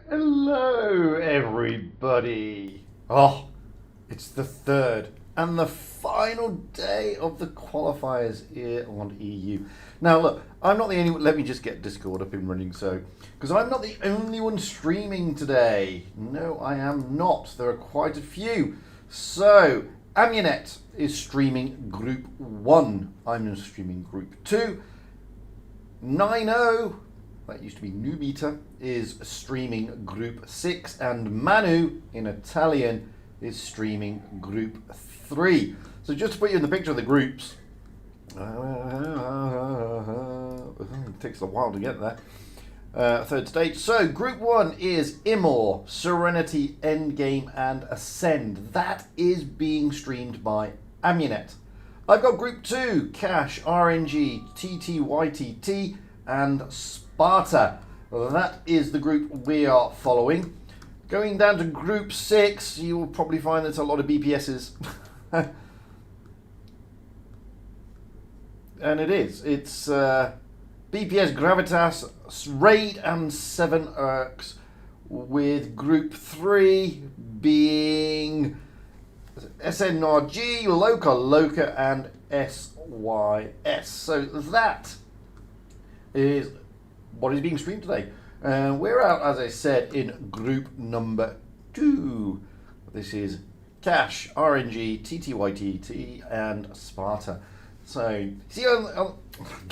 Hello, everybody. Oh, it's the third and the final day of the qualifiers here on EU. Now, look, I'm not the only one. Let me just get Discord up and running, because I'm not the only one streaming today. No, I am not. There are quite a few. So, Amunet is streaming Group 1. I'm streaming Group 2. 90, that used to be Nubita, is streaming Group 6, and Manu in Italian is streaming Group 3. So just to put you in the picture of the groups, it takes a while to get there. Third stage. So Group 1 is Imor, Serenity, Endgame, and Ascend. That is being streamed by Amunet. I've got Group 2, Cash, RNG, TTYTT, and Sparta. That is the group we are following. Going down to Group 6, you will probably find there's a lot of BPSs. And it is. It's BPS Gravitas, Raid, and 7 Erks, with Group 3 being SNRG, Loca, and SYS. So that is what is being streamed today. We're out, as I said, in group number 2. This is Cash, RNG, TTYTT, and Sparta. So, see on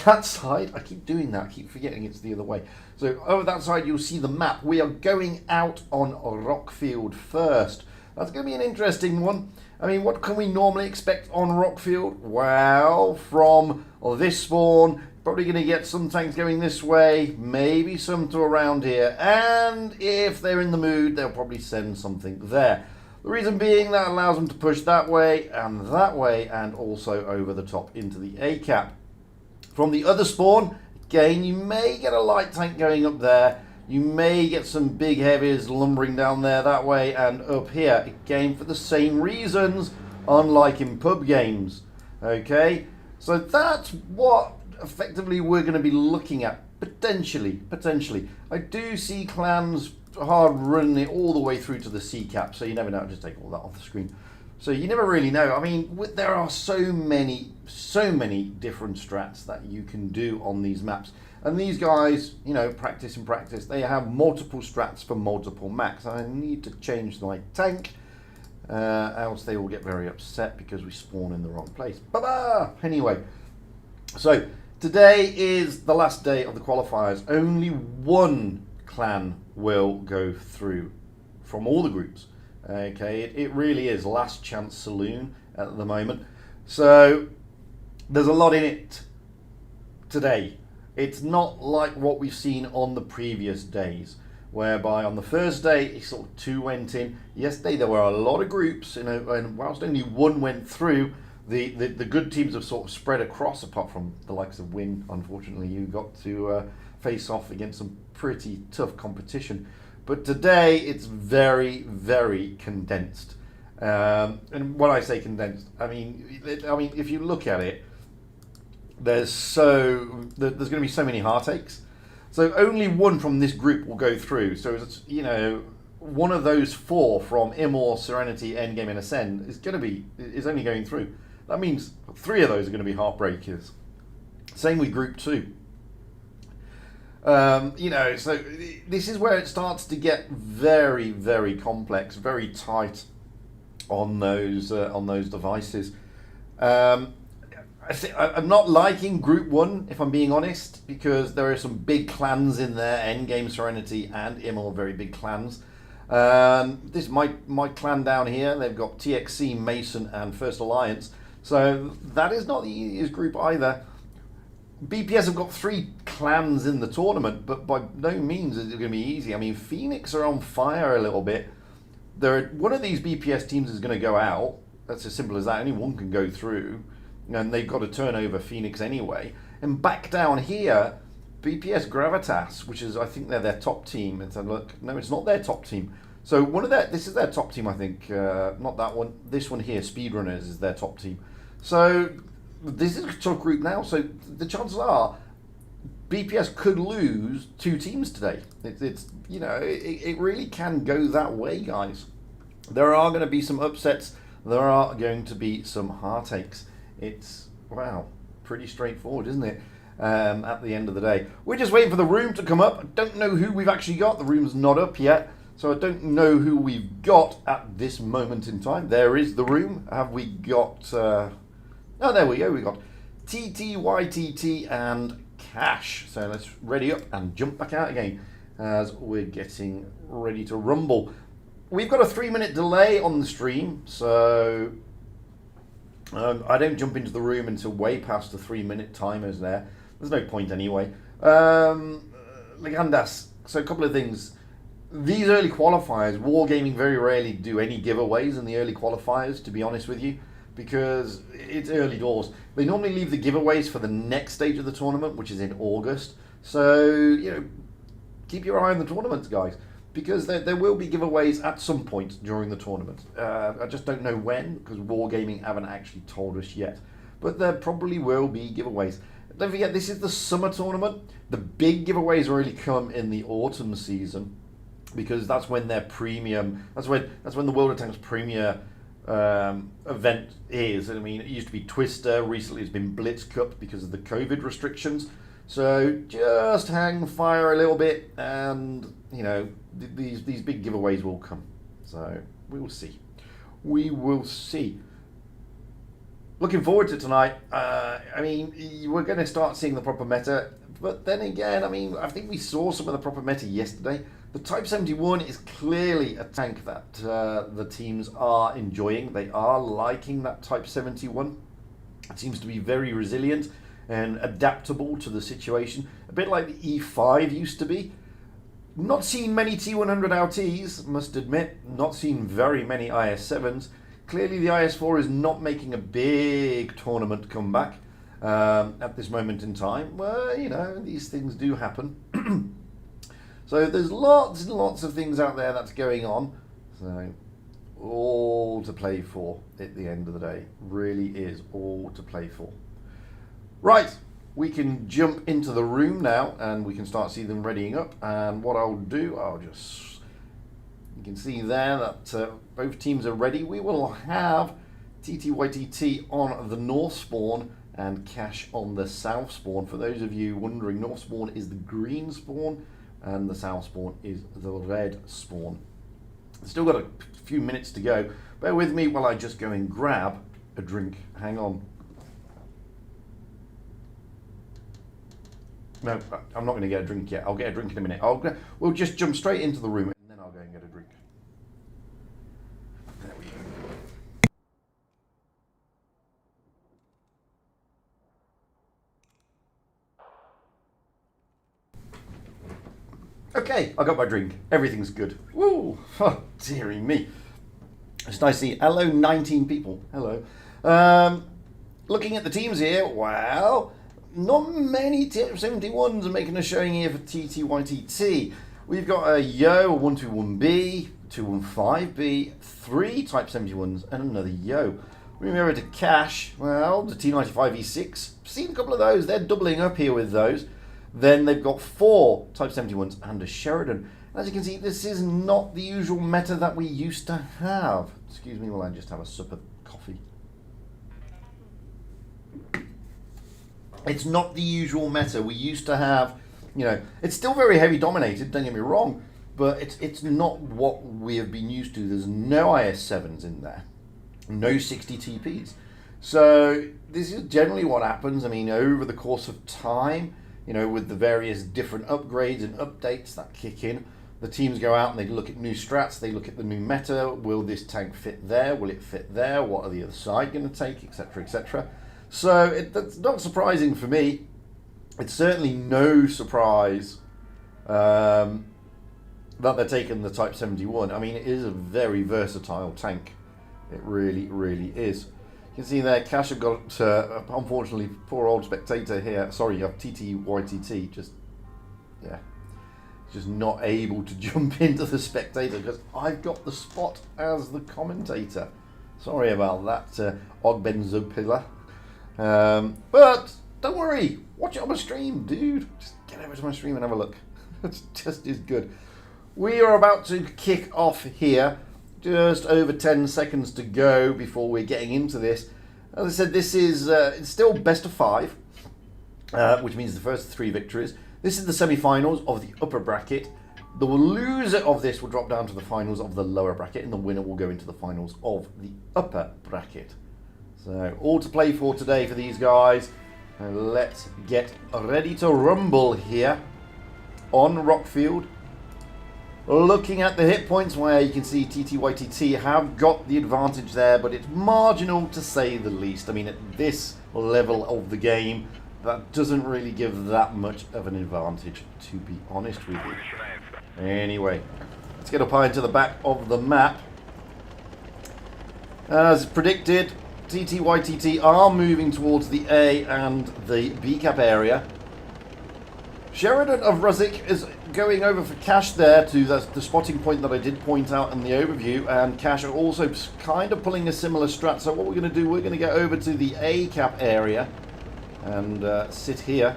that side, I keep doing that, I keep forgetting it's the other way. So, over that side, you'll see the map. We are going out on Rockfield first. That's going to be an interesting one. I mean, what can we normally expect on Rockfield? Well, from this spawn, probably going to get some tanks going this way, maybe some to around here, and if they're in the mood, they'll probably send something there. The reason being that allows them to push that way, and also over the top into the A cap. From the other spawn, again, you may get a light tank going up there. You may get some big heavies lumbering down there that way and up here. Again, for the same reasons, unlike in pub games. Okay, so that's what effectively we're going to be looking at. Potentially. I do see clans hard running it all the way through to the C cap, so you never know. I'll just take all that off the screen. So you never really know. I mean, there are so many different strats that you can do on these maps. And these guys, you know, practice. They have multiple strats for multiple maps. I need to change my tank, else they will get very upset because we spawn in the wrong place. Ba-ba! Anyway, so today is the last day of the qualifiers. Only one clan will go through from all the groups. Okay, it really is last chance saloon at the moment. So there's a lot in it today. It's not like what we've seen on the previous days, whereby on the first day, sort of 2 went in. Yesterday, there were a lot of groups, you know, and whilst only 1 went through, the good teams have sort of spread across, apart from the likes of Win. Unfortunately, you got to face off against some pretty tough competition. But today, it's very, very condensed. And when I say condensed, I mean, if you look at it, there's going to be so many heartaches. So only 1 from this group will go through. So it's, you know, one of those 4 from Imor, Serenity, Endgame, and Ascend is only going through. That means 3 of those are going to be heartbreakers. Same with group 2. You know, so this is where it starts to get very, very complex, very tight on those devices. I'm not liking Group 1, if I'm being honest, because there are some big clans in there. Endgame, Serenity, and Imor, very big clans. This is my clan down here. They've got TXC, Mason, and First Alliance. So that is not the easiest group either. BPS have got 3 clans in the tournament, but by no means is it going to be easy. I mean, Phoenix are on fire a little bit. One of these BPS teams is going to go out. That's as simple as that. Only 1 can go through. And they've got to turn over Phoenix anyway. And back down here, BPS Gravitas, which is, I think they're their top team. And so look, no, it's not their top team. So this is their top team, I think. Not that one. This one here, Speedrunners, is their top team. So this is a tough group now. So the chances are BPS could lose 2 teams today. It's you know, it really can go that way, guys. There are going to be some upsets. There are going to be some heartaches. It's, wow, pretty straightforward, isn't it? At the end of the day. We're just waiting for the room to come up. I don't know who we've actually got. The room's not up yet. So I don't know who we've got at this moment in time. There is the room. Have we got... oh, there we go. We got TTYTT and Cash. So let's ready up and jump back out again as we're getting ready to rumble. We've got a 3-minute delay on the stream, so I don't jump into the room until way past the 3-minute timers there. There's no point anyway. Legandas, so a couple of things. These early qualifiers, Wargaming very rarely do any giveaways in the early qualifiers, to be honest with you, because it's early doors. They normally leave the giveaways for the next stage of the tournament, which is in August. So, you know, keep your eye on the tournaments, guys, because there will be giveaways at some point during the tournament. I just don't know when, because Wargaming haven't actually told us yet. But there probably will be giveaways. Don't forget, this is the summer tournament. The big giveaways really come in the autumn season, because that's when their premium, that's when the World of Tanks premier event is. I mean, it used to be Twister, recently it's been Blitz Cup because of the COVID restrictions. So just hang fire a little bit, and you know, these big giveaways will come. So we will see. We will see. Looking forward to tonight. I mean, we're going to start seeing the proper meta, but then again, I mean, I think we saw some of the proper meta yesterday. The Type 71 is clearly a tank that the teams are enjoying. They are liking that Type 71. It seems to be very resilient and adaptable to the situation. A bit like the E5 used to be. Not seen many T100 LTs, must admit. Not seen very many IS7s. Clearly the IS4 is not making a big tournament comeback at this moment in time. Well, you know, these things do happen. So there's lots and lots of things out there that's going on. So all to play for at the end of the day. Really is all to play for. Right, we can jump into the room now and we can start seeing them readying up. And what I'll do, you can see there that both teams are ready. We will have TTYTT on the north spawn and Cash on the south spawn. For those of you wondering, north spawn is the green spawn and the south spawn is the red spawn. Still got a few minutes to go. Bear with me while I just go and grab a drink. Hang on. No, I'm not going to get a drink yet. I'll get a drink in a minute. We'll just jump straight into the room and then I'll go and get a drink. There we go. Okay, I got my drink. Everything's good. Woo! Oh, dearie me. It's nice to see. Hello, 19 people. Hello. Looking at the teams here, well, not many Type 71s are making a showing here for TTYTT. We've got a Yo, a 121B, 215B, 3 Type 71s, and another Yo. Moving over to Cash, well, the T95E6. Seen a couple of those. They're doubling up here with those. Then they've got 4 Type 71s and a Sheridan. As you can see, this is not the usual meta that we used to have. Excuse me while I just have a sip of coffee. It's not the usual meta. We used to have, you know, it's still very heavy dominated, don't get me wrong, but it's not what we have been used to. There's no IS7s in there, no 60 TPs. So this is generally what happens. I mean, over the course of time, you know, with the various different upgrades and updates that kick in, the teams go out and they look at new strats, they look at the new meta. Will this tank fit there? Will it fit there? What are the other side going to take, etc., etc. So that's not surprising for me. It's certainly no surprise that they're taking the Type 71. I mean, it is a very versatile tank. It really, really is. You can see there, Cash have got, unfortunately, poor old spectator here. Sorry, you have TTYTT. Just not able to jump into the spectator because I've got the spot as the commentator. Sorry about that, Ogbenzopilla. But Don't worry, watch it on my stream, dude. Just get over to my stream and have a look. It's just as good. We are about to kick off here. Just over 10 seconds to go before we're getting into this. As I said, this is it's still best of 5, which means the first 3 victories. This is the semi-finals of the upper bracket. The loser of this will drop down to the finals of the lower bracket, and the winner will go into the finals of the upper bracket. So, all to play for today for these guys. Let's get ready to rumble here on Rockfield. Looking at the hit points, where you can see TTYTT have got the advantage there, but it's marginal to say the least. I mean, at this level of the game, that doesn't really give that much of an advantage, to be honest with you. Anyway, let's get up high into the back of the map. As predicted, TTYTT are moving towards the A and the B cap area. Sheridan of Ruzik is going over for Cash there to the spotting point that I did point out in the overview, and Cash are also kind of pulling a similar strat. So what we're going to do, we're going to get over to the A cap area and sit here,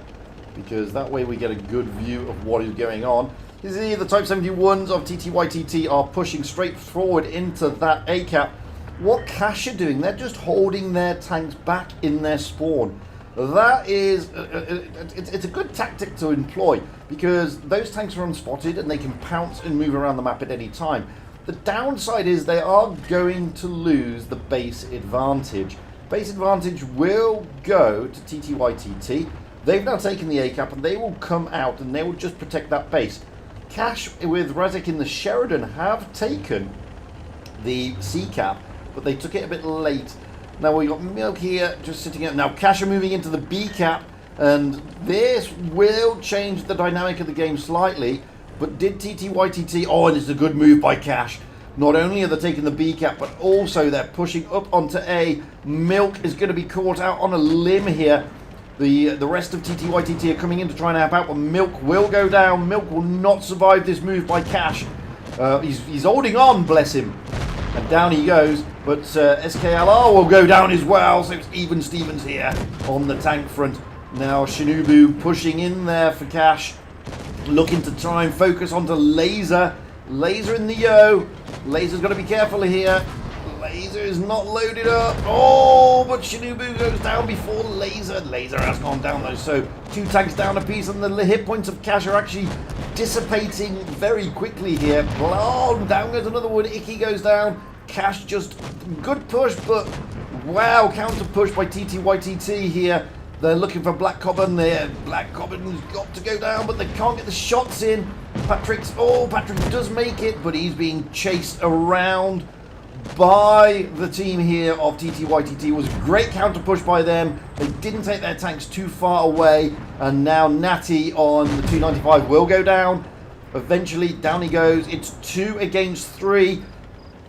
because that way we get a good view of what is going on. You see the Type 71s of TTYTT are pushing straight forward into that A cap. What Cash are doing, they're just holding their tanks back in their spawn. That is, it's a good tactic to employ, because those tanks are unspotted and they can pounce and move around the map at any time. The downside is they are going to lose the base advantage. Base advantage will go to TTYTT. They've now taken the A cap and they will come out and they will just protect that base. Cash with Razik in the Sheridan have taken the C cap, but they took it a bit late. Now we've got Milk here just sitting out. Now Cash are moving into the B cap, and this will change the dynamic of the game slightly. But did TTYTT... Oh, and it's a good move by Cash. Not only are they taking the B cap, but also they're pushing up onto A. Milk is going to be caught out on a limb here. The rest of TTYTT are coming in to try and help out, but Milk will go down. Milk will not survive this move by Cash. He's holding on, bless him. And down he goes, but SKLR will go down as well, so it's even Stevens here on the tank front. Now Shinobu pushing in there for Cash, looking to try and focus onto Laser. Laser in the yo. Laser's got to be careful here. Laser is not loaded up. Oh, but Shinobu goes down before Laser. Laser has gone down though, so 2 tanks down a piece, and the hit points of Cash are actually dissipating very quickly here. Oh, down goes another one. Icky goes down. Cash just good push, but wow, counter push by TTYTT here. They're looking for Black Cobbin there. Black Cobbin's got to go down, but they can't get the shots in. Patrick does make it, but he's being chased around by the team here of TTYTT. It was a great counter push by them. They didn't take their tanks too far away, and now Natty on the 295 will go down. Eventually down he goes. It's 2 against 3.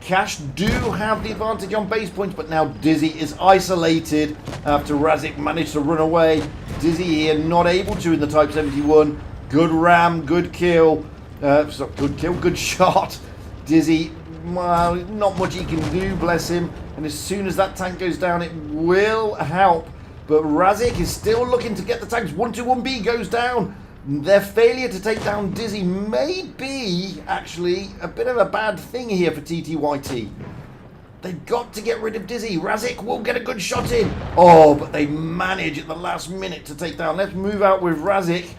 Cash do have the advantage on base points, but now Dizzy is isolated after Razik managed to run away. Dizzy here not able to in the Type 71. Good ram, good kill. Good shot. Dizzy, well, not much he can do, bless him. And as soon as that tank goes down, it will help. But Razik is still looking to get the tanks. 121B goes down. Their failure to take down Dizzy may be actually a bit of a bad thing here for TTYT. They've got to get rid of Dizzy. Razik will get a good shot in. Oh, but they manage at the last minute to take down. Let's move out with Razik.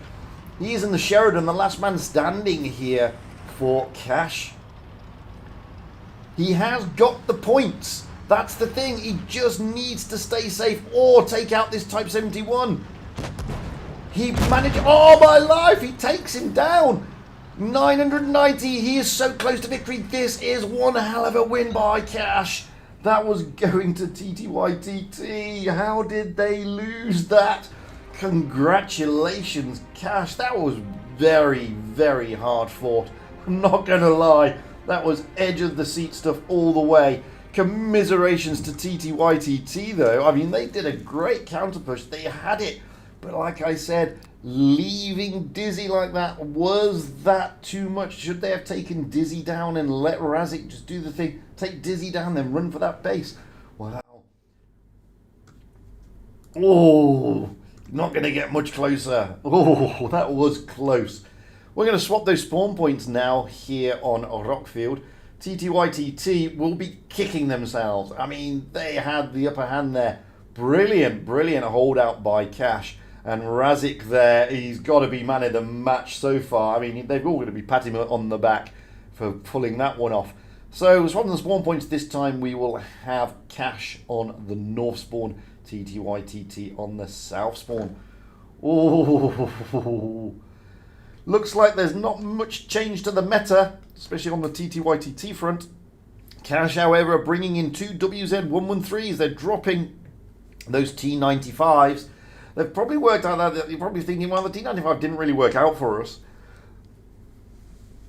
He is in the Sheridan, the last man standing here for Cash. He has got the points. That's the thing. He just needs to stay safe or take out this Type 71. He managed... Oh, my life! He takes him down. 990. He is so close to victory. This is one hell of a win by Cash. That was going to TTYTT. How did they lose that? Congratulations, Cash. That was very, very hard fought. I'm not going to lie. That was edge of the seat stuff all the way. Commiserations to TTYTT, though. I mean, they did a great counter push. They had it. But like I said, leaving Dizzy like that, was that too much? Should they have taken Dizzy down and let Razik just do the thing? Take Dizzy down, then run for that base. Wow. Oh, Not going to get much closer. Oh, that was close. We're going to swap those spawn points now here on Rockfield. TTYTT will be kicking themselves. I mean, they had the upper hand there. Brilliant, brilliant holdout by Cash. And Razik there, he's got to be man of the match so far. I mean, they're all going to be patting him on the back for pulling that one off. So, swapping the spawn points this time, we will have Cash on the north spawn, TTYTT on the south spawn. Oh, looks like there's not much change to the meta, especially on the TTYTT front. Cash, however, are bringing in two WZ113s. They're dropping those T95s. They've probably worked out that you're probably thinking, well, the T95 didn't really work out for us.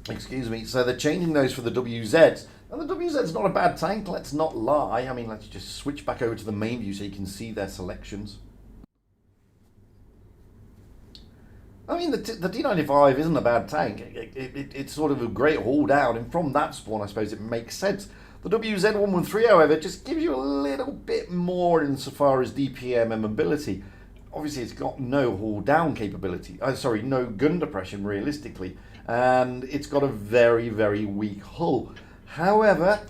Excuse me. So they're changing those for the WZs. And the WZ's not a bad tank, let's not lie. I mean, let's just switch back over to the main view so you can see their selections. I mean, the T95 isn't a bad tank. It's sort of a great haul down, and from that spawn, I suppose it makes sense. The WZ113, however, just gives you a little bit more insofar as DPM and mobility. Obviously, it's got no haul down capability. No gun depression, realistically. And it's got a very, very weak hull. However,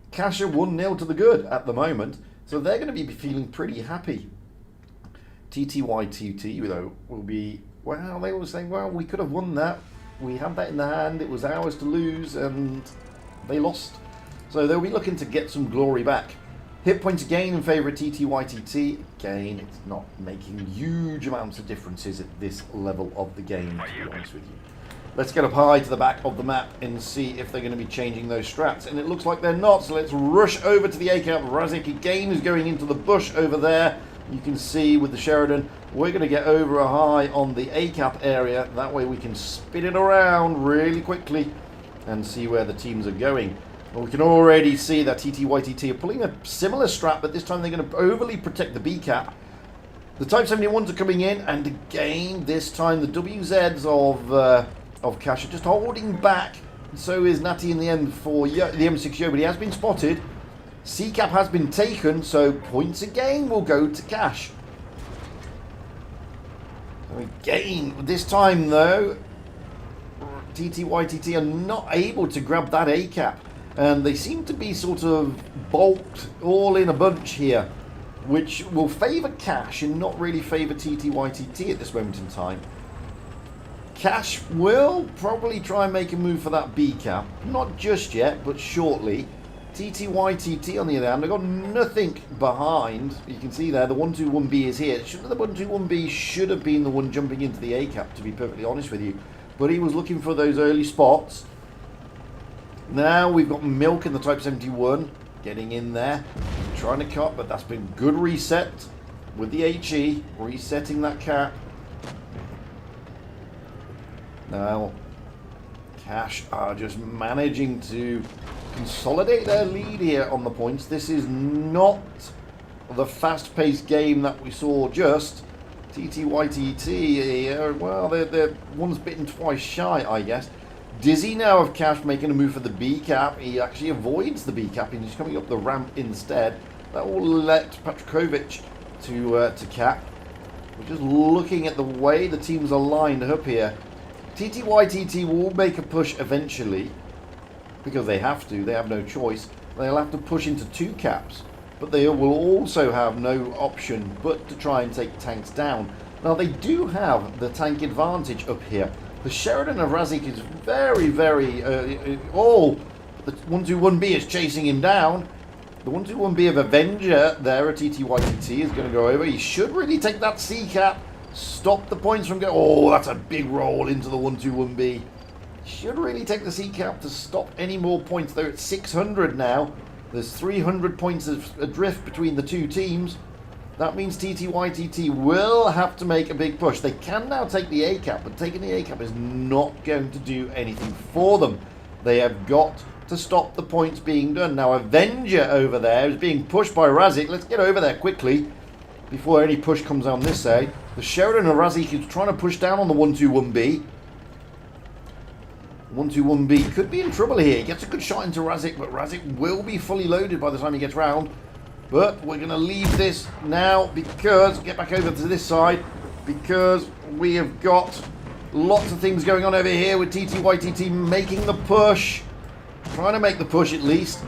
Cash are 1-0 to the good at the moment, so they're going to be feeling pretty happy. TTYTT, though, will be, well, they were saying, well, we could have won that. We had that in the hand, it was ours to lose, and they lost. So they'll be looking to get some glory back. Hit points again in favour of TTYTT. Again, it's not making huge amounts of differences at this level of the game, to be honest with you. Let's get up high to the back of the map and see if they're going to be changing those strats. And it looks like they're not, so let's rush over to the A-cap. Razik again is going into the bush over there. You can see with the Sheridan, we're going to get over a high on the A-cap area. That way we can spin it around really quickly and see where the teams are going. Well, we can already see that TTYTT are pulling a similar strat, but this time they're going to overly protect the B-cap. The Type 71s are coming in, and again, this time the WZs of Cash are just holding back. So is Natty in the end for the M6 Yo, but he has been spotted. C-cap has been taken, so points again will go to Cash. Again, this time though, TTYTT are not able to grab that A-cap. And they seem to be sort of bulked all in a bunch here, which will favour Cash and not really favour TTYTT at this moment in time. Cash will probably try and make a move for that B-cap. Not just yet, but shortly. TTYTT on the other hand, they've got nothing behind. You can see there, the 121B is here. The 121B should have been the one jumping into the A-cap, to be perfectly honest with you. But he was looking for those early spots. Now we've got Milk in the Type 71 getting in there, trying to cut, but that's been good reset with the HE, resetting that cap. Now Cash are just managing to consolidate their lead here on the points. This is not the fast-paced game that we saw just. TTYTT, well, they're once bitten, twice shy, I guess. Dizzy now of Cash making a move for the B-cap. He actually avoids the B-cap and he's coming up the ramp instead. That will let Petrovic to cap. We're just looking at the way the teams are lined up here. TTYTT will make a push eventually because they have to. They have no choice. They'll have to push into two caps, but they will also have no option but to try and take tanks down. Now they do have the tank advantage up here. The Sheridan of Razik is very, very... the 121B is chasing him down. The 121B of Avenger there at TTYTT is going to go over. He should really take that C-cap. Stop the points from going... Oh, that's a big roll into the 121B. Should really take the C-cap to stop any more points. They're at 600 now. There's 300 points adrift between the two teams. That means TTYTT will have to make a big push. They can now take the A-cap, but taking the A-cap is not going to do anything for them. They have got to stop the points being done. Now, Avenger over there is being pushed by Razik. Let's get over there quickly before any push comes on this side. The Sheridan of Razik is trying to push down on the 121B. 121B could be in trouble here. He gets a good shot into Razik, but Razik will be fully loaded by the time he gets round. But we're going to leave this now because, get back over to this side, because we have got lots of things going on over here with TTYTT making the push. Trying to make the push at least.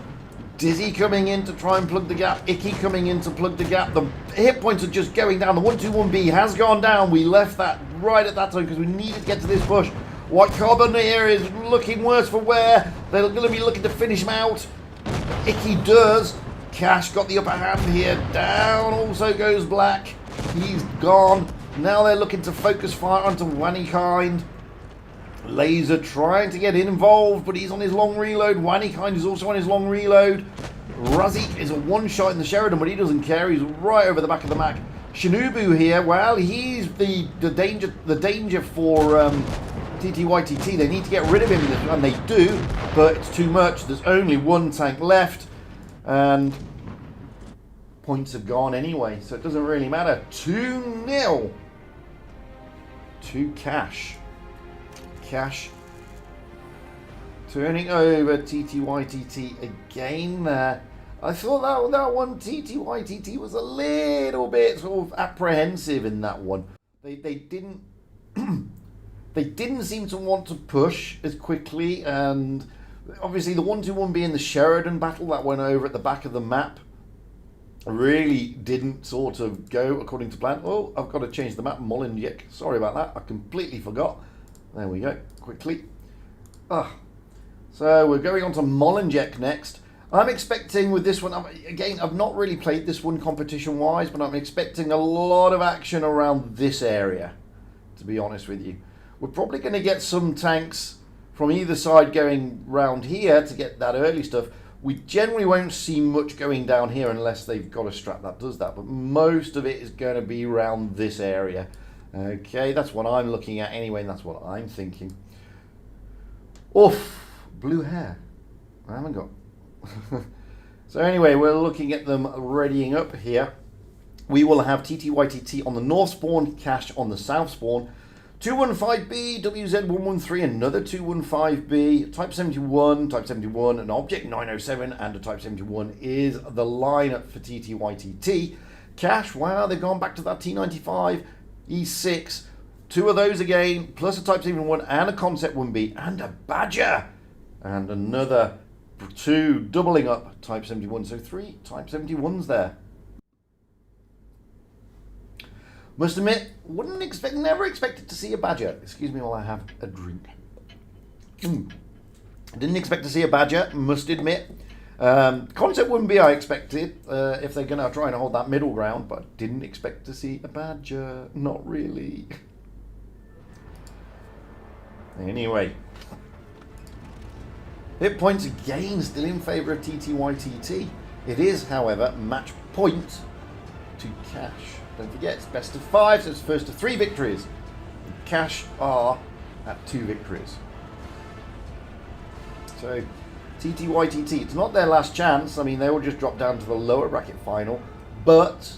Dizzy coming in to try and plug the gap. Icky coming in to plug the gap. The hit points are just going down. The 121B has gone down. We left that right at that time because we needed to get to this push. White Carbon here is looking worse for wear. They're going to be looking to finish him out. Icky does. Cash got the upper hand here. Down also goes Black. He's gone. Now they're looking to focus fire onto Wannykind. Laser trying to get involved, but he's on his long reload. Wannykind is also on his long reload. Razik is a one-shot in the Sheridan, but he doesn't care. He's right over the back of the Mac. Shinobu here, well, he's the danger for TTYTT. They need to get rid of him, and they do, but it's too much. There's only one tank left, and points have gone anyway, so it doesn't really matter. 2-0 to Cash. Cash turning over TTYTT again there. I thought that one TTYTT was a little bit sort of apprehensive in that one. They didn't they didn't seem to want to push as quickly, and obviously the 121B in the Sheridan battle that went over at the back of the map really didn't sort of go according to plan. Oh, I've got to change the map. Mullen Jack. Sorry about that. I completely forgot. There we go, quickly. So we're going on to Mullen Jack next. I'm expecting with this one, again, I've not really played this one competition-wise, but I'm expecting a lot of action around this area, to be honest with you. We're probably going to get some tanks from either side going round here to get that early stuff. We generally won't see much going down here unless they've got a strat that does that, but most of it is going to be around this area. Okay, that's what I'm looking at anyway, and that's what I'm thinking. Oof, blue hair. I haven't got. So anyway, we're looking at them readying up here. We will have TTYTT on the north spawn, Cash on the south spawn. 215B, WZ113, another 215B, Type 71, an Object 907, and a Type 71 is the lineup for TTYTT. Cash, wow, they've gone back to that T95. E6, two of those again, plus a Type 71 and a Concept 1B and a Badger, and another two doubling up Type 71, so three Type 71s there. Must admit, never expected to see a Badger. Excuse me while I have a drink. Didn't expect to see a Badger, must admit. Concept wouldn't be I expected if they're going to try and hold that middle ground, but didn't expect to see a Badger. Not really. Anyway. Hit points again still in favour of TTYTT. It is, however, match point to Cash. Don't forget, it's best of 5, so it's first of 3 victories. Cash are at 2 victories. So TTYTT, it's not their last chance. I mean, they will just drop down to the lower bracket final, but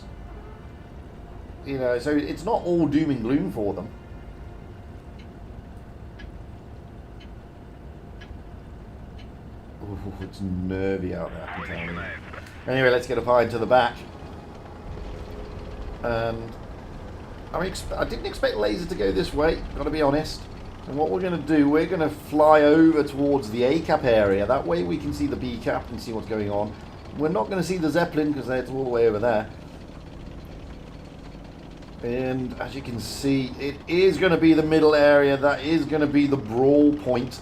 you know, so it's not all doom and gloom for them. Ooh, it's nervy out there, I can tell you. Anyway, let's get up high into the back. And I didn't expect Laser to go this way, got to be honest. And what we're going to do, we're going to fly over towards the A cap area. That way we can see the B cap and see what's going on. We're not going to see the Zeppelin because it's all the way over there. And as you can see, it is going to be the middle area. That is going to be the brawl point.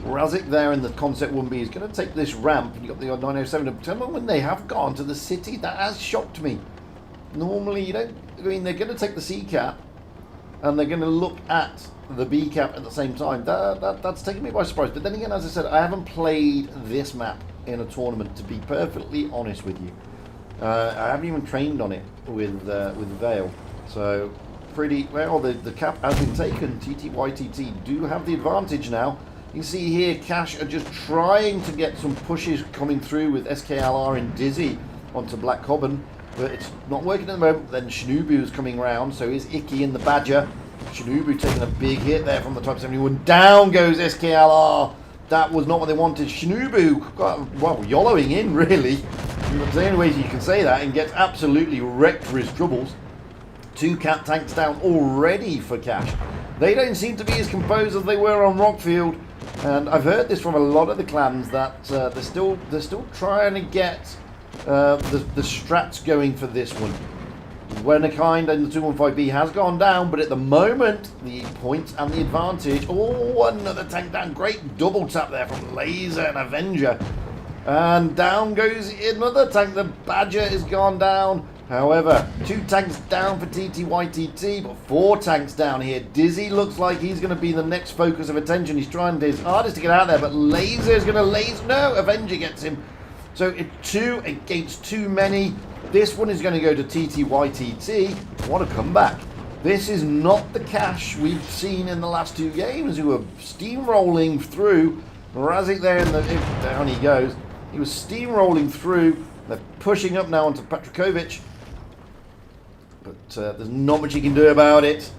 Razik there in the Concept 1B is going to take this ramp. And you've got the 907. Tell them when they have gone to the city. That has shocked me. Normally, you don't. I mean, they're going to take the C cap. And they're going to look at the B cap at the same time. That's taken me by surprise. But then again, as I said, I haven't played this map in a tournament, to be perfectly honest with you. I haven't even trained on it with Vale. So, pretty well, the cap has been taken. TTYTT do have the advantage now. You can see here, Cash are just trying to get some pushes coming through with SKLR and Dizzy onto Black Cobban. But it's not working at the moment. Then Shinobu's coming round, so is Icky in the Badger. Shinobu taking a big hit there from the Type 71. Down goes SKLR. That was not what they wanted. Shinobu got, well, YOLOing in, really. That's the only way you can say that, and gets absolutely wrecked for his troubles. 2 cat tanks down already for Cash. They don't seem to be as composed as they were on Rockfield, and I've heard this from a lot of the clans that they're still trying to get the strats going for this one. When a kind and the 215B has gone down, but at the moment the points and the advantage. Oh, another tank down. Great double tap there from Laser and Avenger. And down goes another tank. The Badger has gone down. However, 2 tanks down for TTYTT, but 4 tanks down here. Dizzy looks like he's going to be the next focus of attention. He's trying his hardest to get out there, but Laser is going to laser. No, Avenger gets him. So it's 2 against too many. This one is going to go to TTYTT. What a comeback. This is not the Cash we've seen in the last 2 games, who were steamrolling through. Mrazek there, down he goes. He was steamrolling through. They're pushing up now onto Petrokovic. But there's not much he can do about it.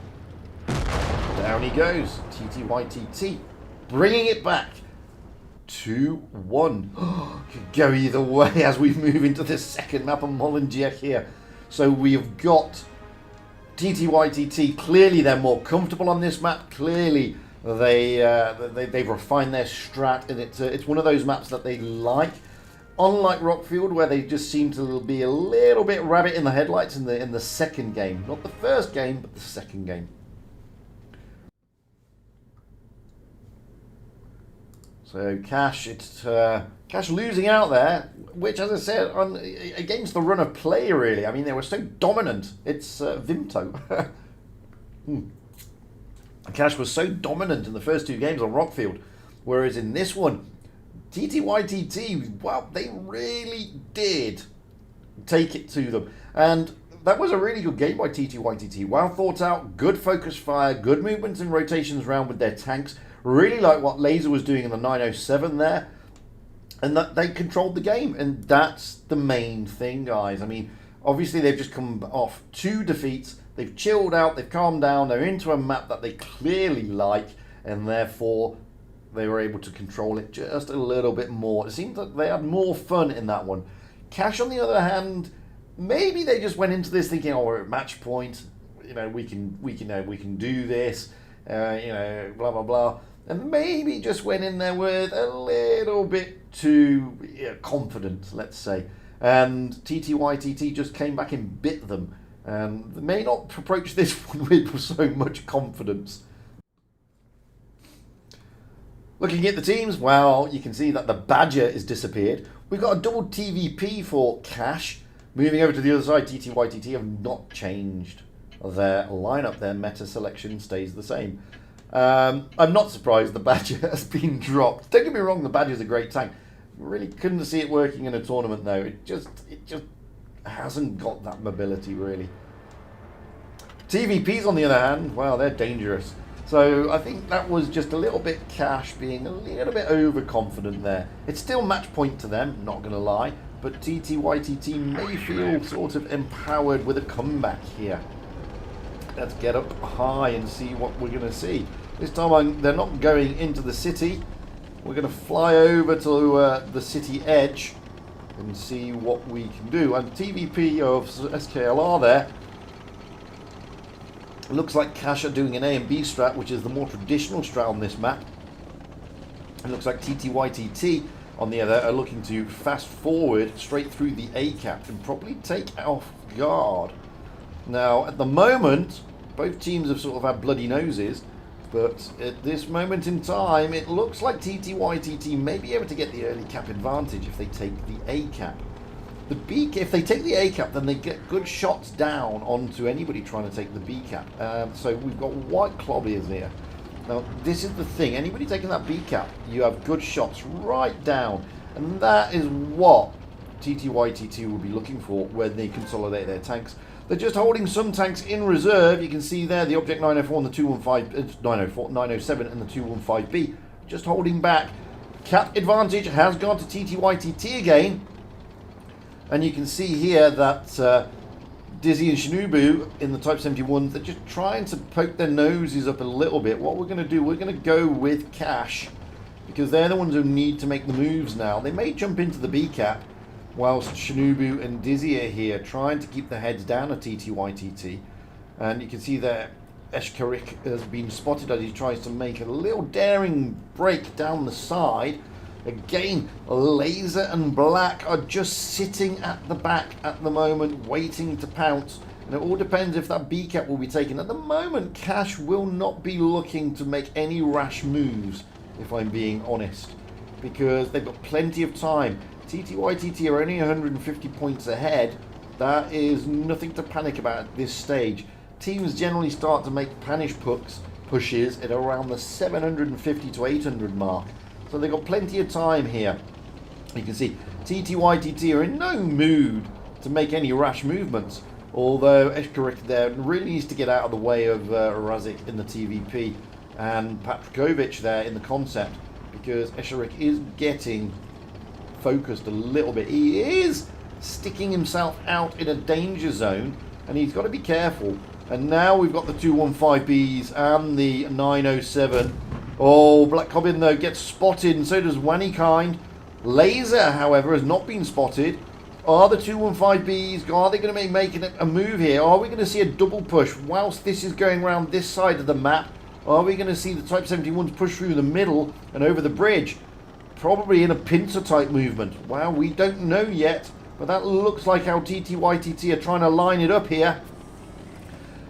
Down he goes. TTYTT bringing it back. 2-1. Could go either way as we move into the second map of Mullen Jack here. So we have got TTYTT. Clearly they're more comfortable on this map. Clearly they've refined their strat, and it's one of those maps that they like. Unlike Rockfield, where they just seem to be a little bit rabbit in the headlights in the second game. Not the first game, but the second game. So Cash, Cash losing out there, which, as I said, against the run of play, really. I mean, they were so dominant. It's Vimto. Cash was so dominant in the first 2 games on Rockfield, whereas in this one, TTYTT, well, they really did take it to them. And that was a really good game by TTYTT. Well thought out, good focus fire, good movements and rotations around with their tanks. Really like what Laser was doing in the 907 there. And that they controlled the game. And that's the main thing, guys. I mean, obviously they've just come off 2 defeats. They've chilled out, they've calmed down. They're into a map that they clearly like. And therefore, they were able to control it just a little bit more. It seemed that they had more fun in that one. Cash, on the other hand, maybe they just went into this thinking, oh, we're at match point. You know, we can do this. Blah, blah, blah. And maybe just went in there with a little bit too confident, let's say. And TTYTT just came back and bit them. And they may not approach this one with so much confidence. Looking at the teams, well, you can see that the Badger is disappeared. We've got a double TVP for Cash. Moving over to the other side, TTYTT have not changed their lineup. Their meta selection stays the same. I'm not surprised the Badger has been dropped. Don't get me wrong, the Badger is a great tank. Really couldn't see it working in a tournament though. It just hasn't got that mobility really. TVPs on the other hand, well, they're dangerous. So I think that was just a little bit Cash being a little bit overconfident there. It's still match point to them, not going to lie. But TTYTT may feel sort of empowered with a comeback here. Let's get up high and see what we're going to see. This time they're not going into the city. We're going to fly over to the city edge and see what we can do. And TVP of SKLR there. Looks like Cash are doing an A and B strat, which is the more traditional strat on this map. It looks like TTYTT on the other are looking to fast forward straight through the A cap and probably take off guard. Now, at the moment, both teams have sort of had bloody noses, but at this moment in time, it looks like TTYTT may be able to get the early cap advantage if they take the A cap. The B, if they take the A cap, then they get good shots down onto anybody trying to take the B cap. So we've got white clobbiers here. Now, this is the thing. Anybody taking that B cap, you have good shots right down. And that is what TTYTT will be looking for when they consolidate their tanks. They're just holding some tanks in reserve. You can see there the Object 904 and the 907 and the 215B. Just holding back. Cap advantage has gone to TTYTT again. And you can see here that Dizzy and Shinobu in the Type 71, they're just trying to poke their noses up a little bit. What we're going to do, we're going to go with Cash, because they're the ones who need to make the moves now. They may jump into the B cap, whilst Shinobu and Dizzy are here trying to keep the heads down of TTYTT. And you can see there Eshkarik has been spotted as he tries to make a little daring break down the side. Again, Laser and Black are just sitting at the back at the moment, waiting to pounce. And it all depends if that B-cap will be taken. At the moment, Cash will not be looking to make any rash moves, if I'm being honest, because they've got plenty of time. TTYTT are only 150 points ahead. That is nothing to panic about at this stage. Teams generally start to make panic pushes at around the 750 to 800 mark. So they've got plenty of time here. You can see TTYTT are in no mood to make any rash movements. Although Eshkarik there really needs to get out of the way of Razik in the TVP and Patrikovic there in the concept, because Eshkarik is getting focused a little bit. He is sticking himself out in a danger zone and he's got to be careful. And now we've got the 215Bs and the 907. Oh, Black Cobbin though gets spotted, and so does Wannykind. Laser, however, has not been spotted. Are the 215Bs, are they going to be making a move here? Are we going to see a double push whilst this is going around this side of the map? Are we going to see the Type 71s push through the middle and over the bridge? Probably in a pincer type movement. Well, we don't know yet, but that looks like how TTYTT are trying to line it up here.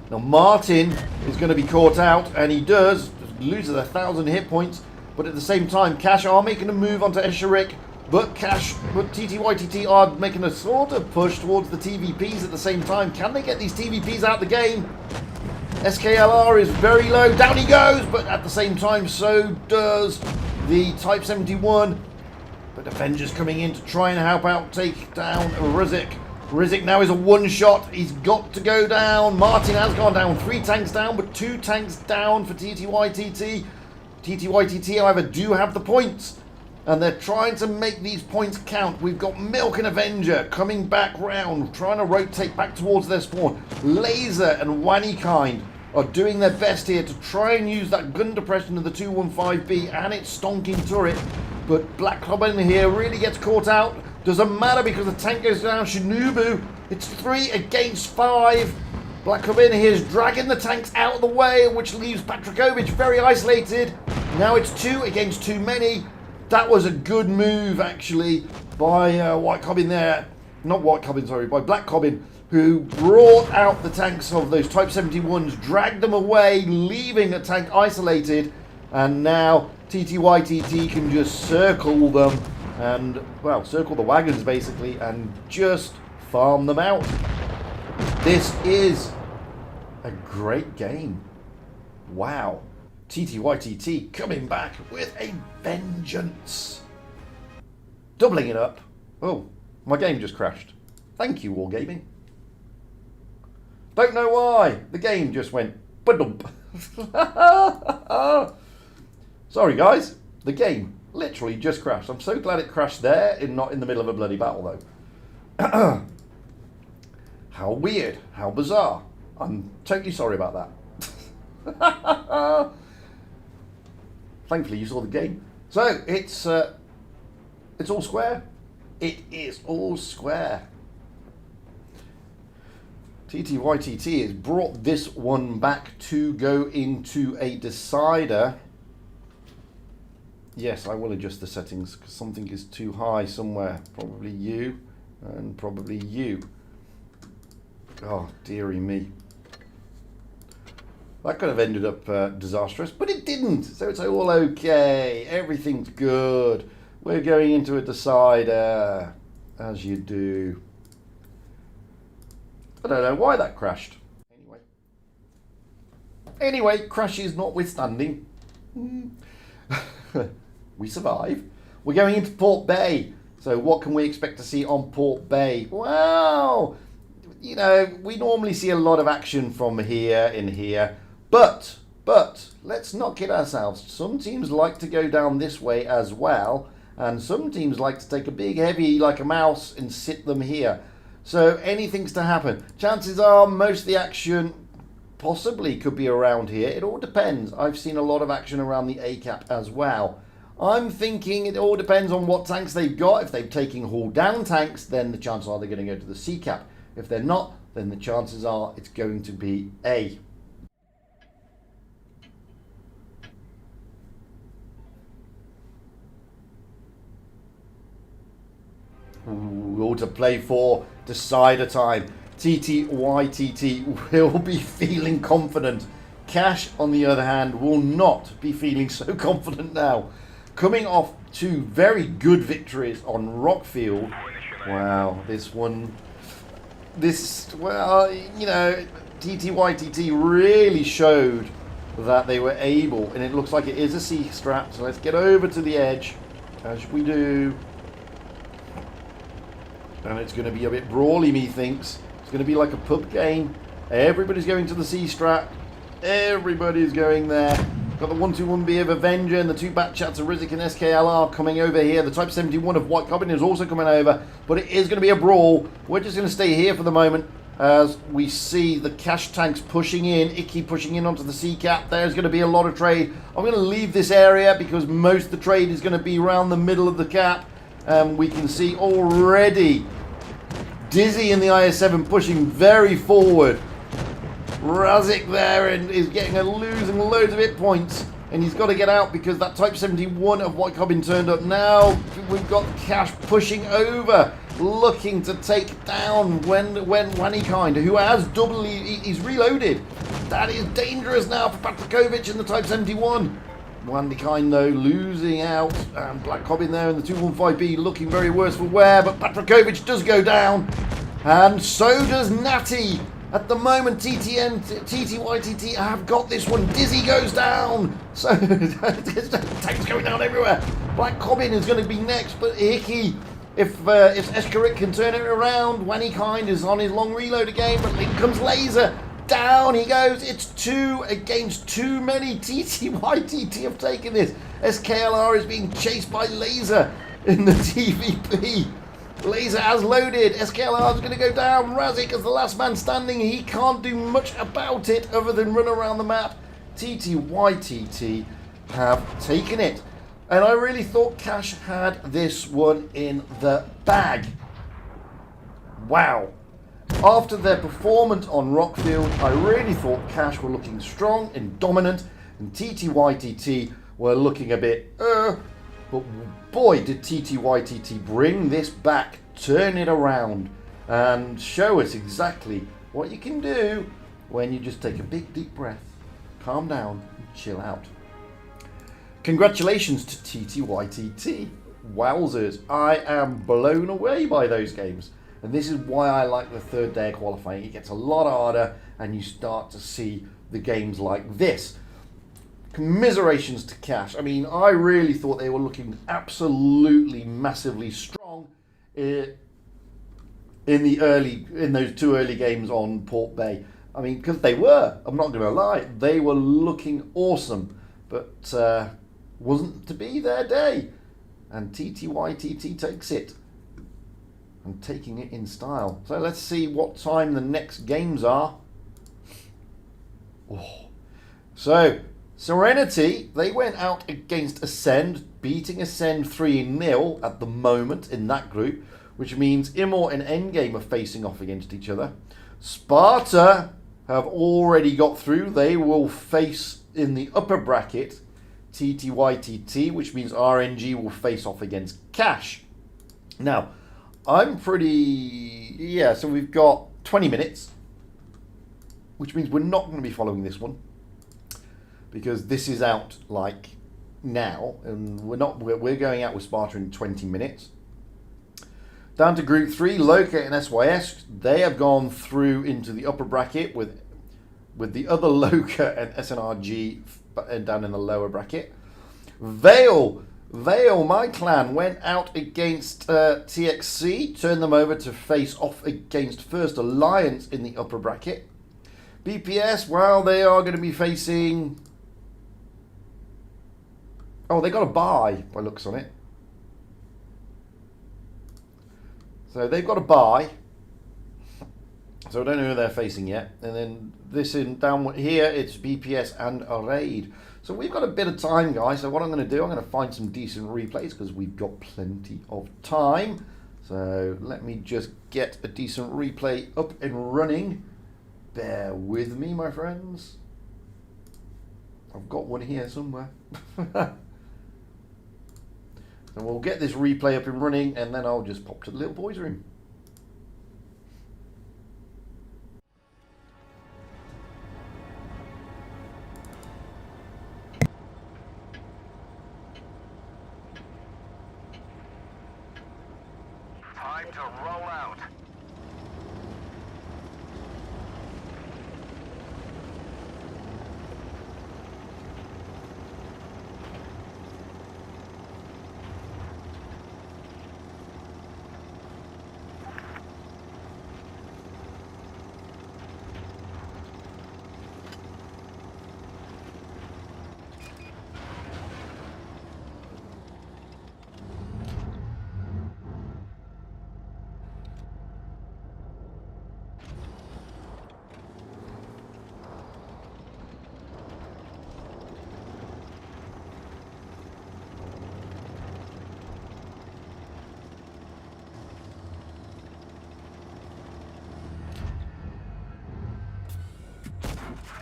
Now Martin is going to be caught out, and he does, loses 1,000 hit points, but at the same time Cash are making a move onto Eshkarik, but TTYTT are making a sort of push towards the TVPs at the same time. Can they get these TVPs out the game? SKLR is very low, down he goes, but at the same time so does the Type 71. But Avengers coming in to try and help out take down Rizik. Rizik now is a one-shot. He's got to go down. Martin has gone down. 3 tanks down, but 2 tanks down for TTYTT. TTYTT, however, do have the points, and they're trying to make these points count. We've got Milk and Avenger coming back round, trying to rotate back towards their spawn. Laser and Wannykind are doing their best here to try and use that gun depression of the 215B and its stonking turret. But Black Cobbin here really gets caught out. Doesn't matter because the tank goes down. Shinobu, it's 3 against 5. Black Cobbin here is dragging the tanks out of the way, which leaves Patrikovic very isolated. Now it's 2 against too many. That was a good move actually by White Cobbin there. Not White Cobbin, sorry, by Black Cobbin, who brought out the tanks of those Type 71s, dragged them away, leaving a tank isolated. And now TTYTT can just circle them and, well, circle the wagons basically and just farm them out. This is a great game. Wow. TTYTT coming back with a vengeance. Doubling it up. Oh, my game just crashed. Thank you, Wargaming. Don't know why. The game just went ba-dump. Sorry, guys. The game literally just crashed. I'm so glad it crashed there and not in the middle of a bloody battle, though. How weird. How bizarre. I'm totally sorry about that. Thankfully, you saw the game. So, it's all square. It is all square. TTYTT has brought this one back to go into a decider. Yes, I will adjust the settings because something is too high somewhere. Probably you and probably you. Oh, dearie me. That could have ended up disastrous, but it didn't. So it's all okay. Everything's good. We're going into a decider, as you do. I don't know why that crashed. Anyway, crashes notwithstanding. We survive. We're going into Port Bay. So what can we expect to see on Port Bay? Wow! You know, we normally see a lot of action from here in here. But, let's not kid ourselves. Some teams like to go down this way as well. And some teams like to take a big heavy like a mouse and sit them here. So anything's to happen. Chances are most of the action possibly could be around here. It all depends. I've seen a lot of action around the A-cap as well. I'm thinking it all depends on what tanks they've got. If they're taking hull down tanks, then the chances are they're going to go to the C-cap. If they're not, then the chances are it's going to be A. All to play for, decider time. TTYTT will be feeling confident. Cash, on the other hand, will not be feeling so confident now. Coming off two very good victories on Rockfield. Wow, well, you know, TTYTT really showed that they were able, and it looks like it is a C strap, so let's get over to the edge, as we do. And it's going to be a bit brawly, methinks. It's going to be like a pub game. Everybody's going to the C strap. Everybody's going there. Got the 121B of Avenger and the two back chats of Rizzik and SKLR coming over here. The Type 71 of White Goblin is also coming over. But it is going to be a brawl. We're just going to stay here for the moment as we see the cash tanks pushing in. Icky pushing in onto the C cap. There's going to be a lot of trade. I'm going to leave this area because most of the trade is going to be around the middle of the cap. We can see already Dizzy in the IS-7 pushing very forward. Razik there and is losing loads of hit points, and he's got to get out because that Type 71 of White Cobbin turned up. Now we've got Cash pushing over, looking to take down Wanikind, who has he's reloaded. That is dangerous now for Patrikovic in the Type 71. Wanikind though losing out, and Black Cobbin there in the 215B looking very worse for wear, but Patrikovic does go down, and so does Natty. At the moment, TTYTT have got this one. Dizzy goes down. So, tanks going down everywhere. Black Cobbin is going to be next, but Hickey, if Eskarik can turn it around, Wanikind is on his long reload again, but in comes Laser. Down he goes. It's 2 against too many. TTYTT have taken this. SKLR is being chased by Laser in the TVP. Laser has loaded. SKLR is going to go down. Razik is the last man standing. He can't do much about it other than run around the map. TTYTT have taken it. And I really thought Cash had this one in the bag. Wow. After their performance on Rockfield, I really thought Cash were looking strong and dominant, and TTYTT were looking a bit, but boy did TTYTT bring this back, turn it around, and show us exactly what you can do when you just take a big deep breath, calm down, and chill out. Congratulations to TTYTT. Wowzers, I am blown away by those games. And this is why I like the third day of qualifying. It gets a lot harder and you start to see the games like this. Commiserations to Cash. I mean, I really thought they were looking absolutely massively strong in those two early games on Port Bay. I mean, because they were, I'm not going to lie, they were looking awesome. But wasn't to be their day. And TTYTT takes it. And taking it in style. So let's see what time the next games are. Oh. So, Serenity, they went out against Ascend, beating Ascend 3-0 at the moment in that group, which means Immort and Endgame are facing off against each other. Sparta have already got through. They will face in the upper bracket TTYTT, which means RNG will face off against Cash. Now, I'm pretty... so we've got 20 minutes, which means we're not going to be following this one because this is out like now, and we're going out with Sparta in 20 minutes. Down to Group 3, Loca and SYS, they have gone through into the upper bracket with the other Loca and SNRG down in the lower bracket. Vale, my clan, went out against TXC, turned them over to face off against First Alliance in the upper bracket. BPS, well, they are going to be facing... Oh, they got a bye, by looks on it. So they've got a bye. So I don't know who they're facing yet. And then down here, it's BPS and a raid. So we've got a bit of time, guys. So what I'm going to do, I'm going to find some decent replays because we've got plenty of time. So let me just get a decent replay up and running. Bear with me, my friends. I've got one here somewhere. So we'll get this replay up and running, and then I'll just pop to the little boys' room. Time to roll out.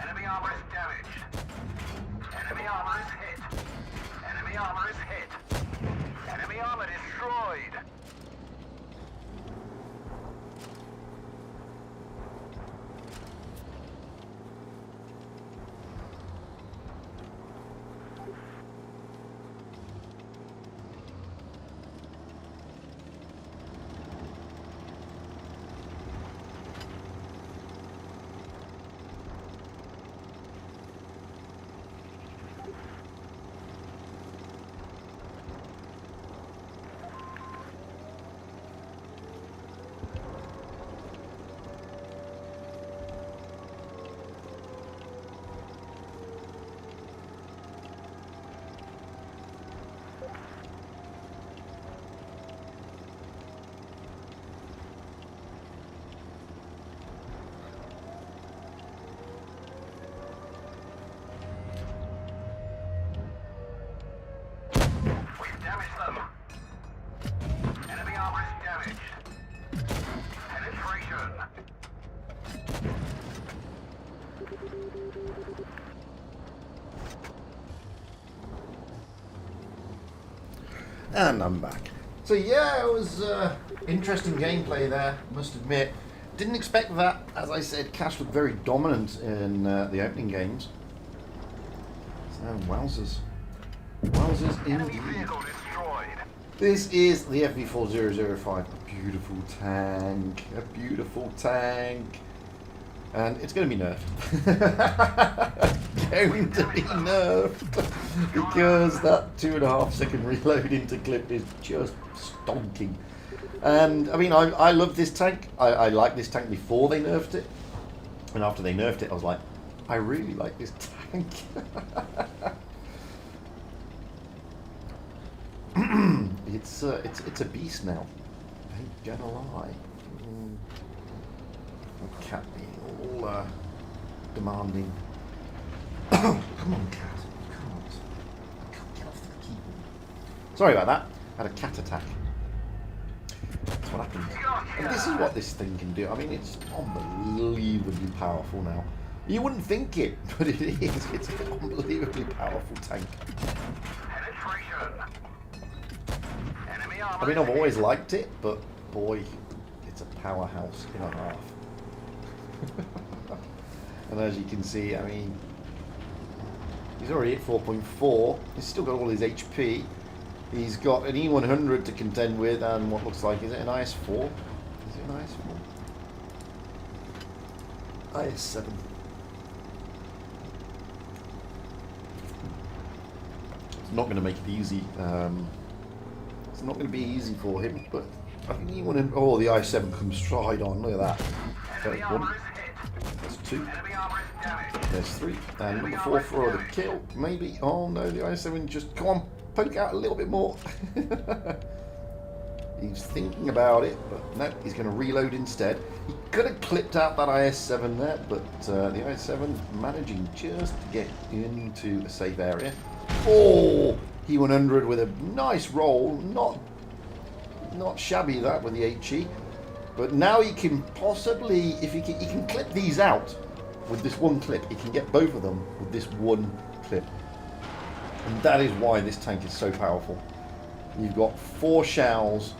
Enemy armor is damaged. Enemy armor is hit. Enemy armor is hit. Enemy armor destroyed. Damage them. Enemy armor is damaged. Penetration. And I'm back. So yeah, it was interesting gameplay there, must admit. Didn't expect that. As I said, Cash looked very dominant in the opening games. So wowzers. Wowzers Enemy indeed. vehicle destroyed. This is the FV4005. A beautiful tank. A beautiful tank. And it's going to be nerfed. Going to be nerfed. Because that 2.5 second reload into clip is just stonking. And I mean, I love this tank. I liked this tank before they nerfed it. And after they nerfed it, I was like, I really like this tank. It's a beast now. I ain't gonna lie. The cat being all demanding. Come on, cat. I can't get off the keyboard. Sorry about that. I had a cat attack. That's what happened. And this is what this thing can do. I mean, it's unbelievably powerful now. You wouldn't think it, but it is. It's an unbelievably powerful tank. I mean, I've always liked it, but boy, it's a powerhouse in a half. And as you can see, I mean, he's already at 4.4. He's still got all his HP. He's got an E100 to contend with, and what looks like, is it an IS-4? Is it an IS-4? IS-7. It's not going to make it easy. It's not going to be easy for him, but I think you want to. Oh, the I7 comes straight on. Look at that. There's one. There's two. There's three. And number 4 for the kill. Maybe. Oh no, the I7 just come on, poke out a little bit more. He's thinking about it, but no, he's going to reload instead. He could have clipped out that IS-7 there, but the IS-7 managing just to get into a safe area. Oh! E100 with a nice roll, not Not shabby that with the HE. But now he can possibly, if he can clip these out with this one clip. He can get both of them with this one clip. And that is why this tank is so powerful. You've got 4 shells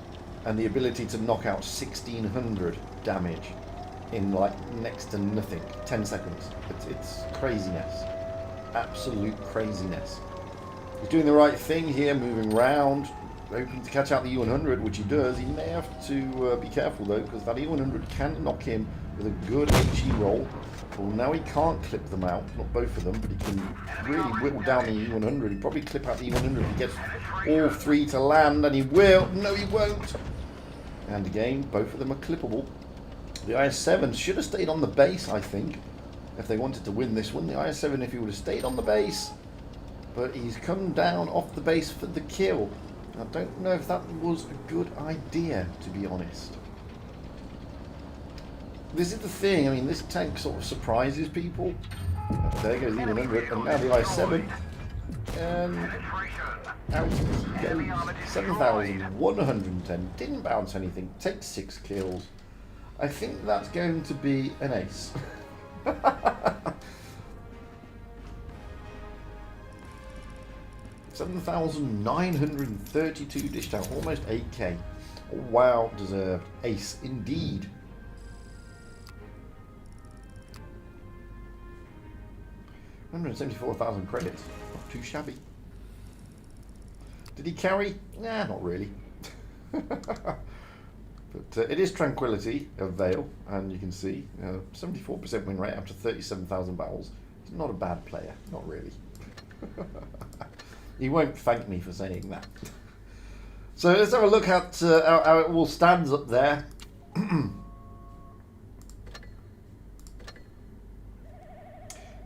and the ability to knock out 1600 damage in like next to nothing. 10 seconds. It's craziness. Absolute craziness. He's doing the right thing here, moving around, hoping to catch out the E100, which he does. He may have to be careful though, because that E100 can knock him with a good HE roll. Well, now he can't clip them out, not both of them, but he can really whittle down the E100. He'll probably clip out the E100 if he gets all 3 to land, and he will. No, he won't. And again, both of them are clippable. The IS-7 should have stayed on the base, I think, if they wanted to win this one. The IS-7, if he would have stayed on the base, but he's come down off the base for the kill. I don't know if that was a good idea, to be honest. This is the thing, I mean, this tank sort of surprises people. There goes the E100, and now the IS-7. And out he goes. 7,110. Didn't bounce anything. Takes 6 kills. I think that's going to be an ace. 7,932 dished out, almost 8k. Oh, wow, deserved. Ace indeed. $174,000 credits. Not too shabby. Did he carry? Nah, not really. But it is Tranquility of Vale, and you can see 74% win rate after 37,000 battles. He's not a bad player, not really. He won't thank me for saying that. So let's have a look at how it all stands up there.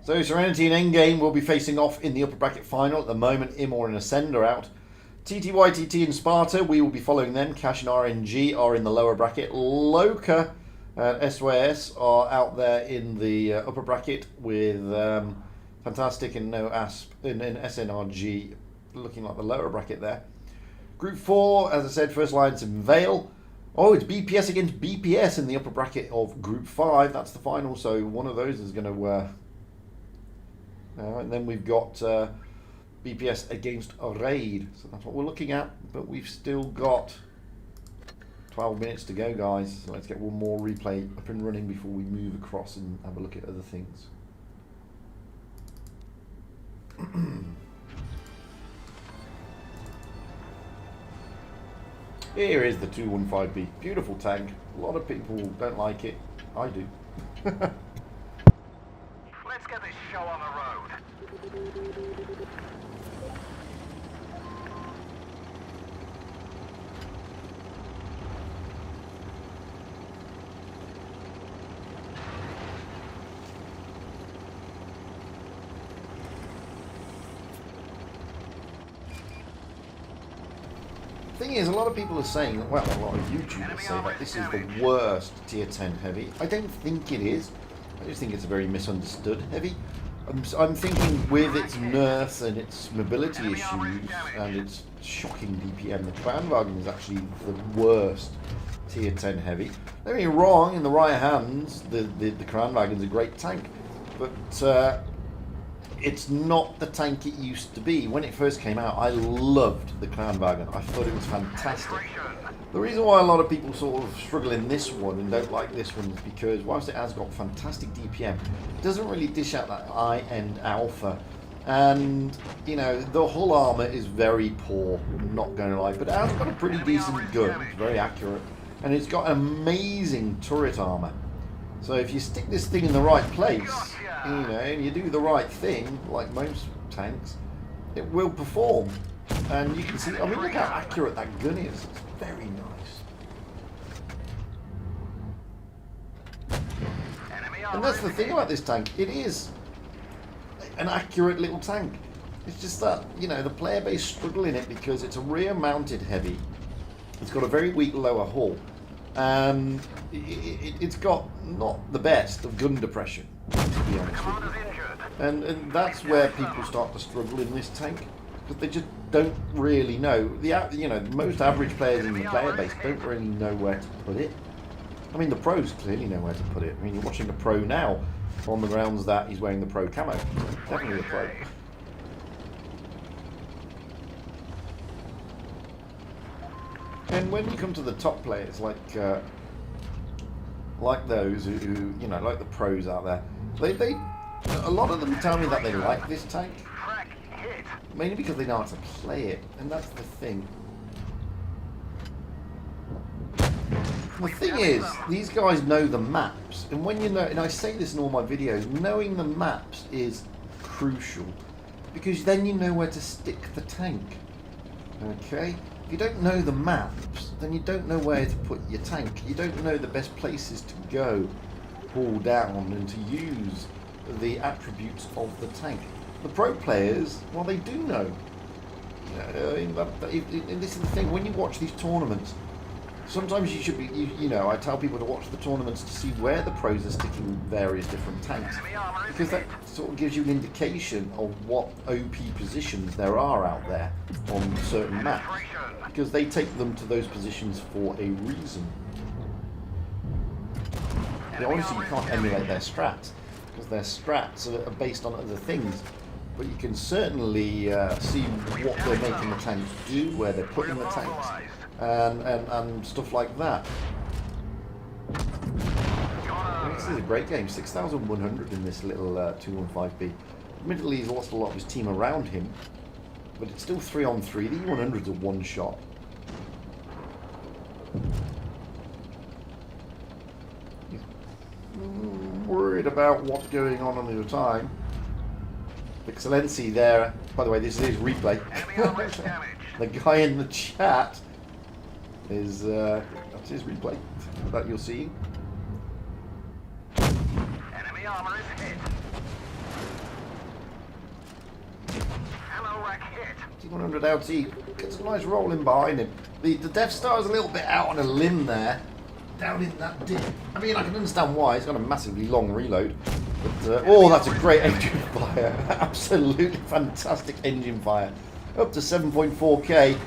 So Serenity and Endgame will be facing off in the upper bracket final. At the moment, Imor and Ascend are out. TTYTT and Sparta, we will be following them. Cash and RNG are in the lower bracket. Loka and SYS are out there in the upper bracket with Fantastic and No Asp and SNRG looking like the lower bracket there. Group 4, as I said, First Alliance and Vale. Oh, it's BPS against BPS in the upper bracket of Group 5. That's the final, so one of those is going to... and then we've got BPS against a Raid. So that's what we're looking at. But we've still got 12 minutes to go, guys. So let's get one more replay up and running before we move across and have a look at other things. Here is the 215B. Beautiful tank. A lot of people don't like it. I do. Let's get this show on the road. Thing is, a lot of people are saying, well, a lot of YouTubers say that this is the worst tier 10 heavy. I don't think it is. I just think it's a very misunderstood heavy. I'm thinking with its nerfs and its mobility issues and its shocking DPM, the Kranwagen is actually the worst tier 10 heavy. Don't get me wrong, in the right hands, the Kranwagen's a great tank, but it's not the tank it used to be. When it first came out, I loved the Kranwagen. I thought it was fantastic. The reason why a lot of people sort of struggle in this one and don't like this one is because whilst it has got fantastic DPM, it doesn't really dish out that high-end alpha. And, you know, the hull armour is very poor, I'm not going to lie, but it has got a pretty decent gun, it's very accurate, and it's got amazing turret armour. So if you stick this thing in the right place, you know, and you do the right thing, like most tanks, it will perform. And you can see, I mean, look how accurate that gun is. It's very nice. And that's the thing about this tank. It is an accurate little tank. It's just that, you know, the player base struggle in it because it's a rear mounted heavy. It's got a very weak lower hull. And it's got not the best of gun depression, to be honest with you. And that's where people start to struggle in this tank. because they just don't really know. Most average players in the player base don't really know where to put it. I mean, the pros clearly know where to put it. I mean, you're watching the pro now on the grounds that he's wearing the pro camo. Definitely a pro. And when you come to the top players, like those who like the pros out there, they a lot of them tell me that they like this tank, mainly because they know how to play it, and that's the thing. The thing is, these guys know the maps, and when you know, and I say this in all my videos, knowing the maps is crucial, because then you know where to stick the tank. Okay? If you don't know the maps, then you don't know where to put your tank. You don't know the best places to go, pull down, and to use the attributes of the tank. The pro players, well, they do know. And this is the thing, when you watch these tournaments, sometimes you should be, I tell people to watch the tournaments to see where the pros are sticking various different tanks, because that sort of gives you an indication of what OP positions there are out there on certain maps, because they take them to those positions for a reason. Obviously you can't emulate their strats, because their strats are based on other things, but you can certainly see what they're making the tanks do, where they're putting the tanks, and stuff like that. This is a great game. 6,100 in this little 215B. Admittedly, he's lost a lot of his team around him, but it's still 3-on-3. The E100's a one shot. He's worried about what's going on the other time. Excellency there. By the way, this is replay. The guy in the chat is that's his replay that you're seeing. Enemy armor is hit. Ammo rack hit. T100 LT gets a nice roll in behind him. The Death Star is a little bit out on a limb there, down in that dip. I mean, I can understand why. It's got a massively long reload. But, oh, that's a great engine fire. Absolutely fantastic engine fire. Up to 7.4k.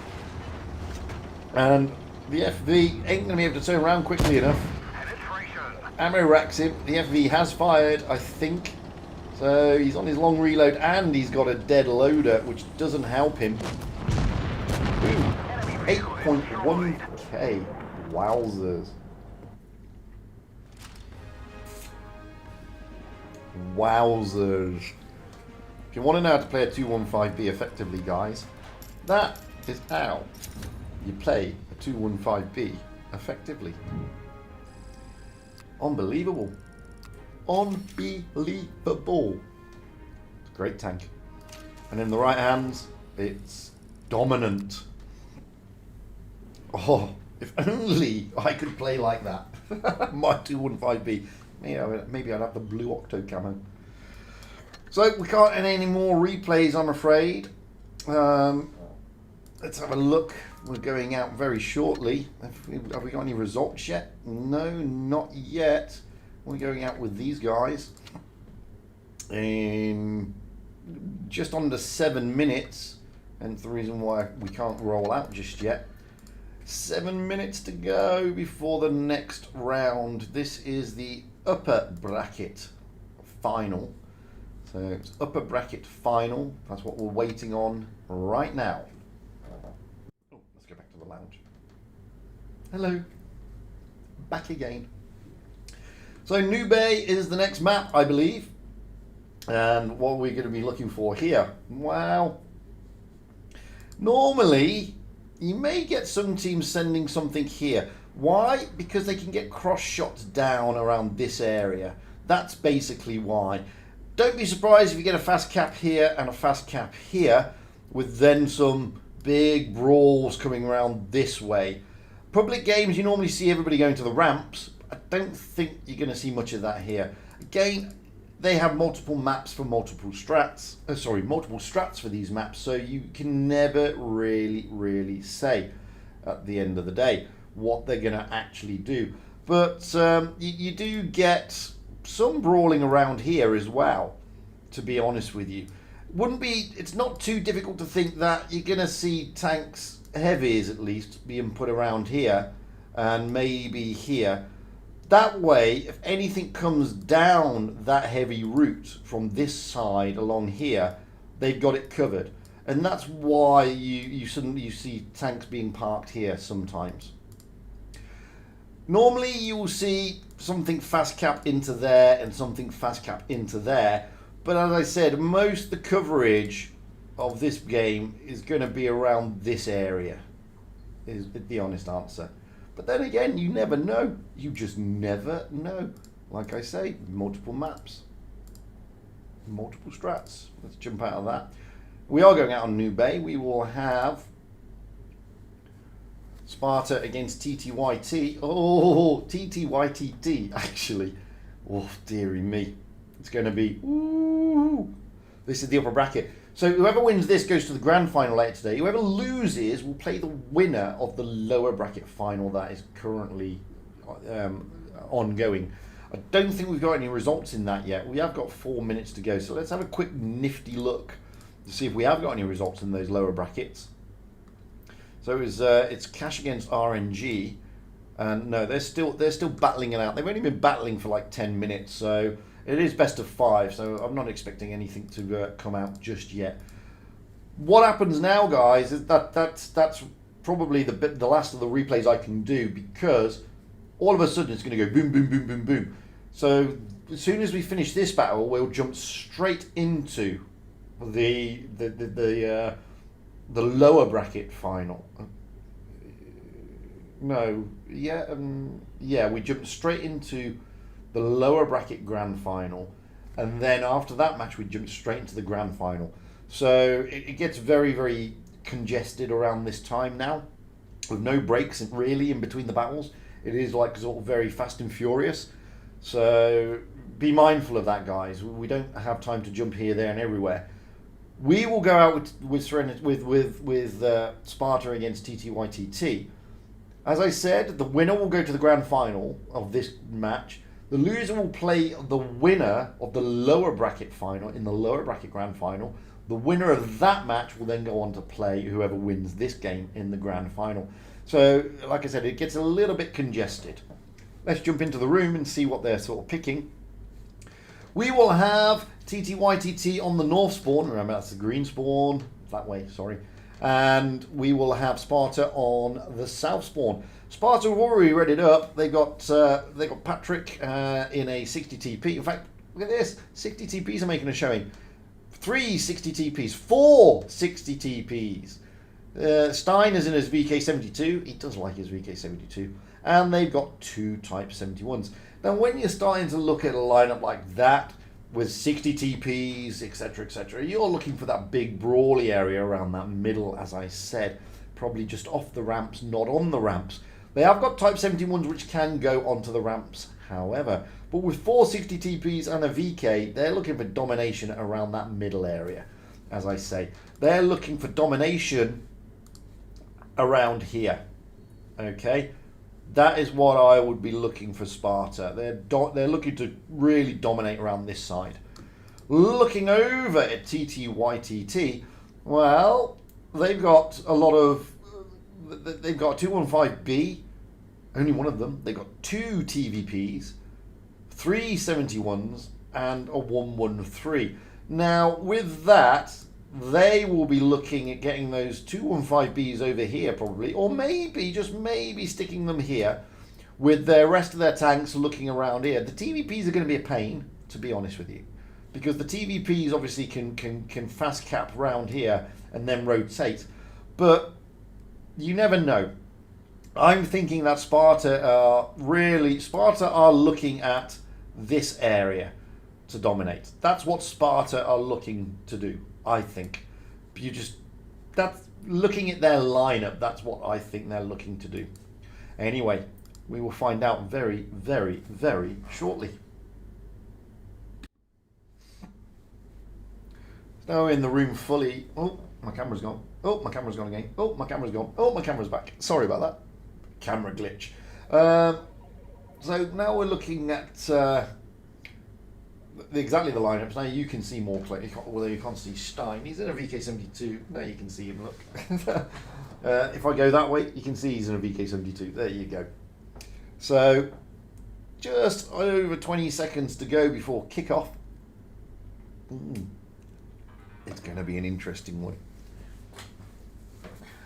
And the FV ain't going to be able to turn around quickly enough. Ammo racks him. The FV has fired, I think. So he's on his long reload and he's got a dead loader, which doesn't help him. 8.1k. Wowzers. Wowzers. If you want to know how to play a 215B effectively, guys, that is how you play a 215B effectively. Unbelievable. Unbelievable. Great tank. And in the right hands, it's dominant. Oh, if only I could play like that. My 215B. Maybe I'd have the blue Octo camo. So we can't get any more replays, I'm afraid. Let's have a look. We're going out very shortly. Have we got any results yet? No, not yet. We're going out with these guys in just under 7 minutes, and the reason why we can't roll out just yet. 7 minutes to go before the next round. This is the upper bracket final. So it's upper bracket final. That's what we're waiting on right now. Oh, let's go back to the lounge. Hello. Back again. So Nube is the next map, I believe. And what we're going to be looking for here. Well, normally you may get some teams sending something here. Why? Because they can get cross shots down around this area. That's basically why. Don't be surprised if you get a fast cap here and a fast cap here, with then some big brawls coming around this way. Public games, you normally see everybody going to the ramps. I don't think you're going to see much of that here. Again, they have multiple maps for multiple strats. Multiple strats for these maps, so you can never really say at the end of the day what they're going to actually do. But you do get some brawling around here as well, to be honest with you. It's not too difficult to think that you're going to see tanks, heavies at least, being put around here and maybe here. That way, if anything comes down that heavy route from this side along here, they've got it covered. And that's why you see tanks being parked here sometimes. Normally you will see something fast cap into there and something fast cap into there. But as I said, most of the coverage of this game is going to be around this area, is the honest answer. But then again, you never know. You just never know. Like I say, multiple maps, multiple strats. Let's jump out of that. We are going out on New Bay. We will have Sparta against TTYT. Oh, TTYTT, actually. Oh, dearie me. It's going to be, ooh. This is the upper bracket. So whoever wins this goes to the grand final later today. Whoever loses will play the winner of the lower bracket final that is currently ongoing. I don't think we've got any results in that yet. We have got 4 minutes to go. So let's have a quick nifty look to see if we have got any results in those lower brackets. So it's Cash against RNG. And no, they're still battling it out. They've only been battling for like 10 minutes. So it is best of 5, so I'm not expecting anything to come out just yet. What happens now, guys, is that's probably the last of the replays I can do, because all of a sudden it's going to go boom, boom, boom, boom, boom. So as soon as we finish this battle, we'll jump straight into the lower bracket final. No, yeah, we jump straight into the lower bracket grand final, and then after that match we jump straight into the grand final. So it gets very, very congested around this time now, with no breaks really in between the battles. It is like sort of very fast and furious, so be mindful of that, guys. We don't have time to jump here, there and everywhere. We will go out with Sparta against TTYTT. As I said, the winner will go to the grand final of this match. The loser will play the winner of the lower bracket final in the lower bracket grand final. The winner of that match will then go on to play whoever wins this game in the grand final. So, like I said, it gets a little bit congested. Let's jump into the room and see what they're sort of picking. We will have TTYTT on the north spawn. Remember, that's the green spawn. That way, sorry. And we will have Sparta on the south spawn. Sparta have already read it up. They got Patrick in a 60 TP. In fact, look at this. 60 TPs are making a showing. 3 60 TPs. 4 60 TPs. Stein is in his VK72. He does like his VK72. And they've got 2 Type 71s. Now, when you're starting to look at a lineup like that, with 60 TPs, etc., you're looking for that big brawly area around that middle, as I said. Probably just off the ramps, not on the ramps. They have got Type 71s which can go onto the ramps, however. But with 4 60 TPs and a VK, they're looking for domination around that middle area, as I say. They're looking for domination around here, okay? That is what I would be looking for Sparta. They're looking to really dominate around this side. Looking over at TTYTT, well, they've got a lot of... They've got a 215B, only one of them. They've got 2 TVPs, 3 71s, and a 113. Now, with that, they will be looking at getting those 215Bs over here probably, or maybe, just maybe sticking them here with the rest of their tanks looking around here. The TVPs are going to be a pain, to be honest with you, because the TVPs obviously can fast cap round here and then rotate, but you never know. I'm thinking that Sparta are looking at this area to dominate. That's what Sparta are looking to do, I think. That's looking at their lineup, that's what I think they're looking to do. Anyway, we will find out very, very, very shortly. Now in the room fully. Oh, my camera's gone. Oh, my camera's gone again. Oh, my camera's gone. Oh, my camera's back. Sorry about that. Camera glitch. So now we're looking at exactly the lineups. Now you can see more clearly, although you can't see Stein. He's in a VK72. Now you can see him, look. If I go that way, you can see he's in a VK72. There you go. So, just over 20 seconds to go before kickoff. It's going to be an interesting one.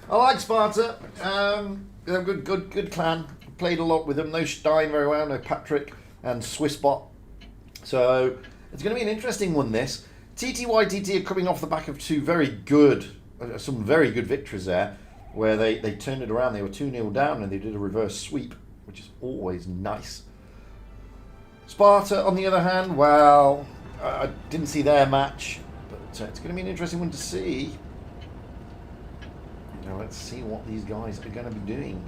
I like Sparta. They're a good clan. Played a lot with them. No Stein very well. No Patrick and Swissbot. So it's going to be an interesting one. This TTYTT are coming off the back of some very good victories there, where they turned it around. They were 2-0 down and they did a reverse sweep, which is always nice. Sparta, on the other hand, well, I didn't see their match, but it's going to be an interesting one to see. Now let's see what these guys are going to be doing.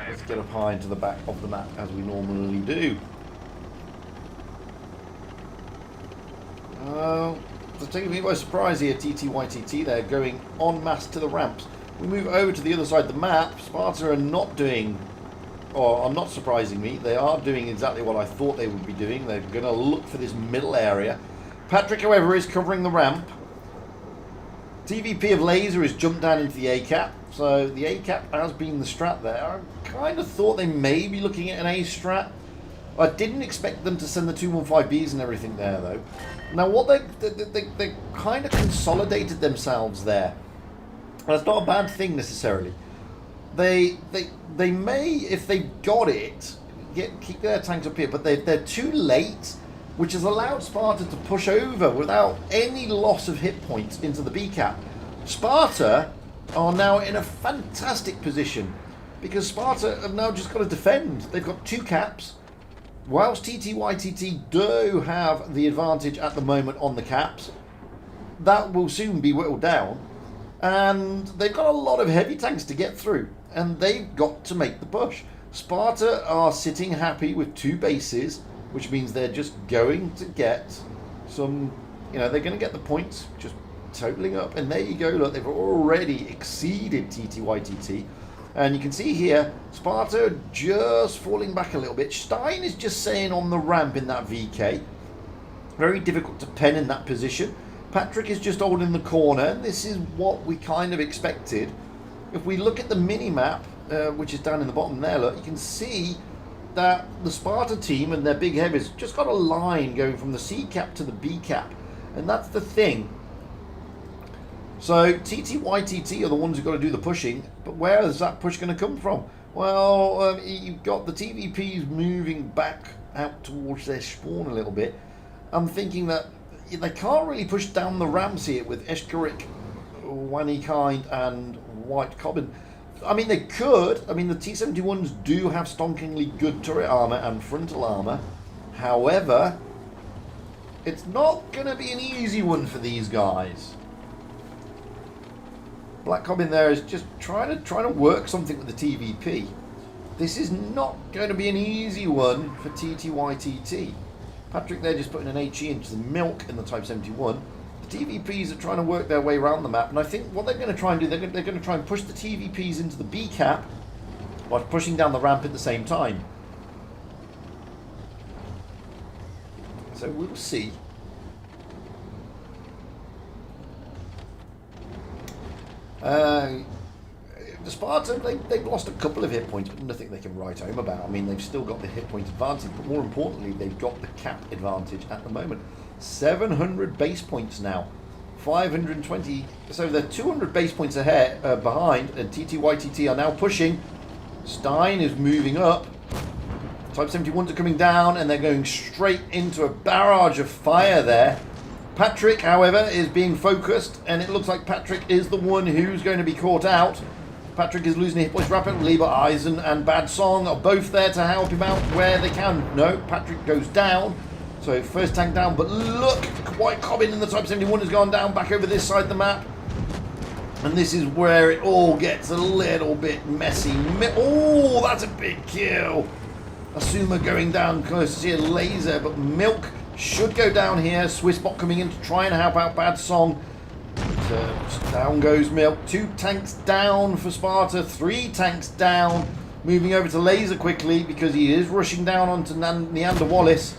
Let's get up high into the back of the map as we normally do. It's taking me by surprise here, TTYTT. They're going en masse to the ramps. We move over to the other side of the map. Sparta are not doing, or are not surprising me. They are doing exactly what I thought they would be doing. They're going to look for this middle area. Patrick, however, is covering the ramp. TVP of Laser has jumped down into the A-cap. So the A-cap has been the strat there. I kind of thought they may be looking at an A strat. I didn't expect them to send the 215Bs and everything there, though. Now, what they kind of consolidated themselves there. That's not a bad thing necessarily. They may, if they got it, keep their tanks up here, but they're too late, which has allowed Sparta to push over without any loss of hit points into the B cap. Sparta are now in a fantastic position because Sparta have now just got to defend. They've got 2 caps. Whilst TTYTT do have the advantage at the moment on the caps, that will soon be whittled down. And they've got a lot of heavy tanks to get through, and they've got to make the push. Sparta are sitting happy with 2 bases, which means they're just going to get some, they're going to get the points just totaling up. And there you go, look, they've already exceeded TTYTT. And you can see here, Sparta just falling back a little bit. Stein is just saying on the ramp in that VK. Very difficult to pen in that position. Patrick is just holding the corner, and this is what we kind of expected. If we look at the mini-map, which is down in the bottom there, look, you can see that the Sparta team and their big heavies just got a line going from the C cap to the B cap. And that's the thing. So TTYTT are the ones who've got to do the pushing, but where is that push going to come from? Well, you've got the TVPs moving back out towards their spawn a little bit. I'm thinking that they can't really push down the ramps here with Eshkarik, Wanikind and White Cobbin. I mean, they could. I mean, the T-71s do have stonkingly good turret armor and frontal armor. However, it's not going to be an easy one for these guys. Black Cobbin there is just trying to work something with the TVP. This is not going to be an easy one for TTYTT. Patrick there just putting an HE into the milk in the Type 71. The TVPs are trying to work their way around the map, and I think what they're going to try and do, they're going to try and push the TVPs into the B cap while pushing down the ramp at the same time. So we'll see. The Sparta, they've lost a couple of hit points, but nothing they can write home about. I mean, they've still got the hit point advantage, but more importantly, they've got the cap advantage at the moment. 700 base points now, 520, so they're 200 base points ahead, behind, and TTYTT are now pushing. Stein is moving up. Type 71s are coming down, and they're going straight into a barrage of fire there. Patrick, however, is being focused, and it looks like Patrick is the one who's going to be caught out. Patrick is losing hit points rapidly, but Eisen and Bad Song are both there to help him out where they can. No, Patrick goes down. So first tank down, but look, White Cobbin in the Type 71 has gone down back over this side of the map. And this is where it all gets a little bit messy. Oh, that's a big kill. Asuma going down close to a laser, but Milk should go down here. Swissbot coming in to try and help out Bad Song. Down goes Milk. 2 tanks down for Sparta. 3 tanks down. Moving over to Laser quickly because he is rushing down onto Neander Wallace.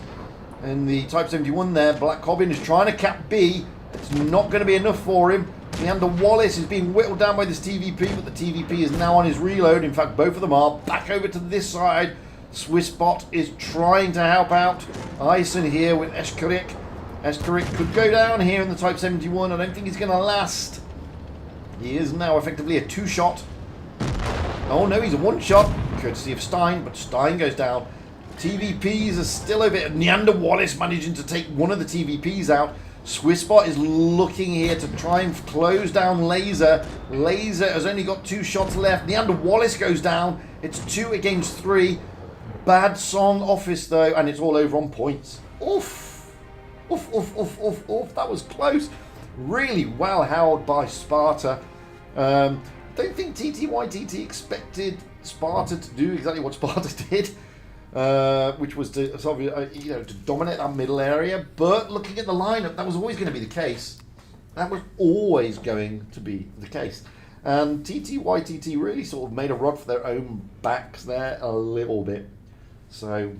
in the Type 71 there. Black Cobbin is trying to cap B. It's not going to be enough for him. Leander Wallace is being whittled down by this TVP, but the TVP is now on his reload. In fact, both of them are. Back over to this side. Swissbot is trying to help out. Ison here with Eshkarik. Eshkarik could go down here in the Type 71. I don't think he's going to last. He is now effectively a 2-shot. Oh no, he's a 1-shot, courtesy of Stein, but Stein goes down. TVPs are still over it. Neander Wallace managing to take one of the TVPs out. Swissbot is looking here to try and close down Laser. Laser has only got 2 shots left. Neander Wallace goes down. It's 2 against 3. Bad song office though, and it's all over on points. Oof. Oof, oof, oof, oof, oof. That was close. Really well held by Sparta. Don't think TTYTT expected Sparta to do exactly what Sparta did. Which was to to dominate that middle area. But looking at the lineup, that was always going to be the case. That was always going to be the case. And TTYTT really sort of made a rod for their own backs there a little bit. So,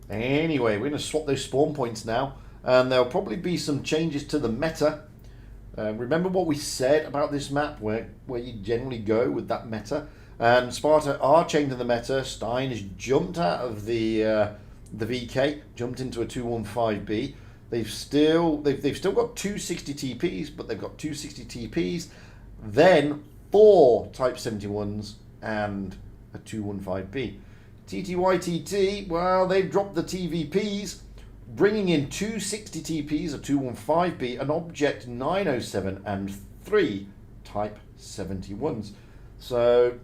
Anyway, we're going to swap those spawn points now. And there'll probably be some changes to the meta. Remember what we said about this map, where you generally go with that meta. And Sparta are changing the meta. Stein has jumped out of the VK, jumped into a 215B. They've still got 260 TPs, but they've got 260 TPs, then 4 Type 71s and a 215B. TTYTT, well, they've dropped the TVPs, bringing in 260 TPs, a 215B, an Object 907, and 3 Type 71s. So,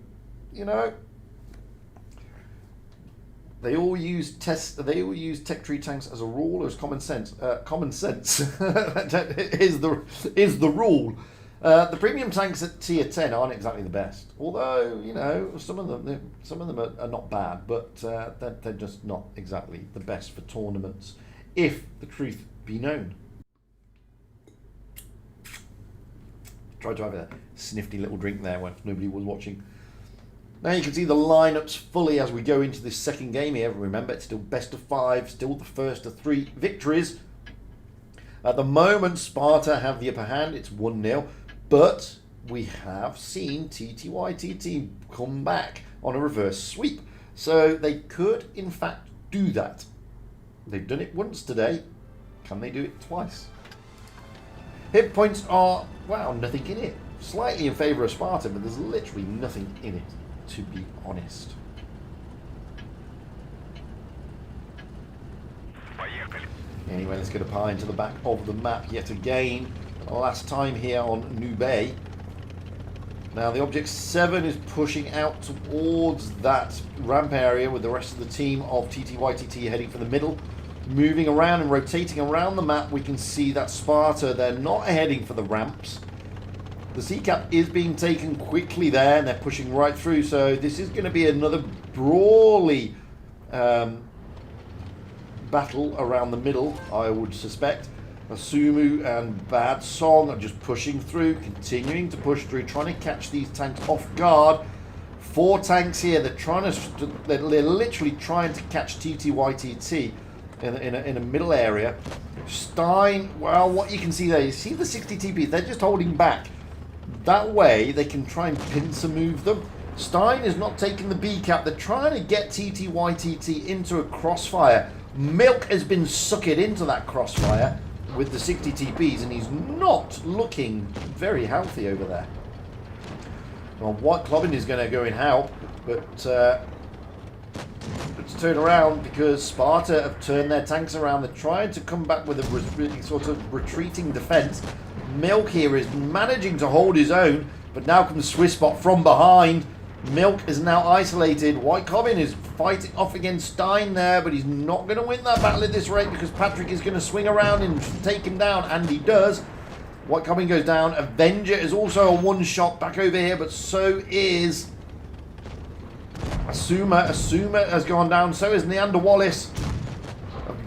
they all use tech tree tanks as a rule, or as common sense. Common sense is the rule. The premium tanks at tier 10 aren't exactly the best, although some of them are not bad, but they're just not exactly the best for tournaments, if the truth be known. Tried to have a snifty little drink there when nobody was watching. Now you can see the lineups fully as we go into this second game here. Remember, it's still best of 5, still the first of 3 victories. At the moment, Sparta have the upper hand. It's 1-0, but we have seen TTYTT come back on a reverse sweep. So they could, in fact, do that. They've done it once today. Can they do it twice? Hit points are, wow, nothing in it. Slightly in favour of Sparta, but there's literally nothing in it, to be honest. Anyway, let's get a pie into the back of the map yet again. Last time here on New Bay. Now the Object 7 is pushing out towards that ramp area with the rest of the team of TTYTT heading for the middle. Moving around and rotating around the map, we can see that Sparta, they're not heading for the ramps. The C-cap is being taken quickly there, and they're pushing right through, so this is going to be another brawly battle around the middle, I would suspect. Asumu and Bad Song are just pushing through, continuing to push through, trying to catch these tanks off guard. 4 tanks here, they're literally trying to catch TTYTT in a middle area. Stein, well, what you can see there, you see the 60 TPs, they're just holding back. That way, they can try and pincer move them. Stein is not taking the B cap. They're trying to get TTYTT into a crossfire. Milk has been sucked into that crossfire with the 60 TPs, and he's not looking very healthy over there. Well, White Clubbing is going to go in help, but let's turn around because Sparta have turned their tanks around. They're trying to come back with a sort of retreating defense. Milk here is managing to hold his own, but now comes Swissbot from behind. Milk is now isolated. White Cobbin is fighting off against Stein there, but he's not going to win that battle at this rate because Patrick is going to swing around and take him down, and he does. White Cobbin goes down. Avenger is also a 1-shot back over here, but so is Asuma. Asuma has gone down, so is Neander Wallace.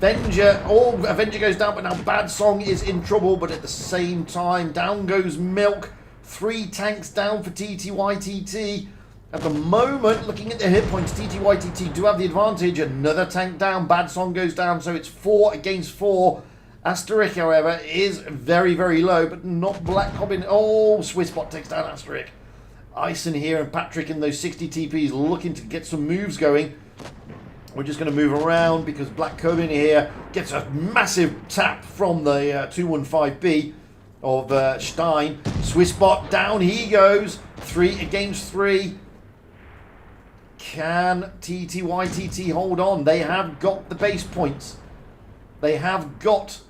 Avenger goes down, but now Bad Song is in trouble, but at the same time, down goes Milk. 3 tanks down for TTYTT. At the moment, looking at the hit points, TTYTT do have the advantage. Another tank down. Bad Song goes down, so it's 4 against 4. Asterix, however, is very, very low, but not Black Cobbin. Oh, Swissbot takes down Asterix. Ison here and Patrick in those 60 TPs looking to get some moves going. We're just going to move around because Black Cobbin here gets a massive tap from the 215B of Stein. Swissbot down he goes. 3 against 3. Can TTYTT hold on? They have got the base points. They have got...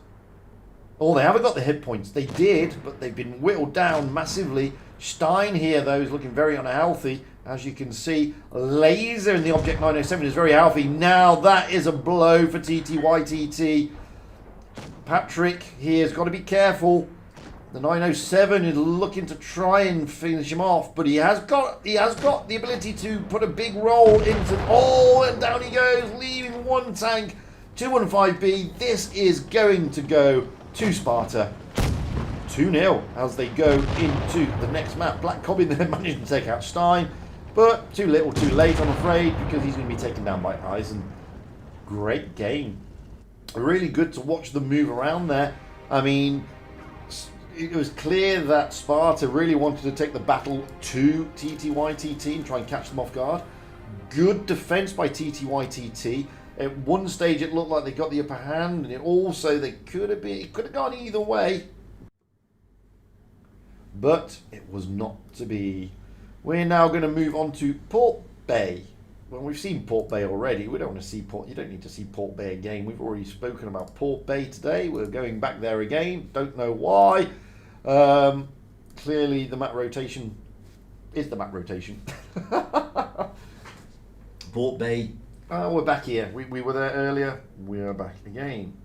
Oh, they haven't got the hit points. They did, but they've been whittled down massively. Stein here, though, is looking very unhealthy. As you can see, Laser in the Object 907 is very healthy. Now that is a blow for TTYTT. Patrick here has got to be careful. The 907 is looking to try and finish him off, but he has got the ability to put a big roll into... Oh, and down he goes, leaving one tank. 215B. This is going to go to Sparta. 2-0 as they go into the next map. Black Cobbin then managed to take out Stein, but too little too late, I'm afraid, because he's going to be taken down by Eisen. Great game. Really good to watch them move around there. I mean, it was clear that Sparta really wanted to take the battle to TTYTT and try and catch them off guard. Good defense by TTYTT. At one stage it looked like they got the upper hand, and it could have gone either way. But it was not to be. We're now going to move on to Port Bay. Well, we've seen Port Bay already. We don't want to see Port. You don't need to see Port Bay again. We've already spoken about Port Bay today. We're going back there again. Don't know why. Clearly, the map rotation is the map rotation. Port Bay. Oh, we're back here. We were there earlier. We're back again.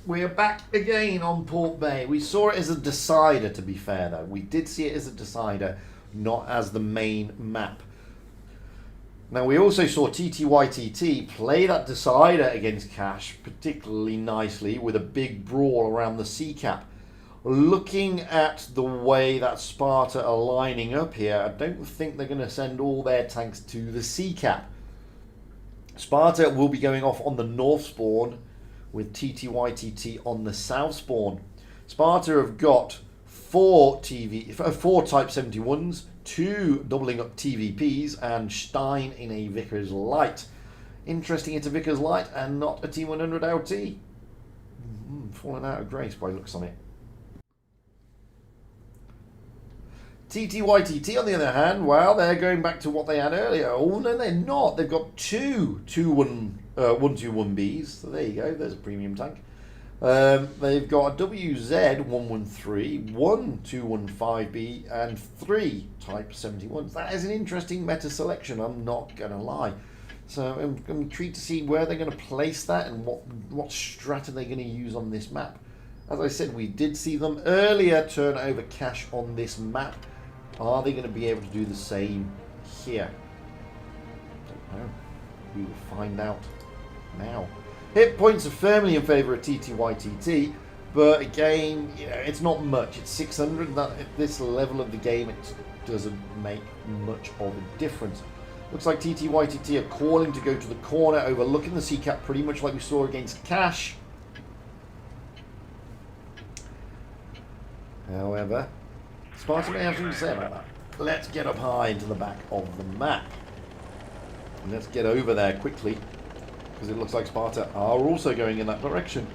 We're back again on Port Bay. We saw it as a decider, to be fair, though. We did see it as a decider, not as the main map. Now, we also saw TTYTT play that decider against Cash particularly nicely with a big brawl around the sea cap. Looking at the way that Sparta are lining up here, I don't think they're going to send all their tanks to the sea cap. Sparta will be going off on the north spawn with TTYTT on the south spawn. Sparta have got 4 Type 71s, 2 doubling up TVPs, and Stein in a Vickers Light. Interesting, it's a Vickers Light and not a T100 LT. Falling out of grace by looks on it. TTYTT, on the other hand, well, they're going back to what they had earlier. Oh, no, they're not. They've got 2 121Bs. So there you go. There's a premium tank. They've got a WZ113, 1 215B, and 3 Type 71s. That is an interesting meta selection, I'm not going to lie. So I'm intrigued to see where they're going to place that and what strat are they going to use on this map. As I said, we did see them earlier turn over Cash on this map. Are they going to be able to do the same here? Don't know. We will find out now. Hit points are firmly in favour of TTYTT, but again, you know, it's not much. It's 600. That at this level of the game, it doesn't make much of a difference. Looks like TTYTT are calling to go to the corner, overlooking the sea cap, pretty much like we saw against Cash. However, Sparta may have something to say about that. Let's get up high into the back of the map. And let's get over there quickly, because it looks like Sparta are also going in that direction.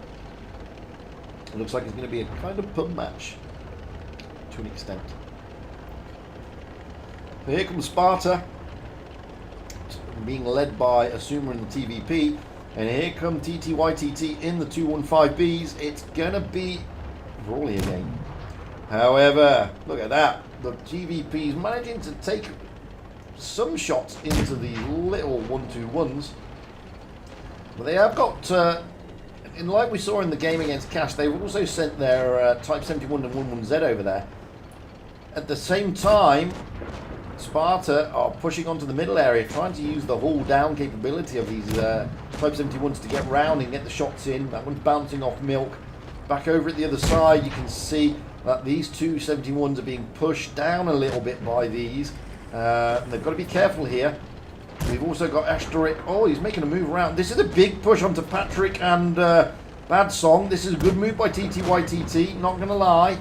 It looks like it's going to be a kind of pub match, to an extent. So here comes Sparta, being led by Asuma in the TVP. And here come TTYTT in the 215Bs. It's going to be brawly again. However, look at that. The TVP is managing to take some shots into the little 121s. But they have got, and like we saw in the game against Cash, they've also sent their Type 71 and 11Z over there. At the same time, Sparta are pushing onto the middle area, trying to use the hull down capability of these Type 71s to get round and get the shots in. That one's bouncing off Milk. Back over at the other side, you can see that these two 71s are being pushed down a little bit by these. And they've got to be careful here. We've also got Ashteric. Oh, he's making a move around. This is a big push onto Patrick and Bad Song. This is a good move by TTYTT, not going to lie.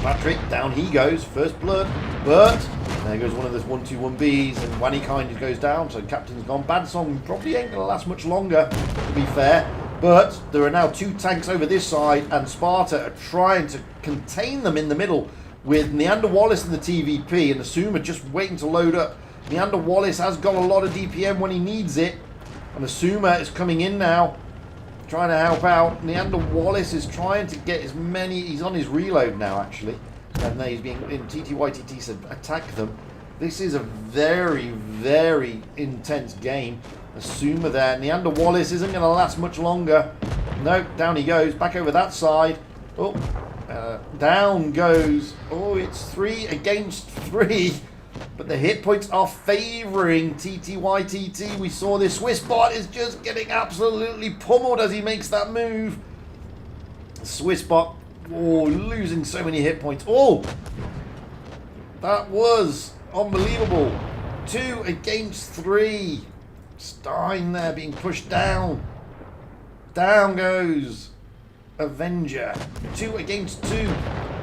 Patrick, down he goes. First blood. But there goes one of those 121Bs, and Wannykind goes down, so Captain's gone. Bad Song probably ain't going to last much longer, to be fair. But there are now two tanks over this side, and Sparta are trying to contain them in the middle with Neander Wallace and the TVP, and Asuma just waiting to load up. Neander Wallace has got a lot of DPM when he needs it, and Asuma is coming in now, trying to help out. Neander Wallace is trying to get as many. He's on his reload now, actually, and he's being in. TTYTT said attack them. This is a very, very intense game. Asuma there. Neander Wallace isn't going to last much longer. Nope, down he goes. Back over that side. Oh, down goes. Oh, it's 3 against 3. But the hit points are favouring TTYTT. We saw this. Swiss bot is just getting absolutely pummeled as he makes that move. Swiss bot, oh, losing so many hit points. Oh, that was unbelievable. 2 against 3. Stein there being pushed down. Down goes Avenger. 2 against 2.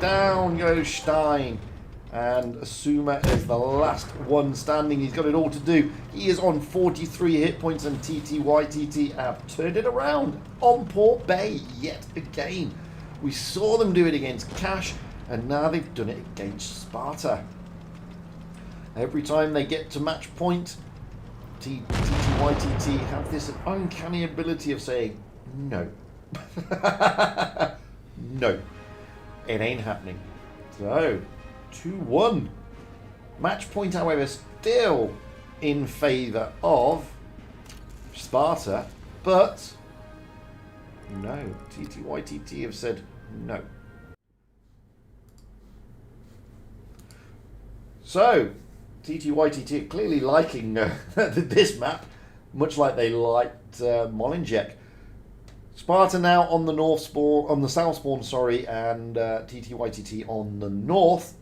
Down goes Stein. And Asuma is the last one standing. He's got it all to do. He is on 43 hit points, and TTYTT have turned it around on Port Bay yet again. We saw them do it against Cash, and now they've done it against Sparta. Every time they get to match point, TTYTT have this uncanny ability of saying, no. No. It ain't happening. So, 2-1. Match point, however, still in favour of Sparta, but no. TTYTT have said no. So, TTYTT clearly liking this map, much like they liked Mullen Jack. Sparta now on the north spawn, on the south spawn, sorry, and TTYTT on the north.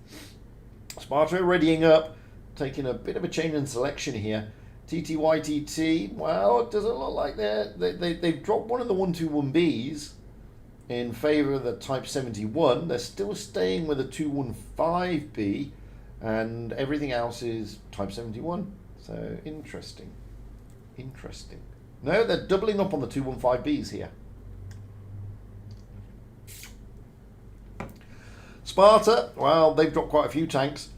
Sparta readying up, taking a bit of a change in selection here. TTYTT, well, it doesn't look like they've dropped one of the 121Bs in favour of the Type 71. They're still staying with a 215B, and everything else is Type 71. So, interesting. Interesting. No, they're doubling up on the 215Bs here. Sparta, well, they've dropped quite a few tanks.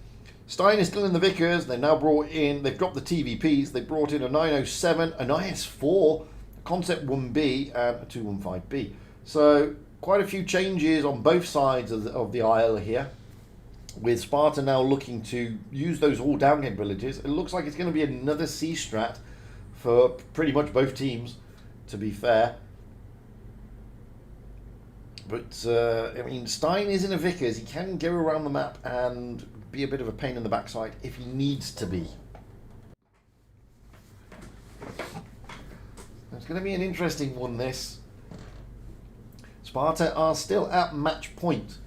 Stein is still in the Vickers. They've now brought in, they've dropped the TVPs. They brought in a 907, an IS-4, a Concept 1B, and a 215B. So, quite a few changes on both sides of the aisle here. With Sparta now looking to use those all-down capabilities. It looks like it's going to be another C-strat for pretty much both teams, to be fair. But, I mean, Stein is in a Vickers. He can go around the map and be a bit of a pain in the backside if he needs to be. It's going to be an interesting one, this. Sparta are still at match point.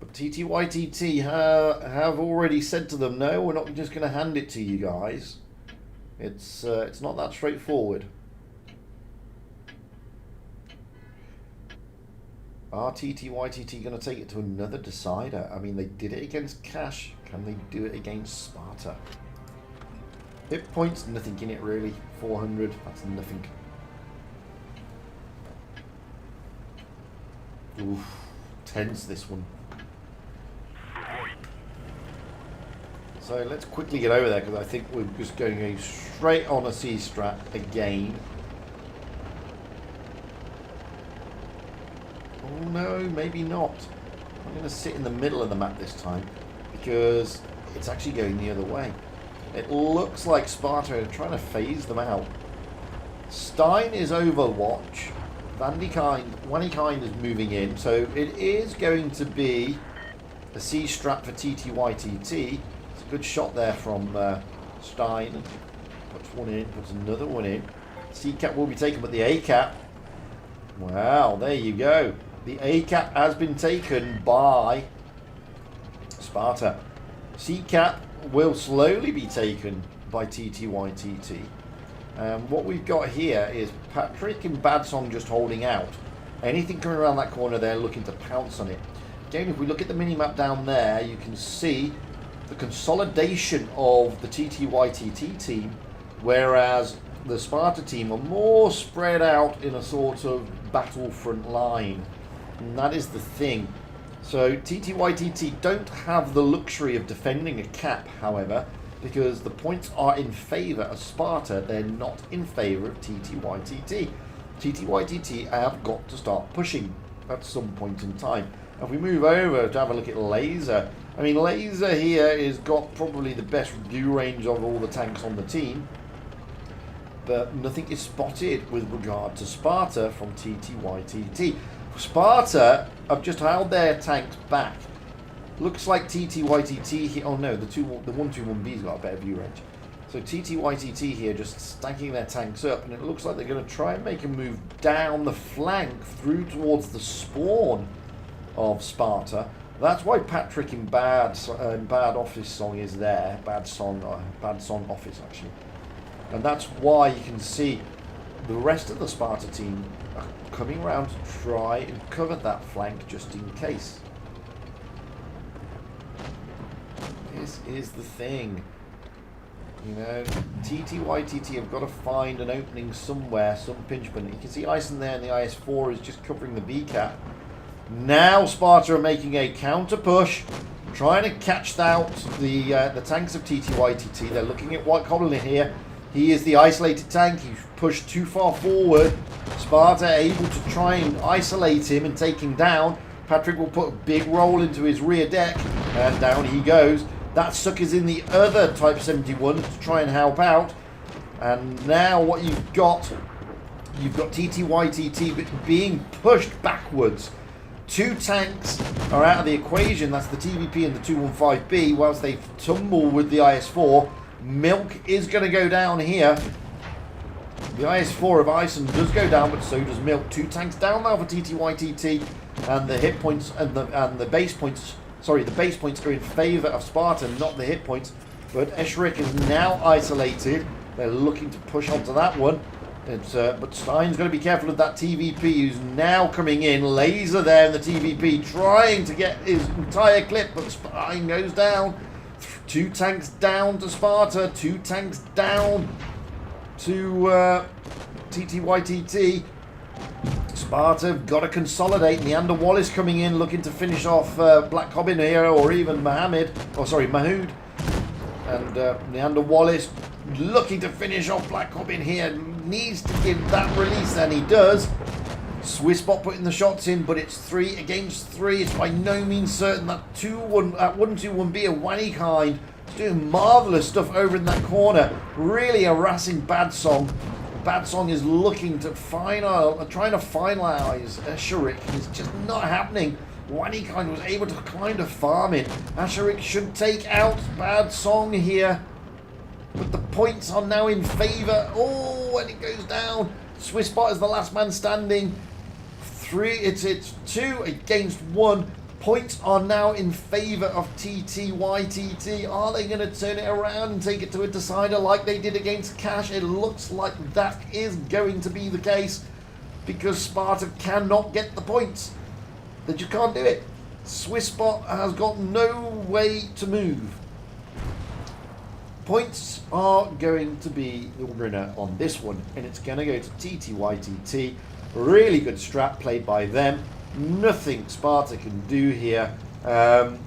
But TTYTT have already said to them, no, we're not just going to hand it to you guys. It's not that straightforward. Are TTYTT going to take it to another decider? I mean, they did it against Cash. Can they do it against Sparta? Hit points, nothing in it really. 400, that's nothing. Oof, tense this one. So let's quickly get over there because I think we're just going straight on a C-strat again. Oh no, maybe not. I'm going to sit in the middle of the map this time because it's actually going the other way. It looks like Sparta are trying to phase them out. Stein is Overwatch. Wannykind is moving in. So it is going to be a C-strat for TTYTT. It's a good shot there from Stein. Puts one in, puts another one in. C-cap will be taken, but the A-cap. Wow, there you go. The A cap has been taken by Sparta. C cap will slowly be taken by TTYTT. What we've got here is Patrick and Badsong just holding out. Anything coming around that corner, they're looking to pounce on it. Again, if we look at the mini-map down there, you can see the consolidation of the TTYTT team, whereas the Sparta team are more spread out in a sort of battlefront line. And that is the thing. So TTYTT don't have the luxury of defending a cap, however, because the points are in favour of Sparta. They're not in favour of TTYTT. TTYTT have got to start pushing at some point in time. If we move over to have a look at Laser, I mean, Laser here has got probably the best view range of all the tanks on the team, but nothing is spotted with regard to Sparta from TTYTT. Sparta have just held their tanks back. Looks like TTYTT here. Oh no, the 121B's got a better view range. So TTYTT here just stacking their tanks up, and it looks like they're going to try and make a move down the flank through towards the spawn of Sparta. That's why Patrick in Bad Office Song is there. Bad Song Office actually, and that's why you can see the rest of the Sparta team are coming around to try and cover that flank just in case. This is the thing. You know, TTYTT have got to find an opening somewhere, some pinch point. You can see Ison there, and the IS-4 is just covering the B cap. Now Sparta are making a counter push, trying to catch out the tanks of TTYTT. They're looking at White Goblin here. He is the isolated tank. He's pushed too far forward. Sparta able to try and isolate him and take him down. Patrick will put a big roll into his rear deck, and down he goes. That sucker's in the other Type 71 to try and help out. And now what you've got TTYTT being pushed backwards. Two tanks are out of the equation. That's the TVP and the 215B, whilst they tumble with the IS-4. Milk is going to go down here. The IS-4 of Ison does go down, but so does Milk. Two tanks down now for TTYTT, and the hit points and the base points. Sorry, the base points are in favour of Sparta, not the hit points. But Escherich is now isolated. They're looking to push onto that one. But Stein's going to be careful of that TVP, who's now coming in. Laser there in the TVP, trying to get his entire clip, but Stein goes down. Two tanks down to Sparta. Two tanks down to TTYTT. Sparta have got to consolidate. Neander Wallace coming in, looking to finish off Black Cobbin here, or even Mahood. And Neander Wallace looking to finish off Black Cobbin here. Needs to give that release, and he does. Swissbot putting the shots in, but it's 3 against 3. It's by no means certain that 121B of Wanny Kind is doing marvellous stuff over in that corner. Really harassing Badsong. Badsong is looking to trying to finalise Escherich. It's just not happening. Wanny Kind was able to kind of farm it. Escherich should take out Badsong here. But the points are now in favour. Oh, and it goes down. Swissbot is the last man standing. It's 2 against 1. Points are now in favour of TTYTT. Are they going to turn it around and take it to a decider like they did against Cash? It looks like that is going to be the case, because Sparta cannot get the points. They just can't do it. Swissbot has got no way to move. Points are going to be the winner on this one, and it's going to go to TTYTT. Really good strat played by them. Nothing Sparta can do here. But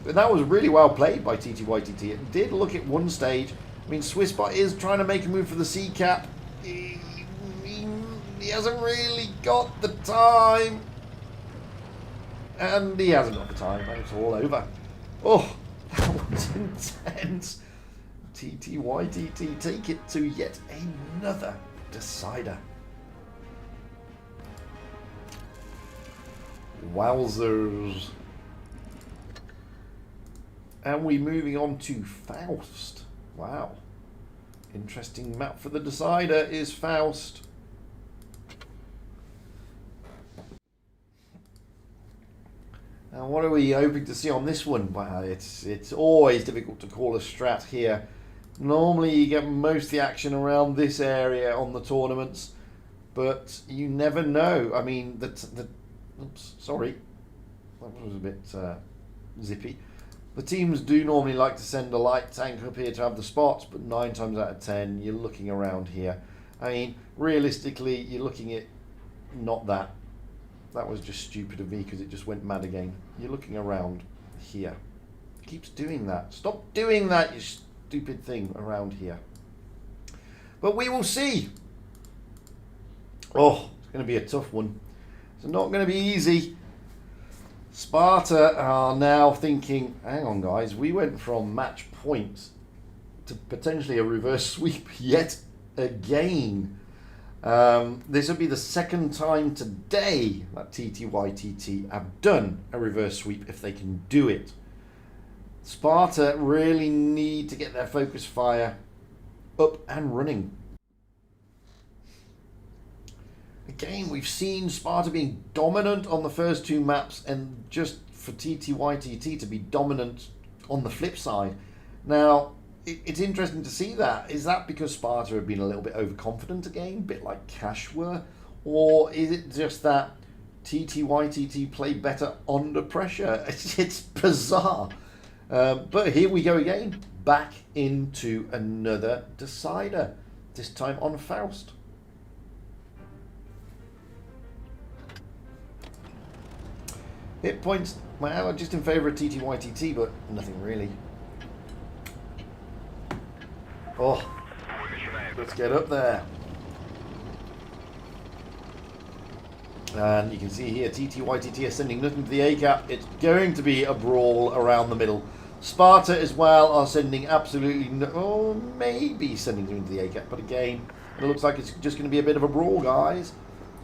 that was really well played by TTYTT. It did look at one stage. I mean, Swissbot is trying to make a move for the C cap. He hasn't really got the time. And he hasn't got the time, and it's all over. Oh, that was intense. TTYTT take it to yet another decider. Wowzers. And we're moving on to Faust. Wow. Interesting map for the decider is Faust. And what are we hoping to see on this one? Well, it's always difficult to call a strat here. Normally you get most of the action around this area on the tournaments, but you never know. I mean, oops, sorry, that was a bit zippy. The teams do normally like to send a light tank up here to have the spots, but 9 times out of 10 you're looking around here. I mean, realistically, you're looking at not that. That was just stupid of me because it just went mad again. You're looking around here. It keeps doing that. Stop doing that, you stupid thing around here. But we will see. Oh, it's going to be a tough one. It's not going to be easy. Sparta are now thinking, hang on guys, we went from match points to potentially a reverse sweep yet again. This will be the second time today that TTYTT have done a reverse sweep if they can do it. Sparta really need to get their focus fire up and running. Again, we've seen Sparta being dominant on the first 2 maps and just for TTYTT to be dominant on the flip side. Now, it's interesting to see that. Is that because Sparta have been a little bit overconfident again, a bit like Cash were? Or is it just that TTYTT play better under pressure? It's bizarre. But here we go again, back into another decider, this time on Faust. Hit points, well, just in favour of TTYTT, but nothing really. Oh, let's get up there. And you can see here, TTYTT are sending nothing to the A-cap. It's going to be a brawl around the middle. Sparta as well are sending absolutely no, oh, maybe sending something to the A-cap, but again, it looks like it's just going to be a bit of a brawl, guys.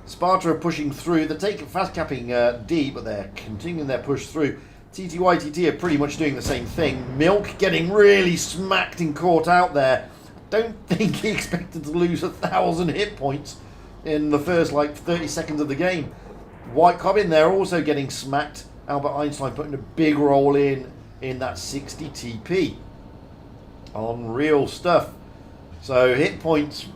Sparta are pushing through. They're taking fast capping D, but they're continuing their push through. TTYTT are pretty much doing the same thing. Milk getting really smacked and caught out there. Don't think he expected to lose 1,000 hit points in the first like 30 seconds of the game. White Cobbin there also getting smacked. Albert Einstein putting a big roll in that 60 TP. Unreal stuff. So hit points,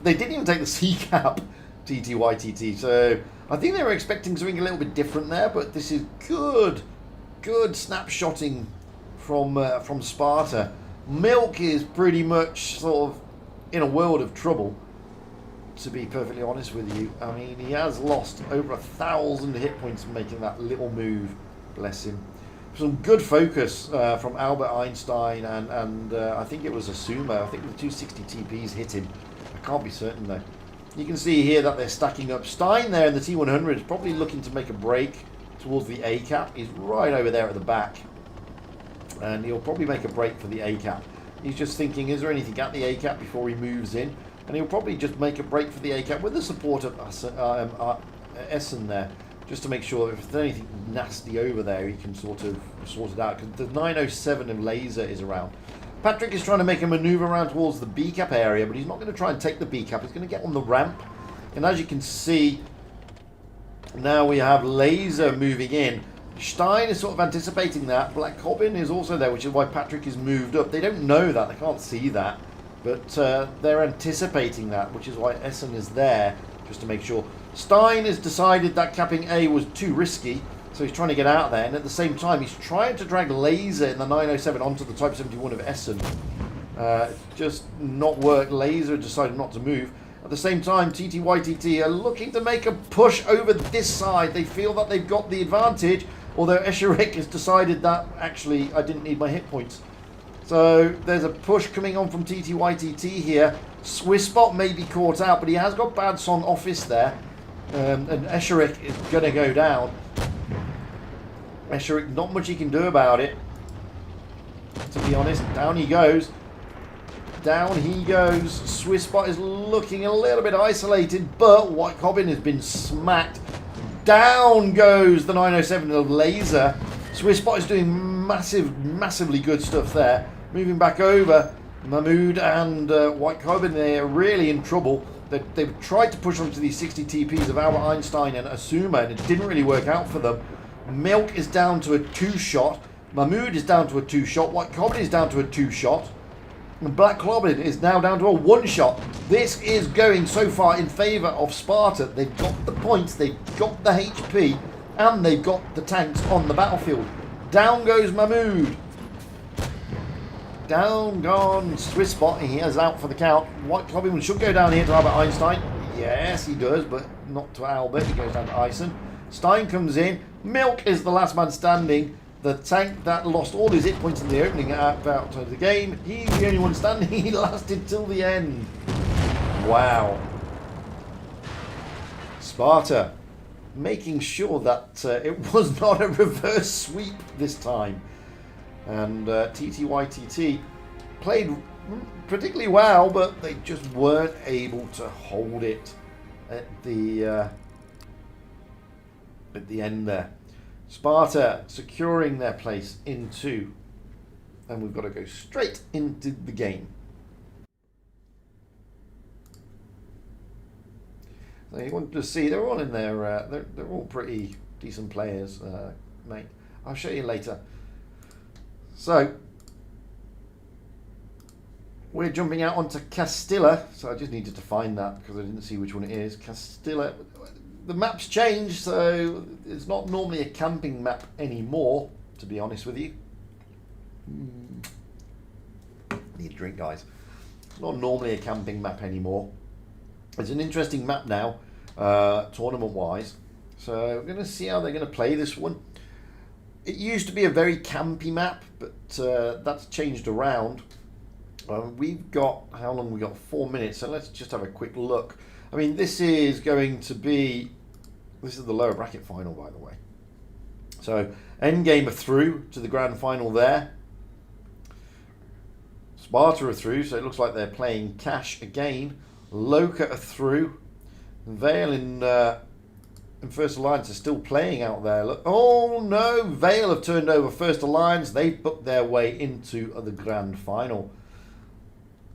they didn't even take the C cap, TTYTT. So I think they were expecting something a little bit different there, but this is good snapshotting from Sparta. Milk is pretty much sort of in a world of trouble, to be perfectly honest with you. I mean, he has lost over 1,000 hit points making that little move, bless him. Some good focus from Albert Einstein and I think it was Asuma. I think the 260 TPs hit him. I can't be certain though. You can see here that they're stacking up. Stein there in the T100 is probably looking to make a break towards the A-cap. He's right over there at the back. And he'll probably make a break for the A-cap. He's just thinking, is there anything at the A-cap before he moves in? And he'll probably just make a break for the A-cap with the support of Essen there, just to make sure that if there's anything nasty over there, he can sort of sort it out. Because the 907 of laser is around. Patrick is trying to make a maneuver around towards the B-cap area, but he's not going to try and take the B-cap. He's going to get on the ramp. And as you can see, now we have laser moving in. Stein is sort of anticipating that. Black Cobbin is also there, which is why Patrick is moved up. They don't know that. They can't see that. But they're anticipating that, which is why Essen is there, just to make sure. Stein has decided that capping A was too risky, so he's trying to get out there. And at the same time, he's trying to drag laser in the 907 onto the Type 71 of Essen. Just not work. Laser decided not to move. At the same time, TTYTT are looking to make a push over this side. They feel that they've got the advantage, although Escherich has decided that, actually, I didn't need my hit points. So there's a push coming on from TTYTT here. Swissbot may be caught out, but he has got bad son office there. And Escherich is going to go down. Escherich, not much he can do about it, to be honest. Down he goes. Down he goes. Swissbot is looking a little bit isolated, but White Cobbin has been smacked. Down goes the 907 of laser. Swissbot is doing massively good stuff there. Moving back over, Mahmood and White Cobbin, they're really in trouble. They've tried to push onto these 60 TPs of Albert Einstein and Asuma, and it didn't really work out for them. Milk is down to a 2-shot. Mahmood is down to a 2-shot. White Cobbin is down to a 2-shot. And Black Clobbin is now down to a 1-shot. This is going so far in favour of Sparta. They've got the points, they've got the HP, and they've got the tanks on the battlefield. Down goes Mahmood. Down gone Swiss Spot. He is out for the count. White Clobbin should go down here to Albert Einstein. Yes, he does, but not to Albert. He goes down to Eisen. Stein comes in. Milk is the last man standing. The tank that lost all his hit points in the opening out of the game. He's the only one standing. He lasted till the end. Wow. Sparta making sure that it was not a reverse sweep this time. And TTYTT played particularly well, but they just weren't able to hold it at the end there. Sparta securing their place in 2, and we've got to go straight into the game. So you want to see they're all in there. They're all pretty decent players, mate. I'll show you later. So we're jumping out onto Castilla. So I just needed to find that because I didn't see which one it is. Castilla. The map's changed, so it's not normally a camping map anymore, to be honest with you. Need a drink, guys. It's not normally a camping map anymore. It's an interesting map now, tournament-wise. So we're going to see how they're going to play this one. It used to be a very campy map, but that's changed around. We've got, how long? We've got 4 minutes, so let's just have a quick look. I mean, this is going to be, this is the lower bracket final, by the way. So, Endgame are through to the grand final there. Sparta are through, so it looks like they're playing Cash again. Loka are through. Vale in First Alliance are still playing out there. Look, oh no, Vale have turned over First Alliance. They've booked their way into the grand final.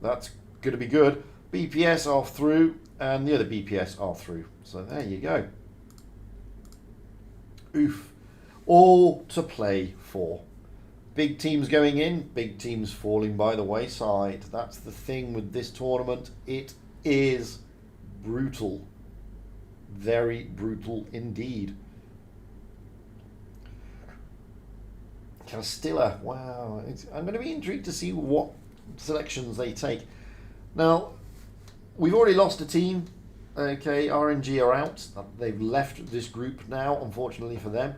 That's going to be good. BPS are through. And the other BPS are through. So there you go. Oof. All to play for. Big teams going in, big teams falling by the wayside. That's the thing with this tournament. It is brutal. Very brutal indeed. Castilla. Wow. I'm going to be intrigued to see what selections they take. Now, we've already lost a team. Okay, RNG are out. They've left this group now, unfortunately for them.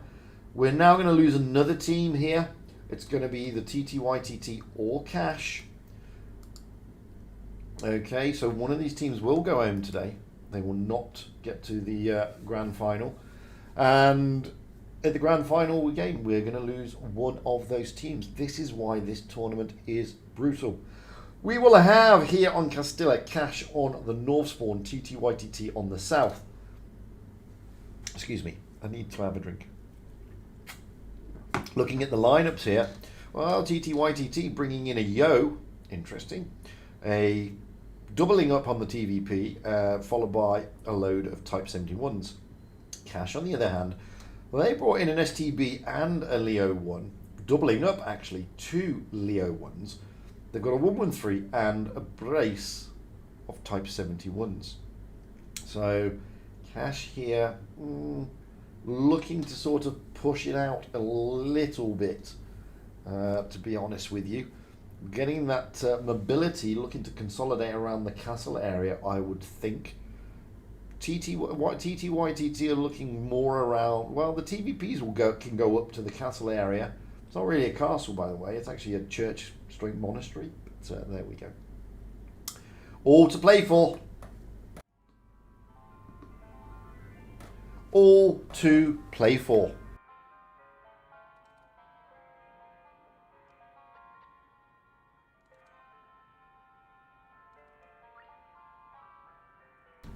We're now going to lose another team here. It's going to be either TTYTT or Cash. Okay, so one of these teams will go home today. They will not get to the grand final. And at the grand final again, we're going to lose one of those teams. This is why this tournament is brutal. We will have here on Castilla Cash on the north spawn, TTYTT on the south. Excuse me, I need to have a drink. Looking at the lineups here, well, TTYTT bringing in a Yo, interesting. A doubling up on the TVP, followed by a load of Type 71s. Cash, on the other hand, well, they brought in an STB and a Leo 1, doubling up actually 2 Leo 1s. They've got a 113 and a brace of Type 71s. So, Cash here, looking to sort of push it out a little bit, to be honest with you. Getting that mobility, looking to consolidate around the castle area, I would think. TTYTT are looking more around, well, the TVPs can go up to the castle area. It's not really a castle, by the way. It's actually a church straight monastery. But there we go. All to play for. All to play for.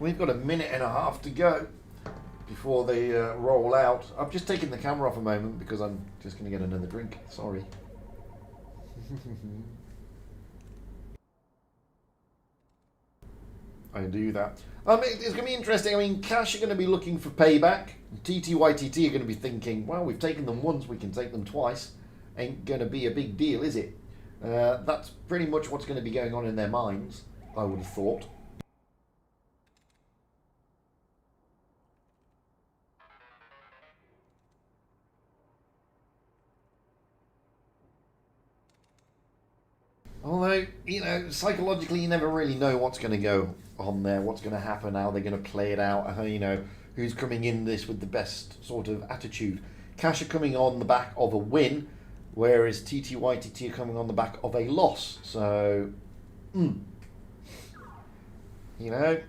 We've got a minute and a half to go before they roll out. I've just taken the camera off a moment because I'm just going to get another drink. Sorry. I do that. It's going to be interesting. I mean, Cash are going to be looking for payback. TTYTT are going to be thinking, well, we've taken them once, we can take them twice. Ain't going to be a big deal, is it? That's pretty much what's going to be going on in their minds, I would have thought. Although, you know, psychologically you never really know what's going to go on there, what's going to happen, how they're going to play it out, you know, who's coming in this with the best sort of attitude. Cash are coming on the back of a win, whereas TTYTT are coming on the back of a loss. So, you know,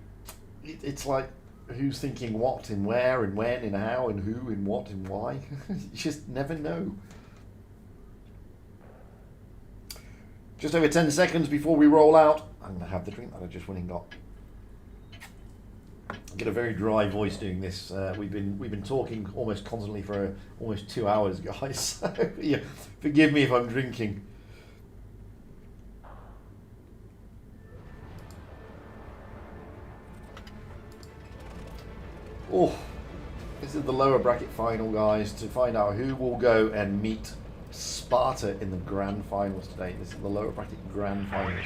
it's like who's thinking what and where and when and how and who and what and why. You just never know. Just over 10 seconds before we roll out. I'm going to have the drink that I just went and got. I get a very dry voice doing this. We've been talking almost constantly for almost 2 hours, guys. So yeah, forgive me if I'm drinking. Oh, this is the lower bracket final, guys, to find out who will go and meet Sparta in the grand finals today. This is the lower bracket grand finals.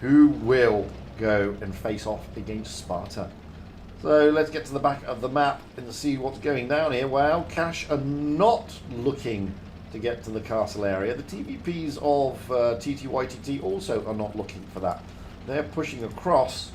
Who will go and face off against Sparta? So let's get to the back of the map and see what's going down here. Well, Cash are not looking to get to the castle area. The TVPs of TTYTT also are not looking for that. They're pushing across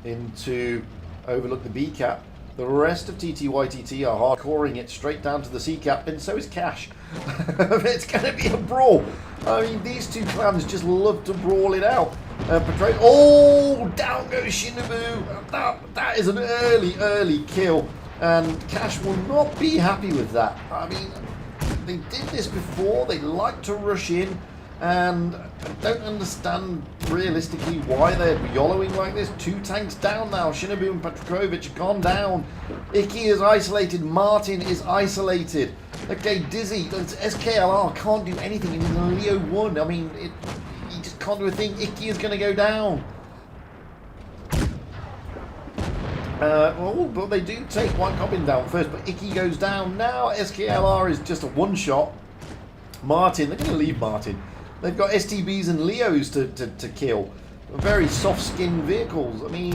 into overlook the B cap. The rest of TTYTT are hardcoring it straight down to the C cap, and so is Cash. It's going to be a brawl. I mean, these two clans just love to brawl it out. Oh, down goes Shinobu. That is an early kill, and Cash will not be happy with that. I mean, they did this before. They like to rush in, and I don't understand realistically why they're YOLOing like this. 2 tanks down now. Shinobu and Petrovic have gone down. Icky is isolated. Martin is isolated. Okay, Dizzy. SKLR can't do anything. He's in Leo 1. I mean, he just can't do a thing. Icky is going to go down. Well, but they do take one Cobbin down first, but Icky goes down. Now SKLR is just a one-shot. Martin, they're going to leave Martin. They've got STBs and Leos to kill. Very soft-skinned vehicles. I mean,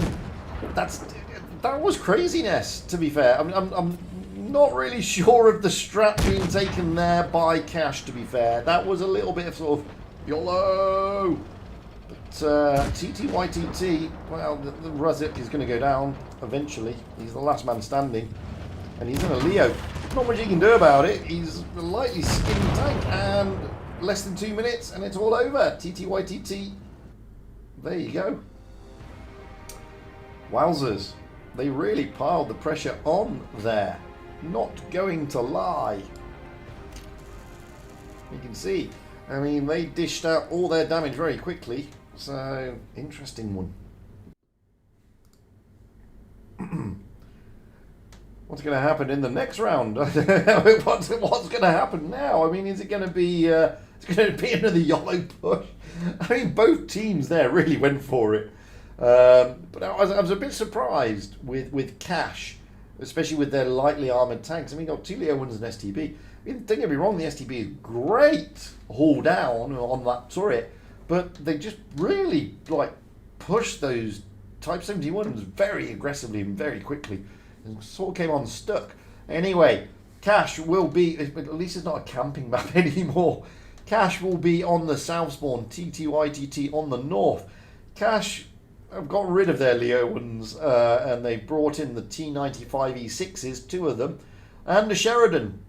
that was craziness, to be fair. I'm not really sure of the strat being taken there by Cash, to be fair. That was a little bit of sort of YOLO. But TTYTT, well, the Razak is going to go down eventually. He's the last man standing. And he's in a Leo. Not much he can do about it. He's a lightly skinned tank, and less than 2 minutes and it's all over. TTYTT. There you go. Wowzers. They really piled the pressure on there. Not going to lie. You can see. I mean, they dished out all their damage very quickly. So, interesting one. What's going to happen in the next round? What's going to happen now? I mean, is it going to be... it's going to be another YOLO push. I mean, both teams there really went for it. But I was a bit surprised with Cash, especially with their lightly armoured tanks. I mean, got 2 Leo 1s and STB. I mean, don't get me wrong, the STB is great haul down on that turret, but they just really like pushed those Type 71s very aggressively and very quickly, and sort of came unstuck. Anyway, Cash will be, at least it's not a camping map anymore. Cash will be on the south spawn, TTYTT on the north. Cash have got rid of their Leo ones, and they brought in the T95 E6s, 2 of them, and the Sheridan.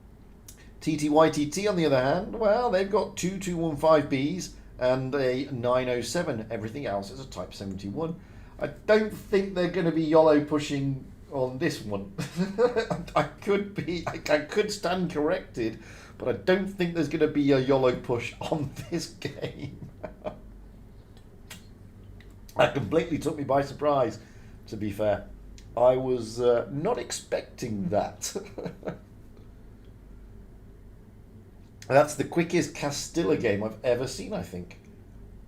TTYTT, on the other hand, well, they've got 2 215Bs and a 907. Everything else is a Type 71. I don't think they're going to be YOLO pushing on this one. I could stand corrected, but I don't think there's going to be a YOLO push on this game. That completely took me by surprise, to be fair. I was not expecting that. That's the quickest Castilla game I've ever seen, I think.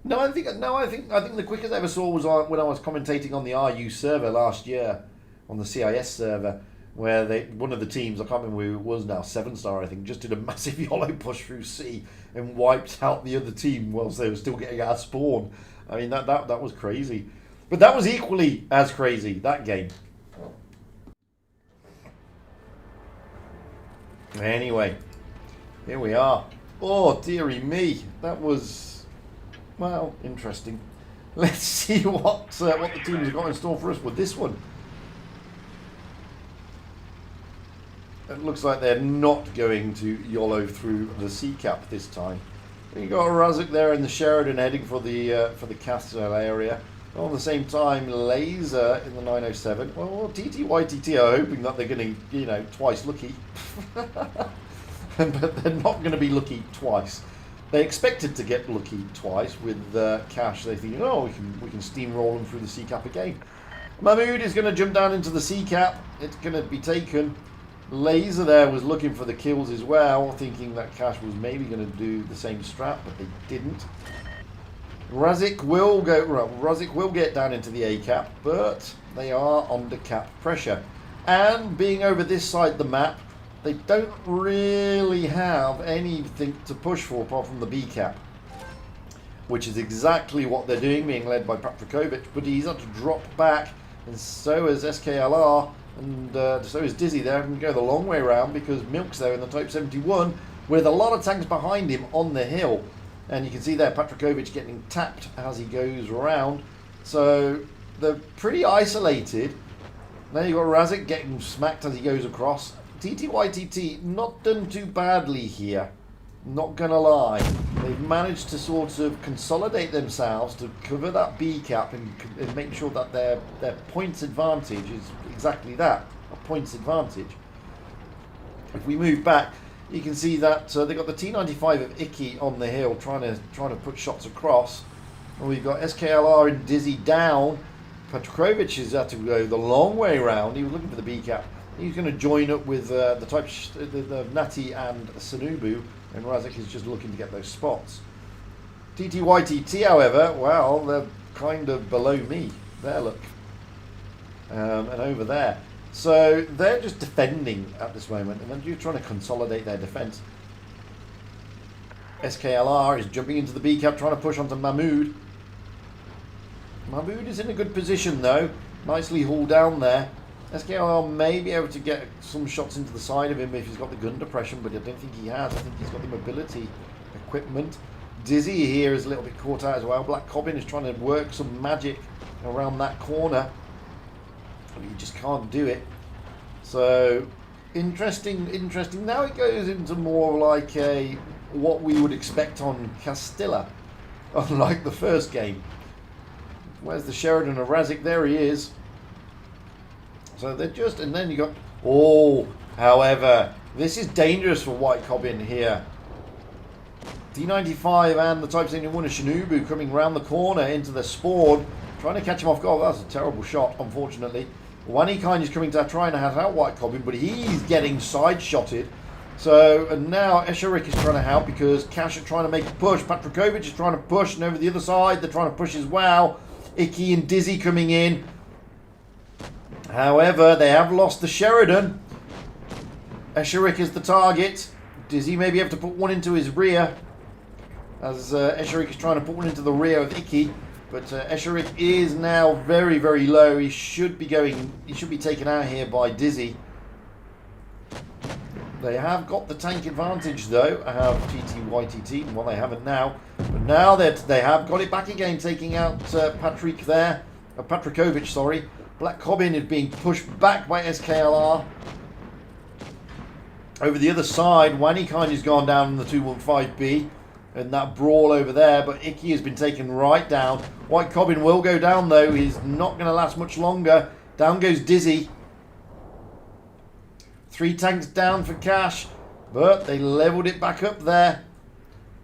No, I think the quickest I ever saw was when I was commentating on the RU server last year, on the CIS server, where one of the teams, I can't remember who it was now, 7-star I think, just did a massive YOLO push through C and wiped out the other team whilst they were still getting out of spawn. I mean that was crazy, but that was equally as crazy, that game. Anyway, here we are. Oh dearie me, that was, well, interesting. Let's see what the teams have got in store for us with this one. It looks like they're not going to YOLO through the C cap this time. You got Razak there in the Sheridan heading for the Castilla area. All at the same time, Laser in the 907. Well, TTYTT are hoping that they're going to, twice lucky. But they're not going to be lucky twice. They expected to get lucky twice with Cash. They think, oh, we can steamroll them through the C cap again. Mahmood is going to jump down into the C cap. It's going to be taken. Laser there was looking for the kills as well, thinking that Cash was maybe going to do the same strat, but they didn't. Razik will get down into the A cap, but they are under cap pressure. And being over this side of the map, they don't really have anything to push for apart from the B cap, which is exactly what they're doing, being led by Patrikovic, but he's had to drop back, and so is SKLR. And so is Dizzy there, and go the long way around because Milk's there in the Type 71 with a lot of tanks behind him on the hill. And you can see there Patrikovic getting tapped as he goes around. So they're pretty isolated. Now you've got Razik getting smacked as he goes across. TTYTT not done too badly here, not gonna lie. They've managed to sort of consolidate themselves to cover that B cap and make sure that their points advantage is exactly that, a points advantage. If we move back, you can see that they've got the T95 of Icky on the hill trying to put shots across. And we've got SKLR and Dizzy down. Patrikovic has had to go the long way around. He was looking for the B cap. He's going to join up with the Natty and Sanubu, and Razik is just looking to get those spots. TTYTT, however, well, they're kind of below me. There, look. And over there. So they're just defending at this moment, and they're trying to consolidate their defense. SKLR is jumping into the B cap, trying to push onto Mahmood. Mahmood is in a good position, though. Nicely hauled down there. SKLR may be able to get some shots into the side of him if he's got the gun depression, but I don't think he has. I think he's got the mobility equipment. Dizzy here is a little bit caught out as well. Black Cobbin is trying to work some magic around that corner. But he just can't do it. So, interesting. Now it goes into more like what we would expect on Castilla, unlike the first game. Where's the Sheridan of Razik? There he is. So they're just, and then you got, however, this is dangerous for White Cobbin here. D95 and the Type 71 of Shinobu coming round the corner into the spawn, trying to catch him off guard. That's a terrible shot, unfortunately. Wannikine is coming to try and hat out White Cobbin, but he's getting side-shotted. So, and now Escharik is trying to help because Cash are trying to make a push. Patrikovic is trying to push, and over the other side, they're trying to push as well. Icky and Dizzy coming in. However, they have lost the Sheridan. Escharik is the target. Dizzy may be able to put one into his rear, as Escharik is trying to put one into the rear of Icky. But Escharik is now very, very low. He should be taken out here by Dizzy. They have got the tank advantage, though. I have TTYTT, well, they haven't now. But now that they have got it back again, taking out Patrikovic, sorry. Black Cobbin is being pushed back by SKLR. Over the other side, Wannikine has gone down in the 215B. And that brawl over there, but Icky has been taken right down. White Cobbin will go down, though. He's not going to last much longer. Down goes Dizzy. 3 tanks down for Cash, but they leveled it back up there.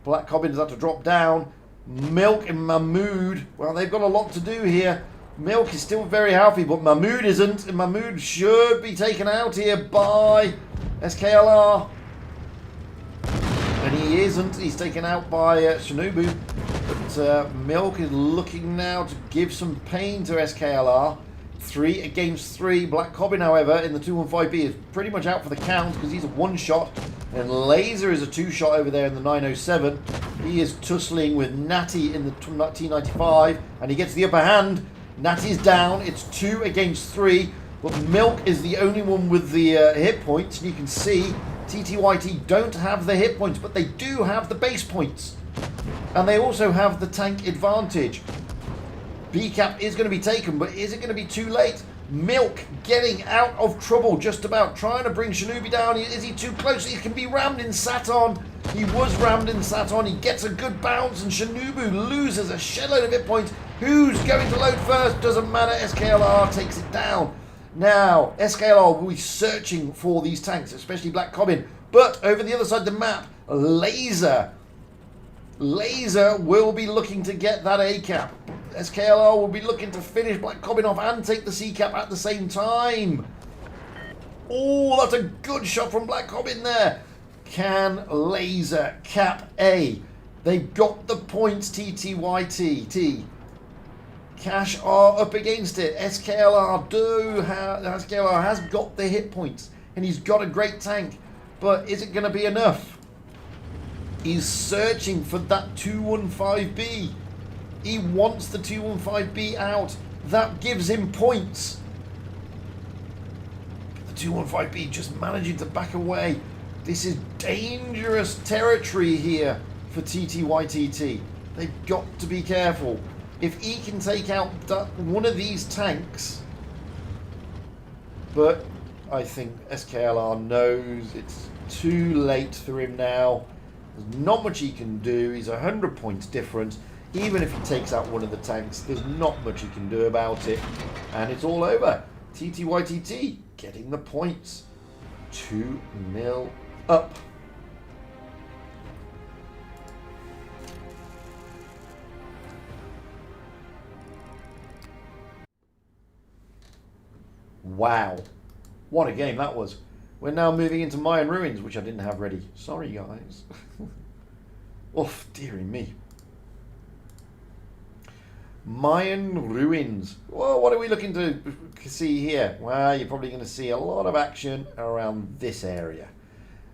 Black Cobbin's had to drop down. Milk and Mahmood, well, they've got a lot to do here. Milk is still very healthy, but Mahmood isn't, and Mahmood should be taken out here by SKLR. And he isn't. He's taken out by Shinobu. But Milk is looking now to give some pain to SKLR. 3 against 3. Black Cobbin, however, in the 215B is pretty much out for the count because he's a one-shot. And Laser is a two-shot over there in the 907. He is tussling with Natty in the T95, and he gets the upper hand. Natty's down. It's 2 against 3. But Milk is the only one with the hit points. And you can see TTYT don't have the hit points, but they do have the base points. And they also have the tank advantage. B-cap is going to be taken, but is it going to be too late? Milk getting out of trouble just about, trying to bring Shinobi down. Is he too close? He can be rammed in Saturn. He was rammed in Saturn. He gets a good bounce, and Shinobu loses a shitload of hit points. Who's going to load first? Doesn't matter. SKLR takes it down. Now, SKLR will be searching for these tanks, especially Black Cobbin. But over the other side of the map, Laser will be looking to get that A-cap. SKLR will be looking to finish Black Cobbin off and take the C-cap at the same time. Oh, that's a good shot from Black Cobbin there. Can Laser cap A? They've got the points, TTYTT. Cash are up against it. SKLR has got the hit points, and he's got a great tank. But is it going to be enough? He's searching for that 215B. He wants the 215B out. That gives him points. But the 215B just managing to back away. This is dangerous territory here for TTYTT. They've got to be careful. If he can take out one of these tanks, but I think SKLR knows it's too late for him now. There's not much he can do. He's 100 points different. Even if he takes out one of the tanks, there's not much he can do about it. And it's all over. TTYTT getting the points. 2-0 up. Wow. What a game that was. We're now moving into Mayan Ruins, which I didn't have ready. Sorry, guys. Oof, dearie me. Mayan Ruins. Well, what are we looking to see here? Well, you're probably going to see a lot of action around this area.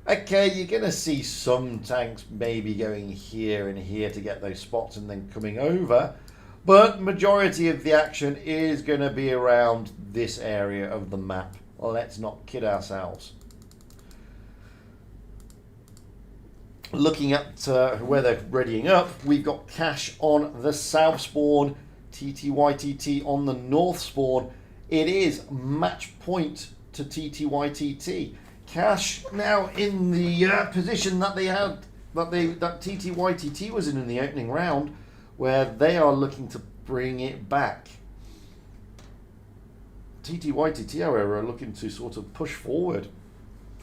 Okay, you're going to see some tanks maybe going here and here to get those spots and then coming over. But majority of the action is going to be around this area of the map. Well, let's not kid ourselves. Looking at where they're readying up, we've got Cash on the south spawn, TTYTT on the north spawn. It is match point to TTYTT. Cash now in the position that they had, that TTYTT was in the opening round, where they are looking to bring it back. TTYTT, however, are looking to sort of push forward,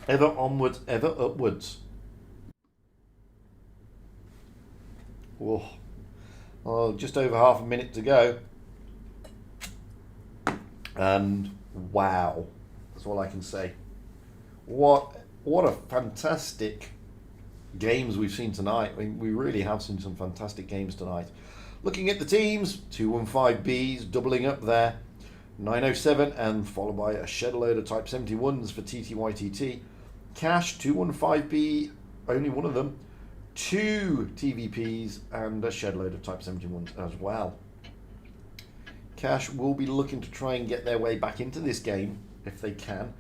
ever onwards, ever upwards. Oh, just over half a minute to go. And wow, that's all I can say. What a fantastic games we've seen tonight. I mean, we really have seen some fantastic games tonight. Looking at the teams, 215Bs doubling up there. 907 and followed by a shed load of Type 71s for TTYTT. Cash, 215B, only one of them. 2 TVPs and a shed load of Type 71s as well. Cash will be looking to try and get their way back into this game if they can.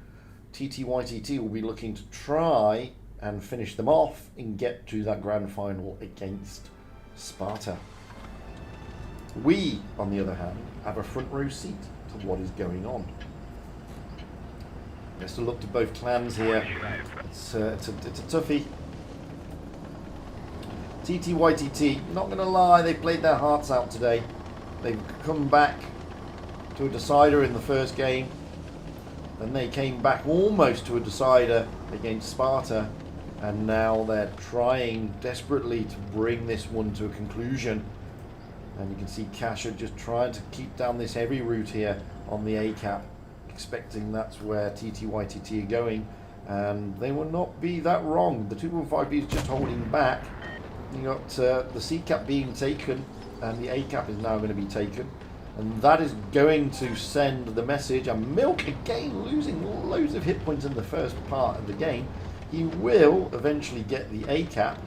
TTYTT will be looking to try and finish them off and get to that grand final against Sparta. We, on the other hand, have a front row seat to what is going on. Best of luck to both clans here. It's a toughie. TTYTT, not going to lie, they played their hearts out today. They've come back to a decider in the first game. Then they came back almost to a decider against Sparta. And now they're trying desperately to bring this one to a conclusion. And you can see Cash are just trying to keep down this heavy route here on the A-cap, expecting that's where TTYTT are going. And they will not be that wrong. The 215B is just holding back. You got the C cap being taken, and the A cap is now going to be taken, and that is going to send the message. And Milk again losing loads of hit points in the first part of the game. He will eventually get the A cap,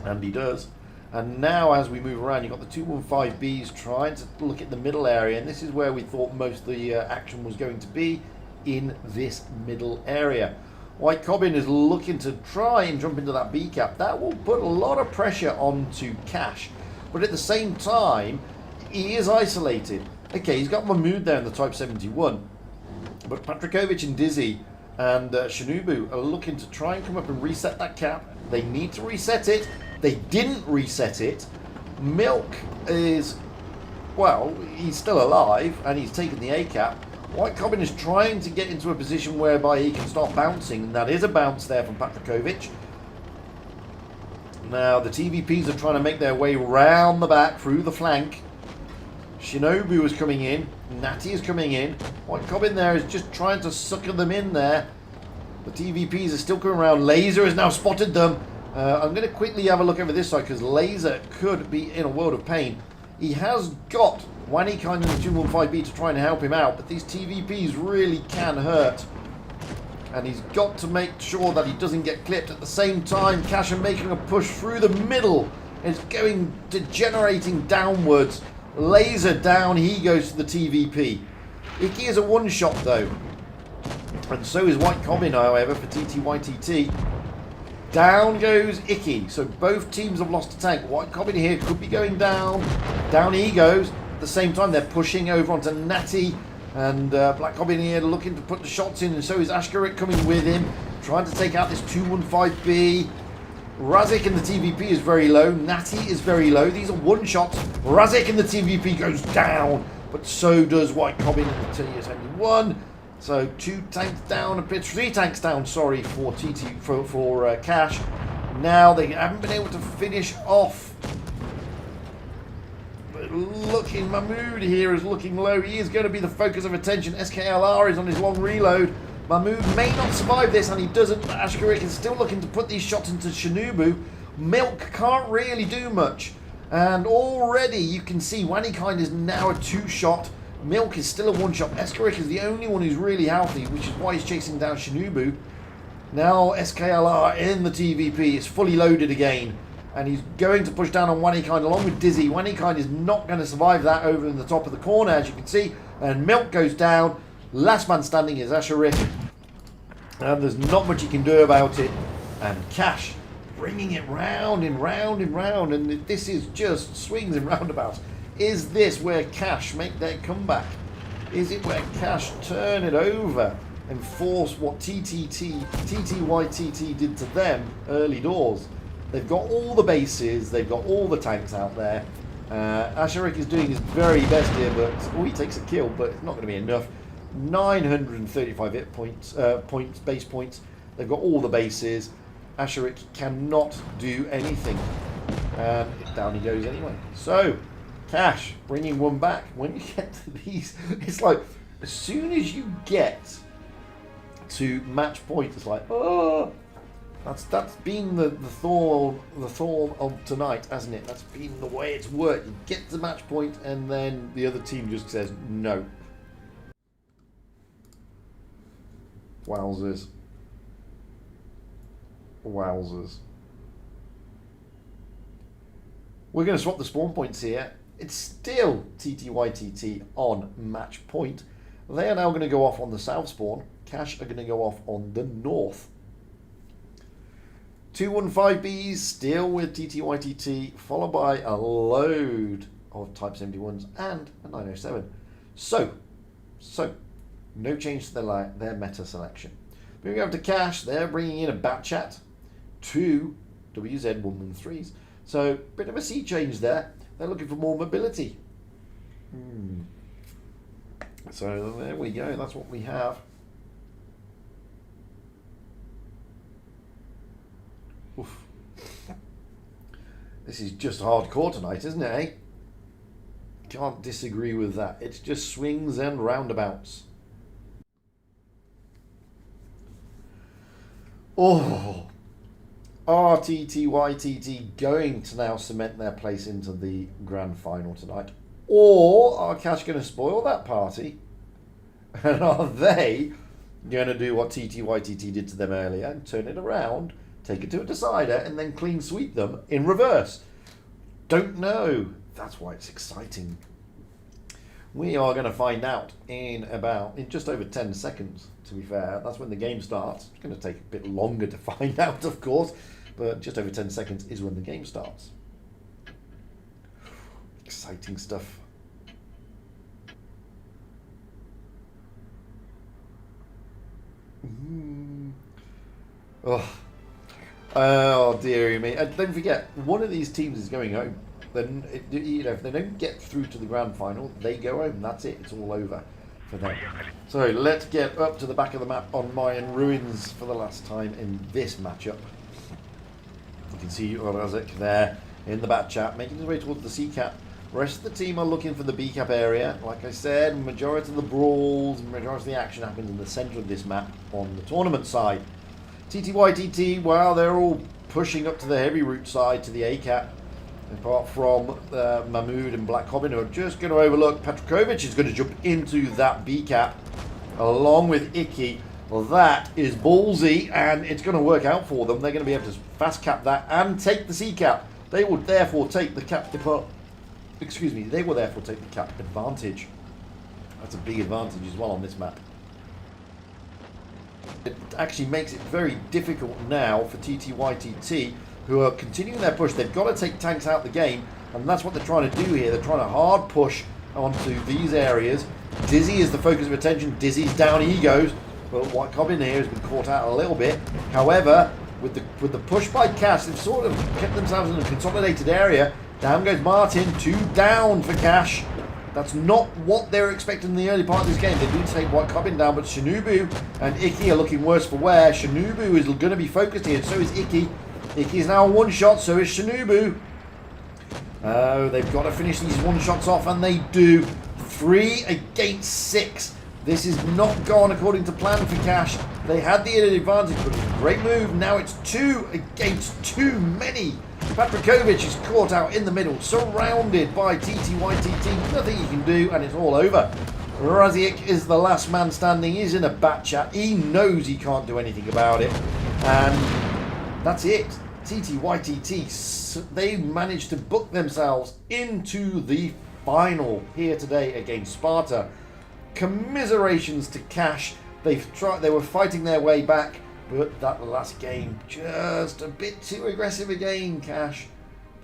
and he does. And now as we move around, you've got the 215Bs trying to look at the middle area, and this is where we thought most of the action was going to be, in this middle area. White Cobbin is looking to try and jump into that B cap. That will put a lot of pressure onto Cash, but at the same time, he is isolated. Okay, he's got Mahmood there in the Type 71, but Patrikovic and Dizzy and Shinubu are looking to try and come up and reset that cap. They need to reset it. They didn't reset it. Milk is, well, he's still alive and he's taken the A cap. White Cobbin is trying to get into a position whereby he can start bouncing, and that is a bounce there from Patrikovic. Now the TVPs are trying to make their way round the back through the flank. Shinobu is coming in, Natty is coming in. White Cobbin there is just trying to sucker them in there. The TVPs are still coming around. Laser has now spotted them. I'm going to quickly have a look over this side because Laser could be in a world of pain. He has got Wanikind and the 215B to try and help him out, but these TVPs really can hurt. And he's got to make sure that he doesn't get clipped. At the same time, Kasha making a push through the middle. It's going degenerating downwards. Laser down, he goes to the TVP. Icky is a one-shot though. And so is White Cobbin, however, for TTYTT. Down goes Icky. So both teams have lost a tank. White Cobbin here could be going down. Down he goes. At the same time, they're pushing over onto Natty. And Black Cobbin here looking to put the shots in. And so is Ashkarik coming with him. Trying to take out this 215B. Razik in the TVP is very low. Natty is very low. These are one shots. Razik in the TVP goes down. But so does White Cobbin in the TS-71. So 2 tanks down, a bit 3 tanks down, sorry, for Cash. Now they haven't been able to finish off. But looking, Mahmood here is looking low. He is going to be the focus of attention. SKLR is on his long reload. Mahmood may not survive this, and he doesn't. Ashkarik is still looking to put these shots into Shinubu. Milk can't really do much. And already you can see Wanikind is now a 2-shot. Milk is still a 1-shot. Eskarik is the only one who's really healthy, which is why he's chasing down Shinubu. Now SKLR in the TVP is fully loaded again. And he's going to push down on Wanikind along with Dizzy. Wanikind is not going to survive that over in the top of the corner, as you can see. And Milk goes down. Last man standing is Asherik. And there's not much he can do about it. And Cash bringing it round and round and round. And this is just swings and roundabouts. Is this where Cash make their comeback? Is it where Cash turn it over and force what TTYTT did to them early doors? They've got all the bases, they've got all the tanks out there. Asherik is doing his very best here, but he takes a kill, but it's not going to be enough. 935 hit points, base points. They've got all the bases. Asherik cannot do anything, and down he goes anyway. So Cash bringing one back. When you get to these, it's like as soon as you get to match point, it's like, oh, that's been the thorn of tonight, hasn't it? That's been the way it's worked. You get to match point, and then the other team just says no. Wowzers. Wowzers. We're going to swap the spawn points here. It's still TTYTT on match point. They are now going to go off on the south spawn. Cash are going to go off on the north. 215Bs still with TTYTT, followed by a load of Type 71s and a 907. So no change to their meta selection. Moving over to Cash, they're bringing in a Bat Chat, 2 WZ113s. So bit of a sea change there. They're looking for more mobility. So there we go. That's what we have. Oof. This is just hardcore tonight, isn't it, eh? Can't disagree with that. It's just swings and roundabouts. Oh, Are TTYTT going to now cement their place into the grand final tonight? Or are Cash going to spoil that party? And are they going to do what TTYTT did to them earlier and turn it around, take it to a decider, and then clean sweep them in reverse? Don't know. That's why it's exciting. We are going to find out in just over 10 seconds, to be fair. That's when the game starts. It's going to take a bit longer to find out, of course, but just over 10 seconds is when the game starts. Exciting stuff. Oh, dearie me. And don't forget, one of these teams is going home. Then, if they don't get through to the grand final, they go home. That's it. It's all over for them. So let's get up to the back of the map on Mayan Ruins for the last time in this matchup. You can see Razek there in the back chat, making his way towards the C cap. Rest of the team are looking for the B cap area. Like I said, majority of the brawls, majority of the action happens in the centre of this map on the tournament side. TTYTT, well, they're all pushing up to the heavy route side to the A cap. Apart from Mahmood and Black Cobbin, who are just going to overlook. Petrokovic is going to jump into that B cap along with Icky. Well, that is ballsy, and it's going to work out for them. They're going to be able to fast cap that and take the C cap. They will therefore take the cap they will therefore take the cap advantage. That's a big advantage as well on this map. It actually makes it very difficult now for TTYTT, who are continuing their push. They've got to take tanks out the game, and that's what they're trying to do here. They're trying to hard push onto these areas. Dizzy is the focus of attention. Dizzy's down he goes, but White Cobbin here has been caught out a little bit. However, with the push by Cash, they've sort of kept themselves in a consolidated area. Down goes Martin, 2 down for Cash. That's not what they were expecting in the early part of this game. They do take White Cobbin down, but Shinobu and Icky are looking worse for wear. Shinobu is going to be focused here, so is Icky. Icky is now a one-shot, so is Shinobu. Oh, they've got to finish these one-shots off, and they do. 3 against 6. This is not gone according to plan for Cash. They had the advantage, but it's a great move. Now it's 2 against too many. Petrokovic is caught out in the middle, surrounded by TTYTT. Nothing he can do, and it's all over. Raziek is the last man standing. He's in a bat chat. He knows he can't do anything about it. And that's it. TTYTT, they managed to book themselves into the final here today against Sparta. Commiserations to Cash. They were fighting their way back, but that last game just a bit too aggressive again, Cash.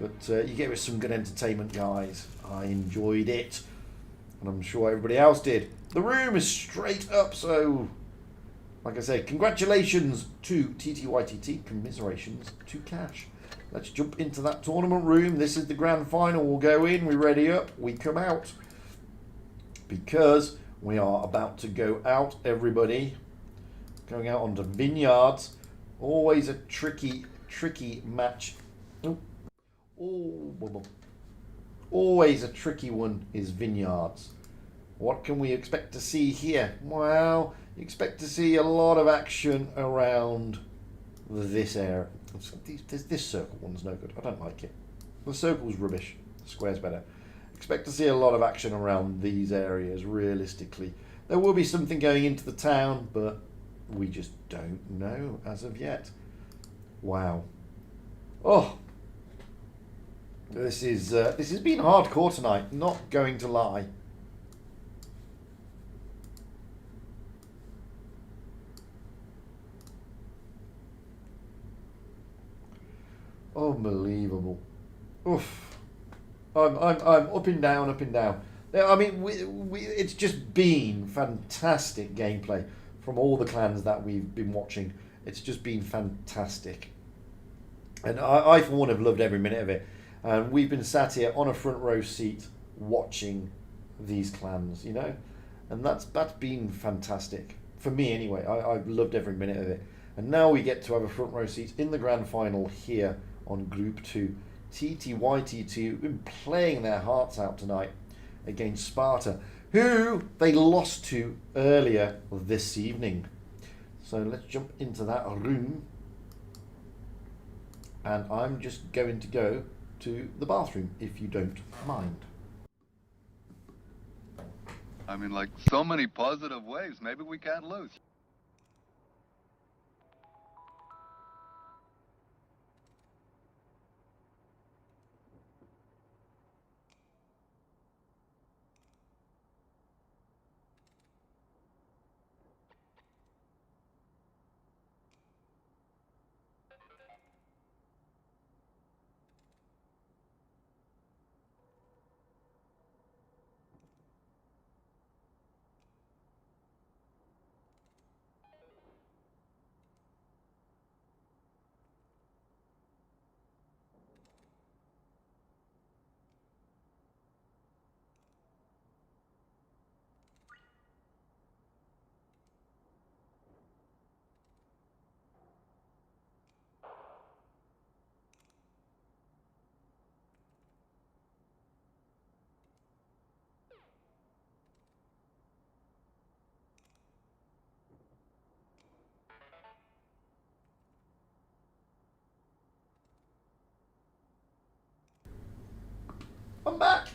But you gave us some good entertainment, guys. I enjoyed it, and I'm sure everybody else did. The room is straight up, so like I say, congratulations to TTYTT, commiserations to Cash. Let's jump into that tournament room. This is the grand final. We'll go in, we ready up, we come out. Because we are about to go out, everybody. Going out onto Vineyards. Always a tricky match. Always a tricky one is Vineyards. What can we expect to see here? Well, you expect to see a lot of action around this area. This circle one's no good. I don't like it. The circle's rubbish. The square's better. Expect to see a lot of action around these areas, realistically. There will be something going into the town, but we just don't know as of yet. Wow. Oh. This has been hardcore tonight, not going to lie. Unbelievable. Oof. I'm up and down, up and down. I mean, it's just been fantastic gameplay from all the clans that we've been watching. It's just been fantastic. And I for one, have loved every minute of it. And we've been sat here on a front row seat watching these clans, you know? And that's been fantastic. For me, anyway. I've loved every minute of it. And now we get to have a front row seat in the grand final here on Group 2. TTYTT have been playing their hearts out tonight against Sparta, who they lost to earlier this evening. So let's jump into that room. and I'm just going to go to the bathroom, if you don't mind. I mean, like, so many positive ways. Maybe we can't lose. I'm back.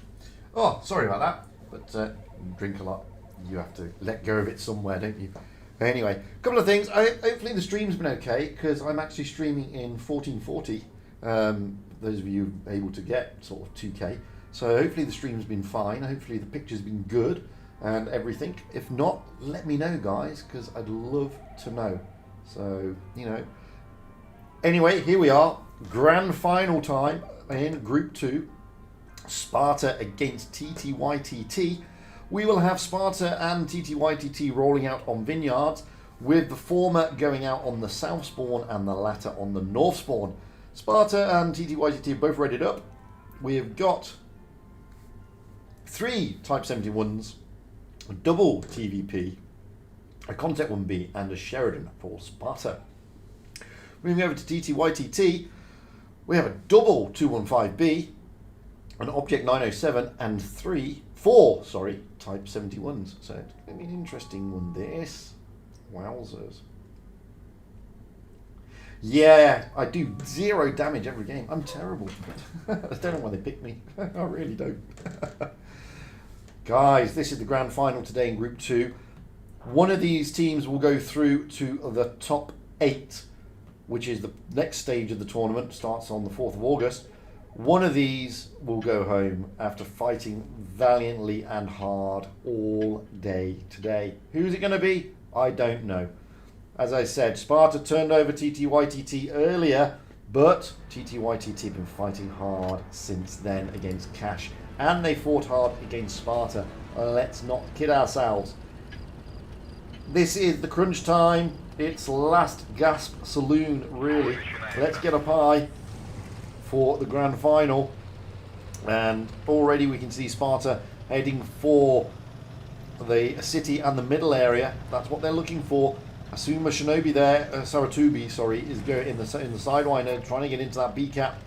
Oh, sorry about that. But you drink a lot. You have to let go of it somewhere, don't you? Anyway, a couple of things. Hopefully the stream's been okay, because I'm actually streaming in 1440. Those of you able to get sort of 2K. So hopefully the stream's been fine. Hopefully the picture's been good and everything. If not, let me know, guys, because I'd love to know. So, you know. Anyway, here we are. Grand final time in Group 2. Sparta against TTYTT. We will have Sparta and TTYTT rolling out on Vineyards, with the former going out on the south spawn and the latter on the north spawn. Sparta and TTYTT are both readied up. We have got 3 Type 71s, a double TVP, a Concept 1B, and a Sheridan for Sparta. Moving over to TTYTT, we have a double 215B, an Object 907, and 4 Type 71s. So it's going to be an interesting one, this. Wowzers. Yeah, I do 0 damage every game. I'm terrible. I don't know why they picked me. I really don't. Guys, this is the grand final today in Group 2. One of these teams will go through to the top 8, which is the next stage of the tournament. Starts on the 4th of August. One of these will go home after fighting valiantly and hard all day today. Who's it going to be? I don't know. As I said, Sparta turned over TTYTT earlier, but TTYTT have been fighting hard since then against Cash, and they fought hard against Sparta. Let's not kid ourselves. This is the crunch time. It's last gasp saloon, really. Let's get up high for the grand final. And already we can see Sparta heading for the city and the middle area. That's what they're looking for. Asuma Shinobi there, Saratubi, sorry, is going in the sidewinder, trying to get into that B cap.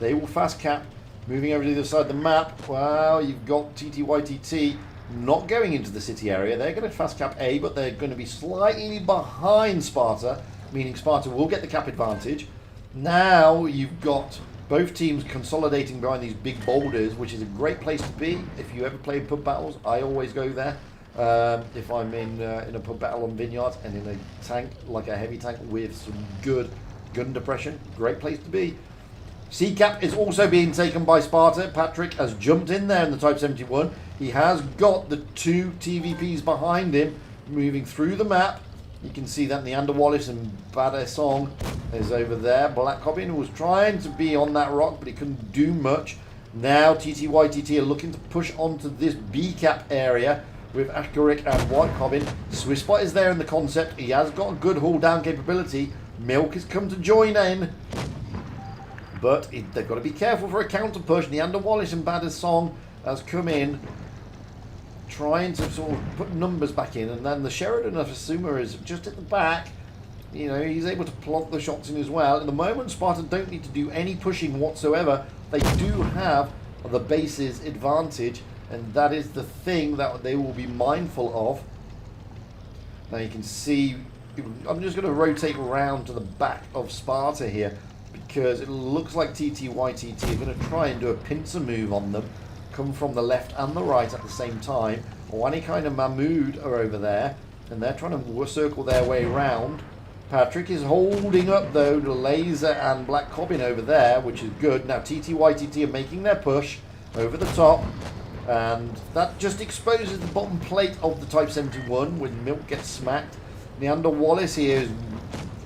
They will fast cap, moving over to the other side of the map. Well, you've got TTYTT not going into the city area. They're going to fast cap A, but they're going to be slightly behind Sparta, meaning Sparta will get the cap advantage. Now you've got both teams consolidating behind these big boulders, which is a great place to be. If you ever play pub battles, I always go there. If I'm in a pub battle on Vineyards and in a tank, like a heavy tank with some good gun depression, great place to be. C-Cap is also being taken by Sparta. Patrick has jumped in there in the Type 71. He has got the 2 TVPs behind him, moving through the map. You can see that Neander Wallace and Bada Song is over there. Black Cobbin was trying to be on that rock, but he couldn't do much. Now TTYTT are looking to push onto this B-Cap area with Akarik and White Cobbin. Swisspot is there in the concept. He has got a good haul down capability. Milk has come to join in. But they've got to be careful for a counter push. Neander Wallace and Bada Song has come in, trying to sort of put numbers back in, and then the Sheridan of Asuma is just at the back. You know, he's able to plonk the shots in as well. At the moment, Sparta don't need to do any pushing whatsoever. They do have the base's advantage, and that is the thing that they will be mindful of. Now you can see, I'm just going to rotate around to the back of Sparta here. because it looks like TTYTT are going to try and do a pincer move on them, come from the left and the right at the same time. Wanikain and Mahmood are over there, and they're trying to circle their way round. Patrick is holding up, though, the Laser and Black Cobbin over there, which is good. Now TTYTT are making their push over the top, and that just exposes the bottom plate of the Type 71 when Milk gets smacked. Neander Wallace here has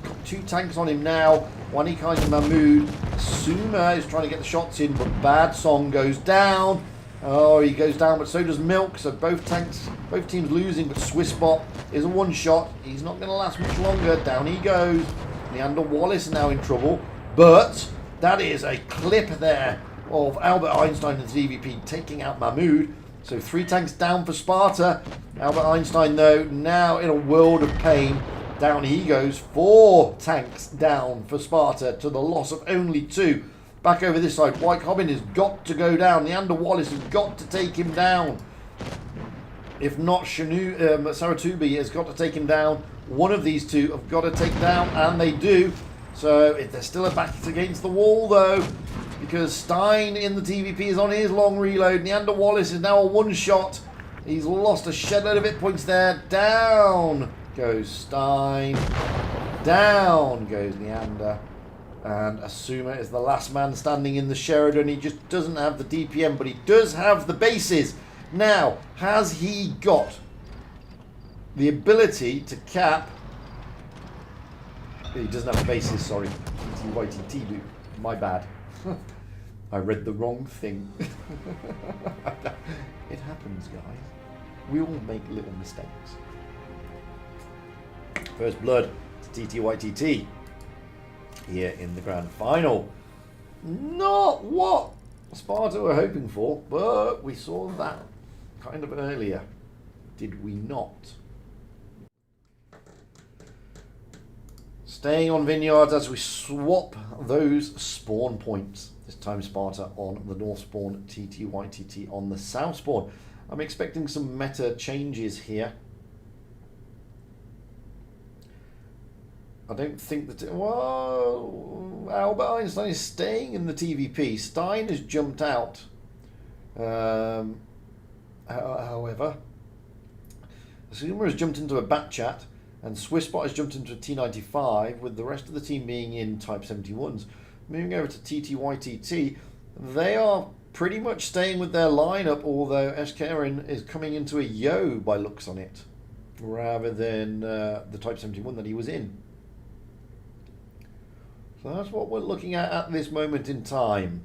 got 2 tanks on him now. Wanikain and Mahmood. Suma is trying to get the shots in, but Bad Song goes down. Oh, he goes down, but so does Milk. So both teams losing, but Swissbot is a one-shot. He's not going to last much longer. Down he goes. Neander Wallace now in trouble, but that is a clip there of Albert Einstein and the DVP taking out Mahmood. So 3 tanks down for Sparta. Albert Einstein, though, now in a world of pain. Down he goes. 4 tanks down for Sparta to the loss of only 2. Back over this side, White Cobbin has got to go down. Neander Wallace has got to take him down. If not, Saratubi has got to take him down. One of these 2 have got to take down, and they do. So they're still a back against the wall, though, because Stein in the TVP is on his long reload. Neander Wallace is now a one-shot. He's lost a shed load of hit points there. Down goes Stein. Down goes Neander. And Asuma is the last man standing in the Sheridan. He just doesn't have the DPM, but he does have the bases. Now, has he got the ability to cap? He doesn't have the bases, sorry. TTYTT do. My bad. I read the wrong thing. It happens, guys. We all make little mistakes. First blood to TTYTT. Here in the grand final. Not what Sparta were hoping for, but we saw that kind of earlier, did we not? Staying on Vineyards as we swap those spawn points. This time Sparta on the north spawn, TTYTT on the south spawn. I'm expecting some meta changes here. I don't think that... Well, Albert Einstein is staying in the TVP. Stein has jumped out. However, Zuma has jumped into a bat chat, and Swissbot has jumped into a T95, with the rest of the team being in Type 71s. Moving over to TTYTT, they are pretty much staying with their lineup, although Eshkarin is coming into a Yo by looks on it, rather than the Type 71 that he was in. So that's what we're looking at this moment in time.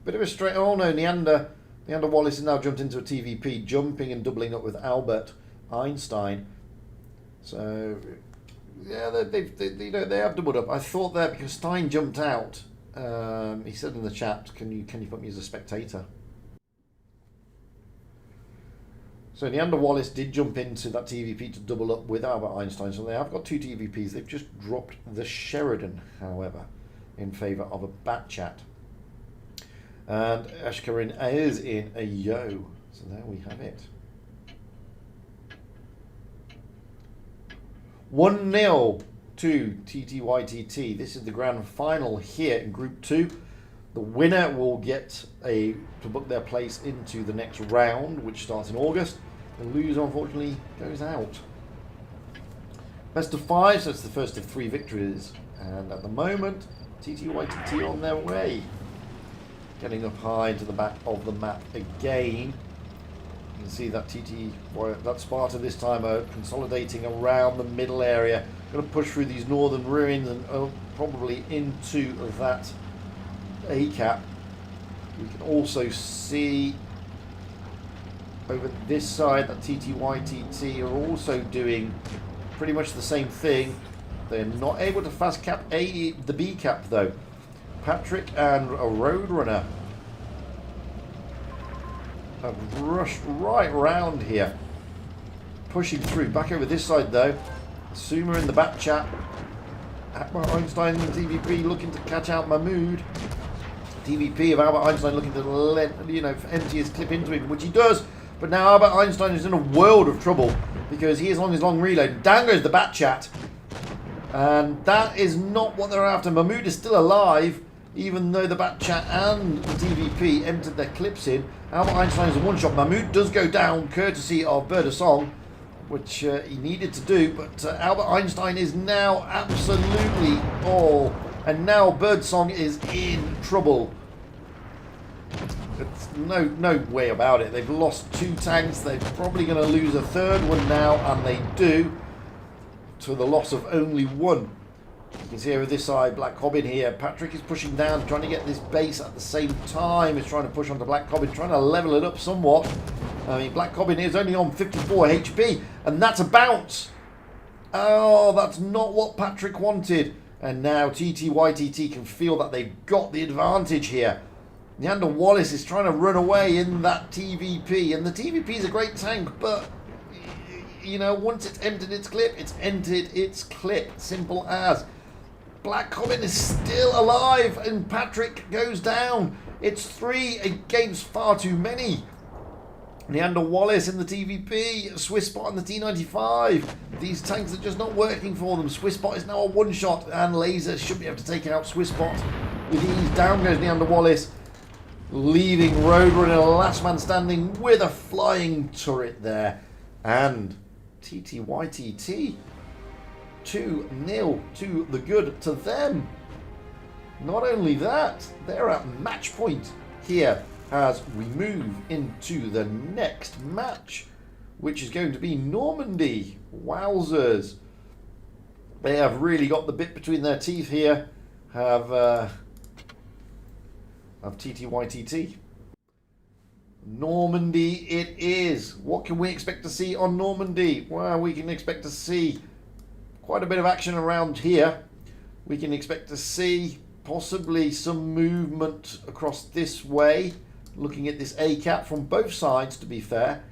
Bit of a straight... Oh no, Neander Wallace has now jumped into a TVP, jumping and doubling up with Albert Einstein. So, yeah, they have doubled up. I thought there, because Stein jumped out, he said in the chat, can you put me as a spectator? So Neander Wallace did jump into that TVP to double up with Albert Einstein. So they have got 2 TVPs. They've just dropped the Sheridan, however, in favour of a bat chat. And Eshkarin is in a Yo. So there we have it. 1-0 to TTYTT. This is the grand final here in Group 2. The winner will get to book their place into the next round, which starts in August. The loser, unfortunately, goes out. Best of 5, so it's the first of 3 victories. And at the moment, TTYTT on their way. Getting up high to the back of the map again. You can see that that Sparta this time are consolidating around the middle area. Going to push through these northern ruins and probably into that A-cap. We can also see over this side that TTYTT are also doing pretty much the same thing. They're not able to fast cap the B cap though. Patrick and a Roadrunner have rushed right round here, pushing through. Back over this side though, Suma in the back chat. Einstein and TVP looking to catch out Mahmood. TVP of Albert Einstein looking to let empty his clip into him, which he does. But now Albert Einstein is in a world of trouble because he is on his long reload. Down goes the bat chat. And that is not what they're after. Mahmood is still alive, even though the bat chat and the TVP entered their clips in. Albert Einstein is a one-shot. Mahmood does go down, courtesy of Bird of Song, which he needed to do. But Albert Einstein is now absolutely all. And now Birdsong is in trouble. It's no way about it. They've lost 2 tanks. They're probably going to lose a 3rd one now, and they do, to the loss of only 1. You can see over this side, Black Cobbin here. Patrick is pushing down, trying to get this base at the same time. He's trying to push onto Black Cobbin, trying to level it up somewhat. I mean, Black Cobbin is only on 54 HP, and that's a bounce. Oh, that's not what Patrick wanted. And now TTYTT can feel that they've got the advantage here. Neander Wallace is trying to run away in that TVP. And the TVP is a great tank, but, you know, once it's entered its clip, it's entered its clip. Simple as. Black Cobbin is still alive, and Patrick goes down. It's 3 against far too many. Neander Wallace in the TVP, Swiss Spot in the T95. These tanks are just not working for them. Swiss Spot is now a one-shot, and Laser should be able to take out Swiss Spot with ease. Down goes Neander Wallace, leaving Roadrunner last man standing with a flying turret there. And TTYTT 2-0 to the good to them. Not only that, they're at match point here as we move into the next match, which is going to be Normandy. Wowzers. They have really got the bit between their teeth here, of TTYTT. Normandy it is. What can we expect to see on Normandy? Well, we can expect to see quite a bit of action around here. We can expect to see possibly some movement across this way. Looking at this A-cap from both sides, to be fair.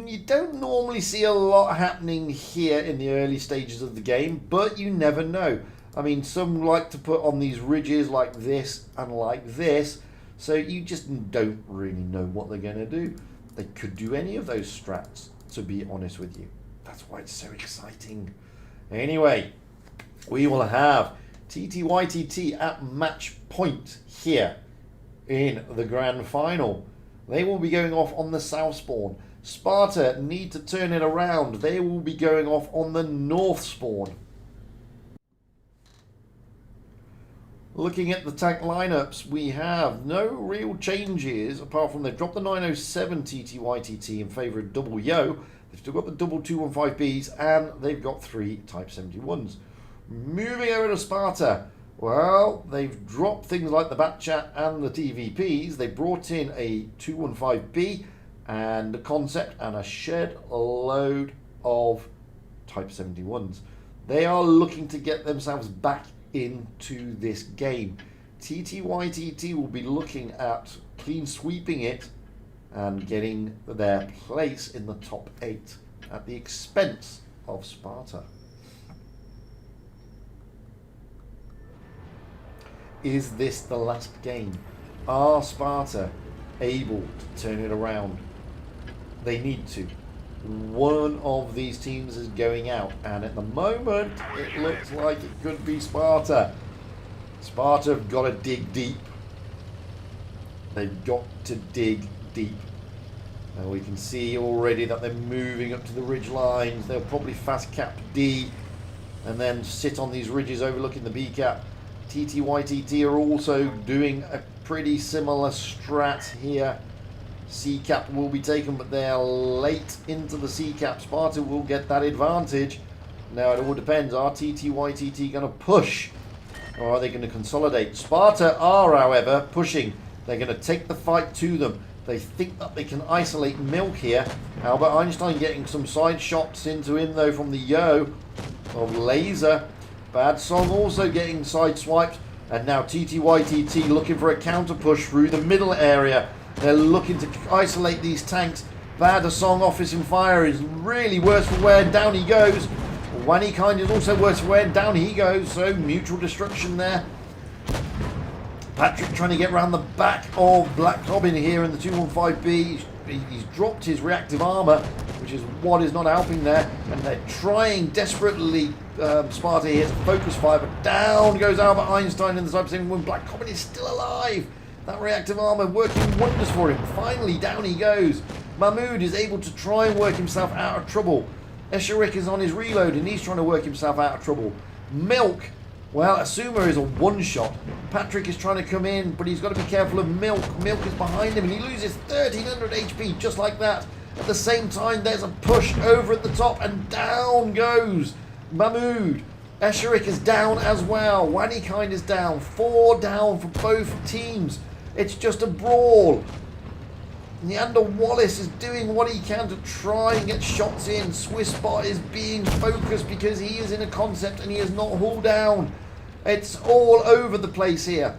You don't normally see a lot happening here in the early stages of the game, but you never know. I mean, some like to put on these ridges like this and like this, so you just don't really know what they're going to do. They could do any of those strats, to be honest with you. That's why it's so exciting. Anyway, we will have TTYTT at match point here in the grand final. They will be going off on the south spawn. Sparta need to turn it around. They will be going off on the north spawn. Looking at the tank lineups, we have no real changes apart from they've dropped the 907 TTYTT in favour of double Yo. They've still got the double 215Bs, and they've got 3 Type 71s. Moving over to Sparta. Well, they've dropped things like the Batchat and the TVPs. They brought in a 215B and a concept and a shed load of Type 71s. They are looking to get themselves back into this game. TTYTT will be looking at clean sweeping it and getting their place in the top 8 at the expense of Sparta. Is this the last game? Are Sparta able to turn it around? They need to. One of these teams is going out, and at the moment it looks like it could be Sparta. Sparta have got to dig deep. They've got to dig deep. And we can see already that they're moving up to the ridge lines. They'll probably fast cap D and then sit on these ridges overlooking the B cap. TTYTT are also doing a pretty similar strat here. C cap will be taken, but they are late into the C cap. Sparta will get that advantage. Now it all depends. Are TTYTT going to push, or are they going to consolidate? Sparta are, however, pushing. They're going to take the fight to them. They think that they can isolate Milk here. Albert Einstein getting some side shots into him though from the Yo of Laser. Bad Song also getting side swiped, and now TTYTT looking for a counter push through the middle area. They're looking to isolate these tanks. Bad Song Office in Fire is really worse for wear. Down he goes. Wanikind is also worse for wear. Down he goes. So mutual destruction there. Patrick trying to get around the back of Black Goblin here in the 215B. He's dropped his reactive armour, which is what is not helping there. And they're trying desperately, Sparta here, to focus fire, but down goes Albert Einstein in the Type 71. Black Goblin is still alive. That reactive armour working wonders for him. Finally, down he goes. Mahmoud is able to try and work himself out of trouble. Escharik is on his reload and he's trying to work himself out of trouble. Milk. Well, Asuma is a one-shot. Patrick is trying to come in, but he's got to be careful of Milk. Milk is behind him, and he loses 1,300 HP just like that. At the same time, there's a push over at the top, and down goes Mahmoud. Escharik is down as well. Wanikind is down. 4 down for both teams. It's just a brawl. Neander Wallace is doing what he can to try and get shots in. Swissbot is being focused because he is in a concept and he is not hauled down. It's all over the place here.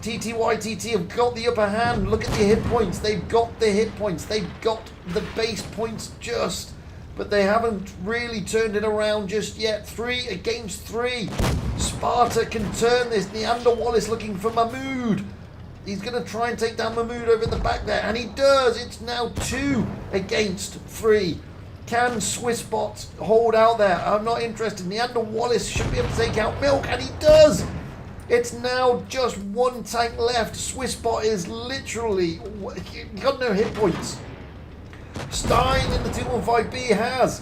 TTYTT have got the upper hand. Look at the hit points. They've got the hit points. They've got the base points just. But they haven't really turned it around just yet. 3 against 3. Sparta can turn this. Neander Wallace looking for Mahmoud. He's going to try and take down Mahmoud over the back there. And he does. It's now 2 against 3. Can Swissbot hold out there? I'm not interested. Neander Wallace should be able to take out Milk. And he does. It's now just 1 tank left. Swissbot is literally... got no hit points. Stein in the 215B has.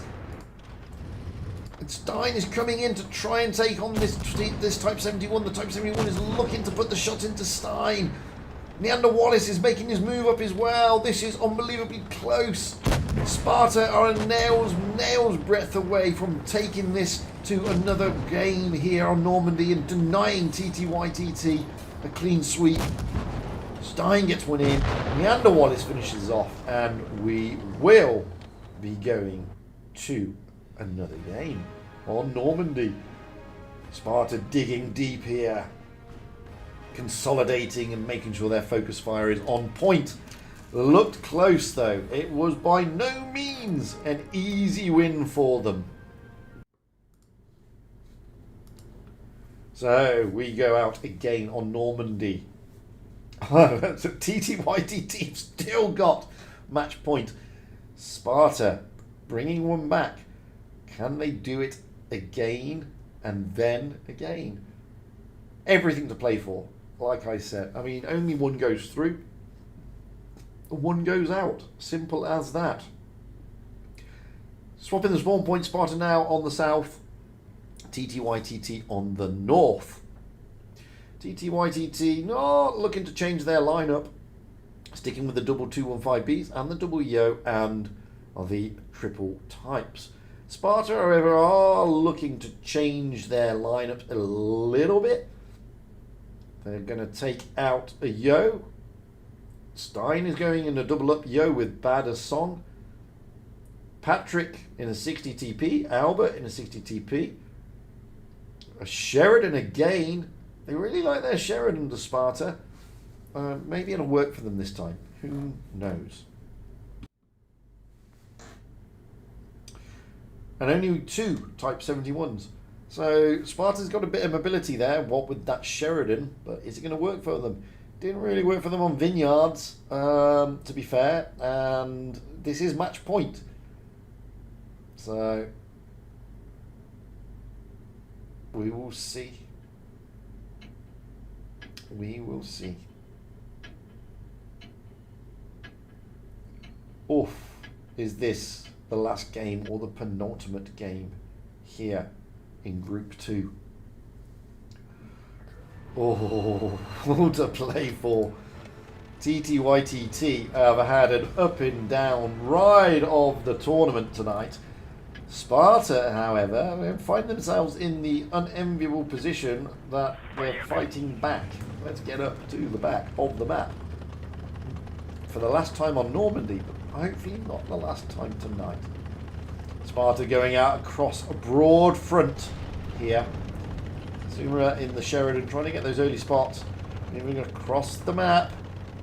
And Stein is coming in to try and take on this Type 71. The Type 71 is looking to put the shot into Stein. Neander Wallace is making his move up as well. This is unbelievably close. Sparta are a nail's breadth away from taking this to another game here on Normandy and denying TTYTT a clean sweep. Stein gets one in. Neander Wallace finishes off, and we will be going to another game on Normandy. Sparta digging deep here, consolidating and making sure their focus fire is on point. Looked close though. It was by no means an easy win for them. So we go out again on Normandy. So TTYTT still got match point. Sparta bringing one back. Can they do it again and then again? Everything to play for, like I said. I mean, only one goes through, one goes out. Simple as that. Swapping the spawn point, Sparta now on the south, TTYTT on the north. TTYTT not looking to change their lineup, sticking with the double 215Bs and the double Yo and the triple types. Sparta, however, are looking to change their lineup a little bit. They're going to take out a Yo. Stein is going in a double up Yo with Bader Song. Patrick in a 60 TP. Albert in a 60 TP. A Sheridan again. They really like their Sheridan to Sparta. Maybe it'll work for them this time. Who knows? And only 2 Type 71s. So Sparta's got a bit of mobility there. What with that Sheridan? But is it going to work for them? Didn't really work for them on Vineyards, to be fair. And this is match point. So we will see. We will see. Oof. Is this the last game or the penultimate game here in Group 2? Oh, to play for. TTYTT have had an up and down ride of the tournament tonight. Sparta, however, find themselves in the unenviable position that they're fighting back. Let's get up to the back of the map. For the last time on Normandy, but hopefully not the last time tonight. Sparta going out across a broad front here. Zuma in the Sheridan trying to get those early spots. Moving across the map.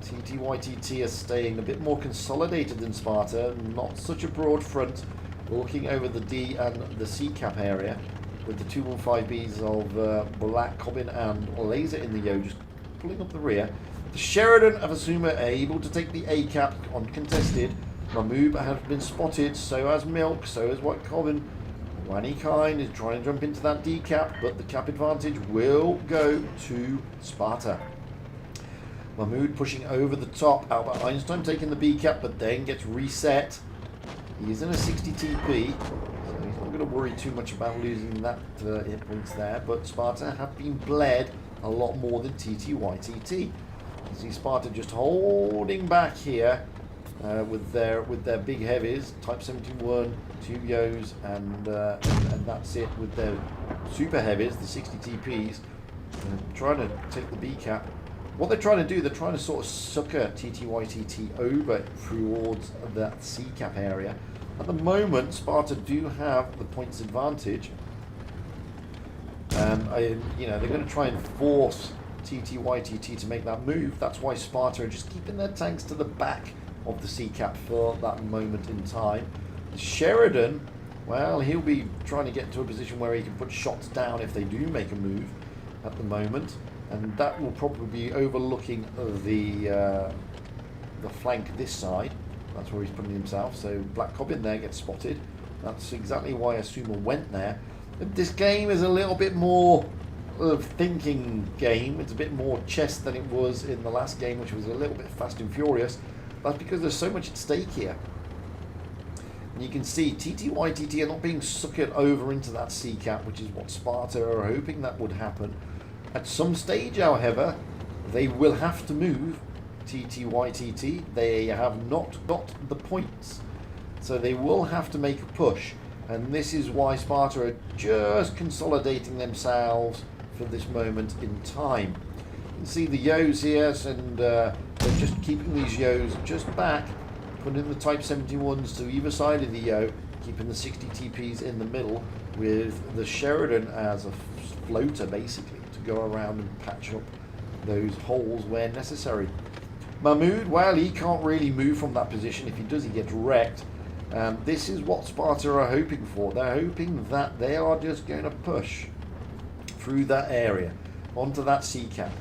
TTYTT is staying a bit more consolidated than Sparta. Not such a broad front. Looking over the D and the C cap area with the 215Bs of Black Cobbin and Laser in the Yo just pulling up the rear. The Sheridan of Asuma are able to take the A cap uncontested. Mahmood has been spotted, so has Milk, so has White Cobbin. Wannikine is trying to jump into that D cap, but the cap advantage will go to Sparta. Mahmood pushing over the top. Albert Einstein taking the B cap, but then gets reset. He's in a 60 TP, so he's not going to worry too much about losing that hit points there. But Sparta have been bled a lot more than TTYTT. You see Sparta just holding back here with their big heavies, Type 71, 2 Yos, and that's it with their super heavies, the 60 TPs, trying to take the B cap. What they're trying to do, they're trying to sort of sucker TTYTT over towards that C cap area. At the moment, Sparta do have the points advantage. And they're going to try and force TTYTT to make that move. That's why Sparta are just keeping their tanks to the back of the C cap for that moment in time. Sheridan, well, he'll be trying to get into a position where he can put shots down if they do make a move at the moment. And that will probably be overlooking the flank this side. That's where he's putting himself. So Black Cobbin there gets spotted. That's exactly why Asuma went there. But this game is a little bit more of thinking game. It's a bit more chess than it was in the last game, which was a little bit fast and furious. That's because there's so much at stake here. And you can see TTYTT are not being suckered over into that C cap, which is what Sparta are hoping that would happen. At some stage, however, they will have to move TTYTT. They have not got the points. So they will have to make a push. And this is why Sparta are just consolidating themselves for this moment in time. You can see the Yos here, and they're just keeping these Yos just back, putting the Type 71s to either side of the Yo, keeping the 60 TPs in the middle, with the Sheridan as a floater, basically, to go around and patch up those holes where necessary. Mahmood, well, he can't really move from that position. If he does, he gets wrecked. This is what Sparta are hoping for. They're hoping that they are just going to push through that area onto that C cap.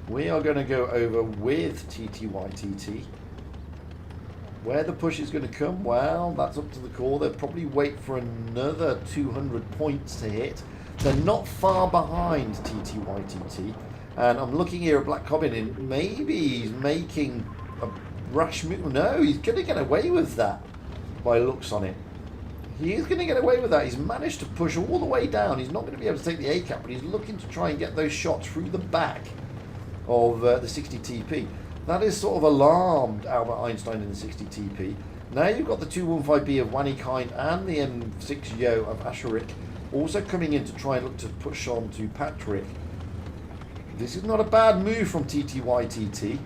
We are going to go over with TTYTT. Where the push is going to come, well, that's up to the call. They'll probably wait for another 200 points to hit. They're not far behind TTYTT. And I'm looking here at Black Cobbin, and maybe he's making a rash move. No, he's going to get away with that by looks on it. He is going to get away with that. He's managed to push all the way down. He's not going to be able to take the A cap, but he's looking to try and get those shots through the back of the 60 TP. That is sort of alarmed Albert Einstein in the 60 TP. Now you've got the 215B of Wannikine and the M6 Yo of Asherik also coming in to try and look to push on to Patrick. This is not a bad move from TTYTT.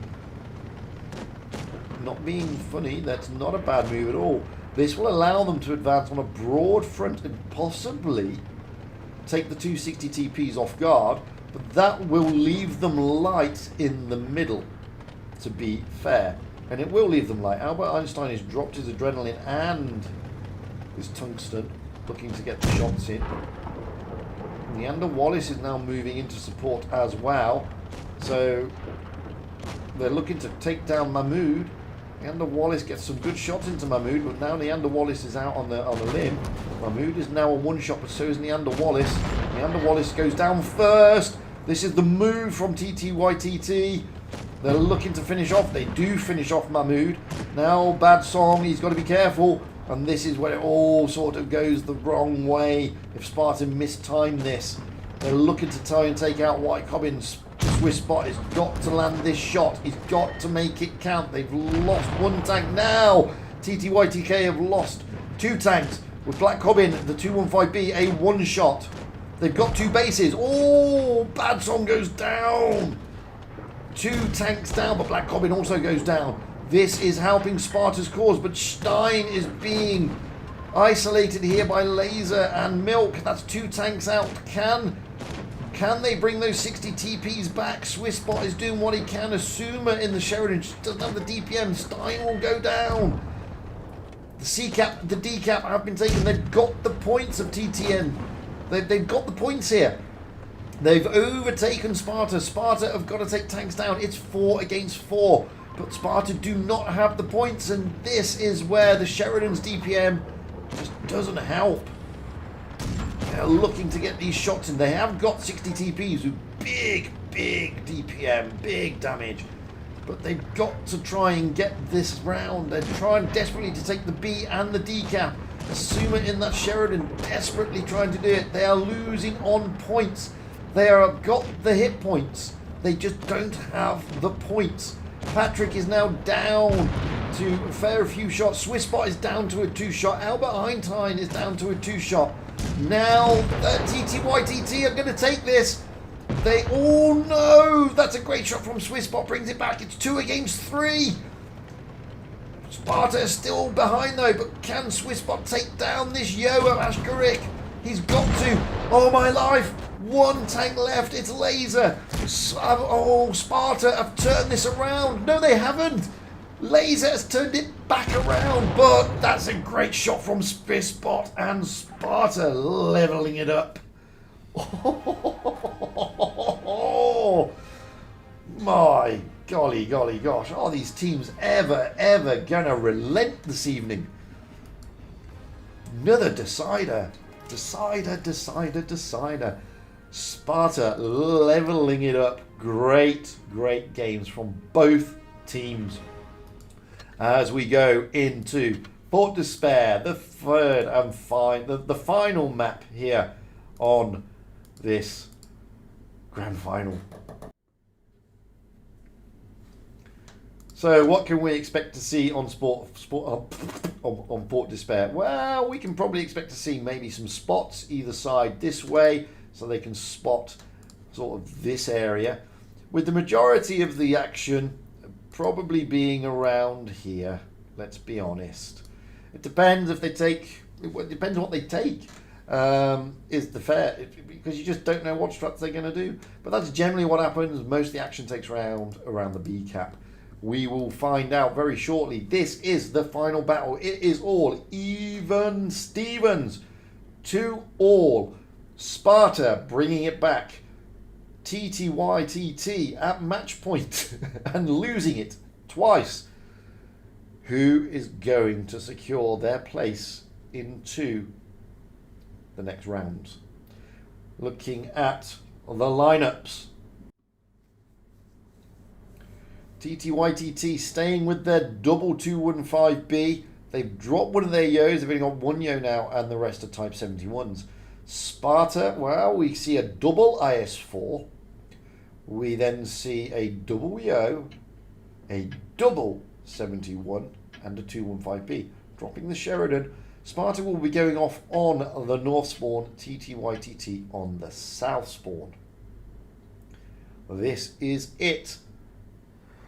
Not being funny, that's not a bad move at all. This will allow them to advance on a broad front and possibly take the 260 TPs off guard, but that will leave them light in the middle, to be fair. And it will leave them light. Albert Einstein has dropped his adrenaline and his tungsten, looking to get the shots in. Neander Wallace is now moving into support as well. So they're looking to take down Mahmood. Neander Wallace gets some good shots into Mahmood, but now Neander Wallace is out on the limb. Mahmood is now a one-shot, but so is Neander Wallace. Neander Wallace goes down first. This is the move from TTYTT. They're looking to finish off. They do finish off Mahmood. Now Bad Song, he's got to be careful. And this is where it all sort of goes the wrong way. If Sparta mistime this, they're looking to try and take out White Cobbins. Swiss Spot has got to land this shot. He's got to make it count. They've lost one tank now. TTYTK have lost 2 tanks. With Black Cobbin, the 215B, a one-shot. They've got 2 bases. Oh, Bad Song goes down. 2 tanks down, but Black Cobbin also goes down. This is helping Sparta's cause, but Stein is being isolated here by Laser and Milk. That's 2 tanks out. Can they bring those 60 TPs back? Swiss Spot is doing what he can. Asuma in the Sheridan just doesn't have the DPM. Stein will go down. The C cap, the D cap have been taken. They've got the points of TTN. They've got the points here. They've overtaken Sparta. Sparta have got to take tanks down. It's 4 against 4. But Sparta do not have the points. And this is where the Sheridan's DPM just doesn't help. They're looking to get these shots in. They have got 60 TPs with big DPM, big damage. But they've got to try and get this round. They're trying desperately to take the B and the D cap. Asuma in that Sheridan desperately trying to do it. They are losing on points. They have got the hit points. They just don't have the points. Patrick is now down to a fair few shots. Swisspot is down to a 2-shot. Albert Einstein is down to a 2-shot. Now the TTYTT are going to take this. They all know. That's a great shot from Swisspot. Brings it back. It's 2 against 3. Sparta is still behind though, but can Swisspot take down this yo of Ashkarik? He's got to. Oh my life. 1 tank left. It's Laser. Oh, Sparta have turned this around. No, they haven't. Laser has turned it back around, but that's a great shot from Swisspot and Sparta leveling it up. Oh, my golly gosh. Are these teams ever gonna relent this evening? Another decider. Decider. Sparta leveling it up. Great games from both teams. As we go into Fort Despair, the third and the final map here on this grand final. So what can we expect to see on on Fort Despair? Well, we can probably expect to see maybe some spots either side this way, so they can spot sort of this area, with the majority of the action probably being around here. Let's be honest. It depends if they take. It depends what they take. Is the fair, because you just don't know what strats they're going to do. But that's generally what happens. Most of the action takes around the B cap. We will find out very shortly. This is the final battle. It is all even Stevens. 2-all. Sparta bringing it back. TTYTT at match point and losing it twice. Who is going to secure their place into the next round? Looking at the lineups. TTYTT staying with their double 215B. They've dropped one of their yos. They've only got 1 yo now, and the rest are Type 71s. Sparta, well, we see a double IS4. We then see a double yo, a double 71, and a 215B. Dropping the Sheridan. Sparta will be going off on the north spawn, TTYTT on the south spawn. This is it.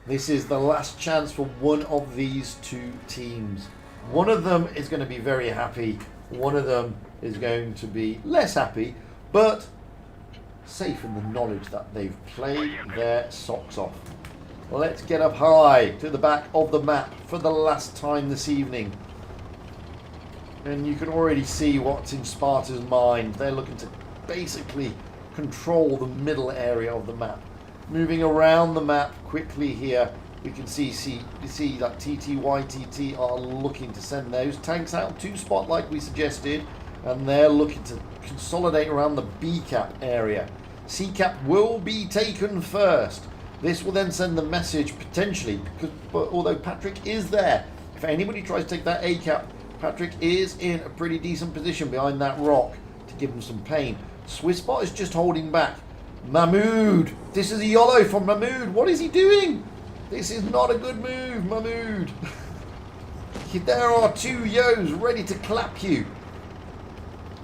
This is the last chance for one of these two teams. One of them is going to be very happy. One of them is going to be less happy, but safe in the knowledge that they've played their socks off. Let's get up high to the back of the map for the last time this evening. And you can already see what's in Sparta's mind. They're looking to basically control the middle area of the map. Moving around the map quickly here, we can see that TTYTT are looking to send those tanks out to spot like we suggested, and they're looking to consolidate around the B cap area. C cap will be taken first. This will then send the message potentially, but although Patrick is there, if anybody tries to take that A cap, Patrick is in a pretty decent position behind that rock to give him some pain. Swisspot is just holding back. Mahmood! This is a YOLO from Mahmood. What is he doing? This is not a good move, Mahmood. There are 2 yos ready to clap you.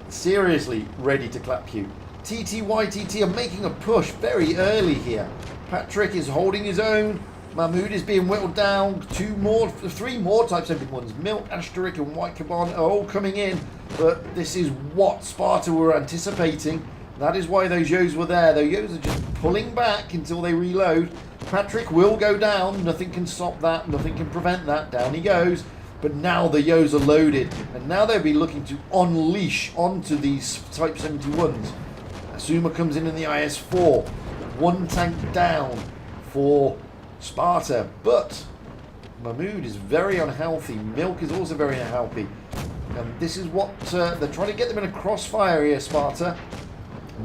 Seriously, ready to clap you. TTYTT are making a push very early here. Patrick is holding his own. Mahmood is being whittled down. 3 more Type 71s. Milk, Ashtarik and White Caban are all coming in. But this is what Sparta were anticipating. That is why those yos were there. Those yos are just pulling back until they reload. Patrick will go down. Nothing can stop that. Nothing can prevent that. Down he goes. But now the yos are loaded. And now they'll be looking to unleash onto these Type 71s. Asuma comes in the IS-4. 1 tank down for Sparta, but Mahmood is very unhealthy. Milk is also very unhealthy. And this is what they're trying to get them in a crossfire here, Sparta.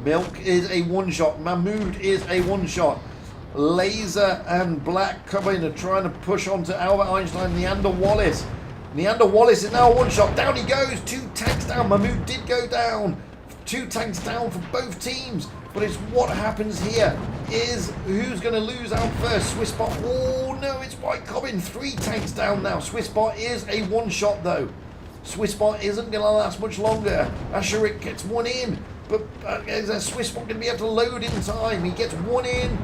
Milk is a one-shot. Mahmood is a one-shot. Laser and Black come in and trying to push onto Albert Einstein. Neander Wallace. Neander Wallace is now a one-shot. Down he goes. 2 tanks down. Mahmood did go down. 2 tanks down for both teams. But it's what happens here is who's going to lose out first. Swissbot. Oh no, it's White Cobbin. 3 tanks down now. Swissbot is a one-shot though. Swissbot isn't going to last much longer. Asherik gets 1 in. But is Swissbot going to be able to load in time? He gets 1 in.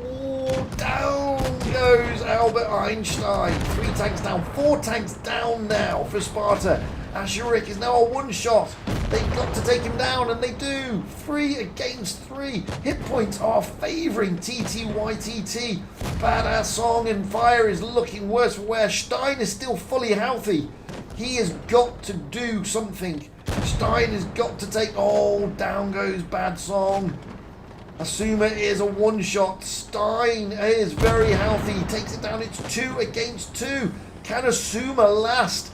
Oh, down goes Albert Einstein. 3 tanks down. 4 tanks down now for Sparta. Asherik is now a one-shot. They've got to take him down, and they do. 3 against 3. Hit points are favouring TTYTT. Badass Song and Fire is looking worse for wear. Stein is still fully healthy. He has got to do something. Stein has got to take... Oh, down goes Bad Song. Asuma is a one-shot. Stein is very healthy. He takes it down. It's 2 against 2. Can Asuma last?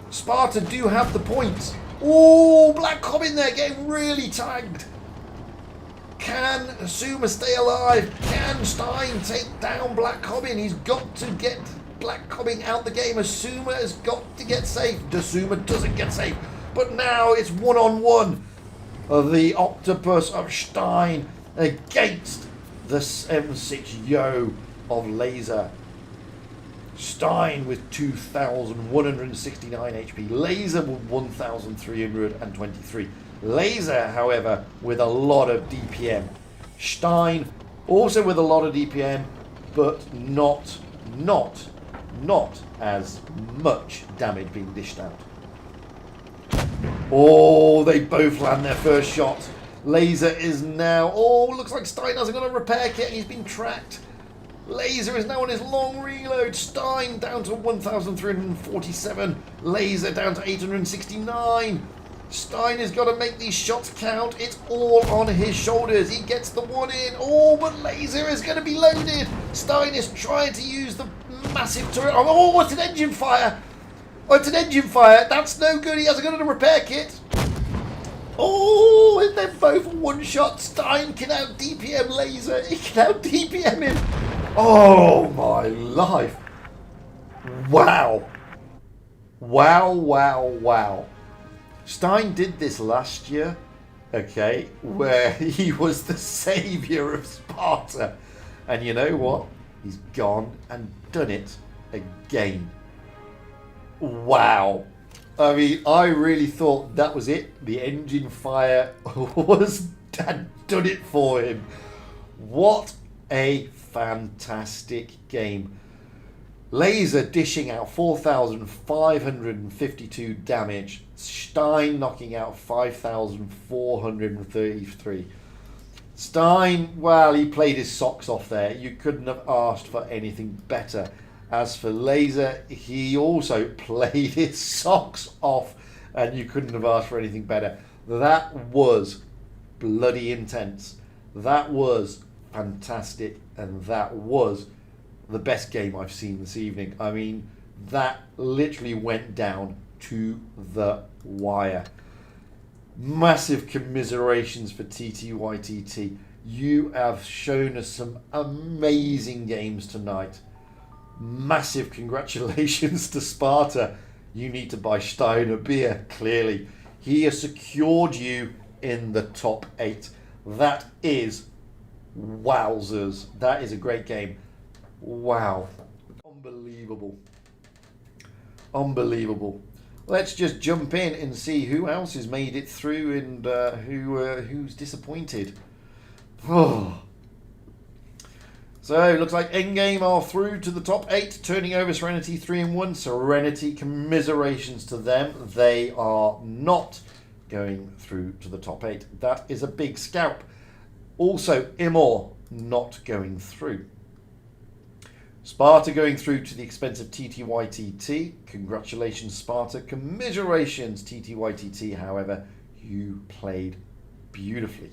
Sparta do have the points. Oh, Black Cobbin there getting really tagged. Can Asuma stay alive? Can Stein take down Black Cobbin? He's got to get Black Cobbin out the game. Asuma has got to get safe. Asuma doesn't get safe. But now it's 1-on-1 of the Octopus of Stein against the M6 Yo of Laser. Stein with 2,169 HP. Laser with 1,323. Laser, however, with a lot of DPM. Stein also with a lot of DPM, but not as much damage being dished out. Oh, they both land their first shot. Laser is now... Oh, looks like Stein hasn't got a repair kit. He's been tracked. Laser is now on his long reload. Stein down to 1,347. Laser down to 869. Stein has got to make these shots count. It's all on his shoulders. He gets the 1 in. Oh, but Laser is going to be loaded. Stein is trying to use the massive turret. Oh, it's an engine fire. Oh, it's an engine fire. That's no good. He hasn't got a repair kit. Oh, and they're both one shot. Stein can out DPM Laser. He can out DPM him. Oh, my life. Wow. Wow. Stein did this last year, okay, where he was the saviour of Sparta. And you know what? He's gone and done it again. Wow. I mean, I really thought that was it. The engine fire had done it for him. What a fantastic game. Laser dishing out 4,552 damage. Stein knocking out 5,433. Stein, well, he played his socks off there. You couldn't have asked for anything better. As for Laser, he also played his socks off, and you couldn't have asked for anything better. That was bloody intense. That was fantastic, and that was the best game I've seen this evening. I mean, that literally went down to the wire. Massive commiserations for TTYTT. You have shown us some amazing games tonight. Massive congratulations to Sparta. You need to buy Stein a beer, clearly. He has secured you in the top 8. That is wowzers. That is a great game. Wow. Unbelievable. Let's just jump in and see who else has made it through and who's disappointed. Oh. So, it looks like Endgame are through to the top 8, turning over Serenity 3-1. Serenity, commiserations to them. They are not going through to the top 8. That is a big scalp. Also, Imor not going through. Sparta going through to the expense of TTYTT. Congratulations, Sparta. Commiserations, TTYTT. However, you played beautifully.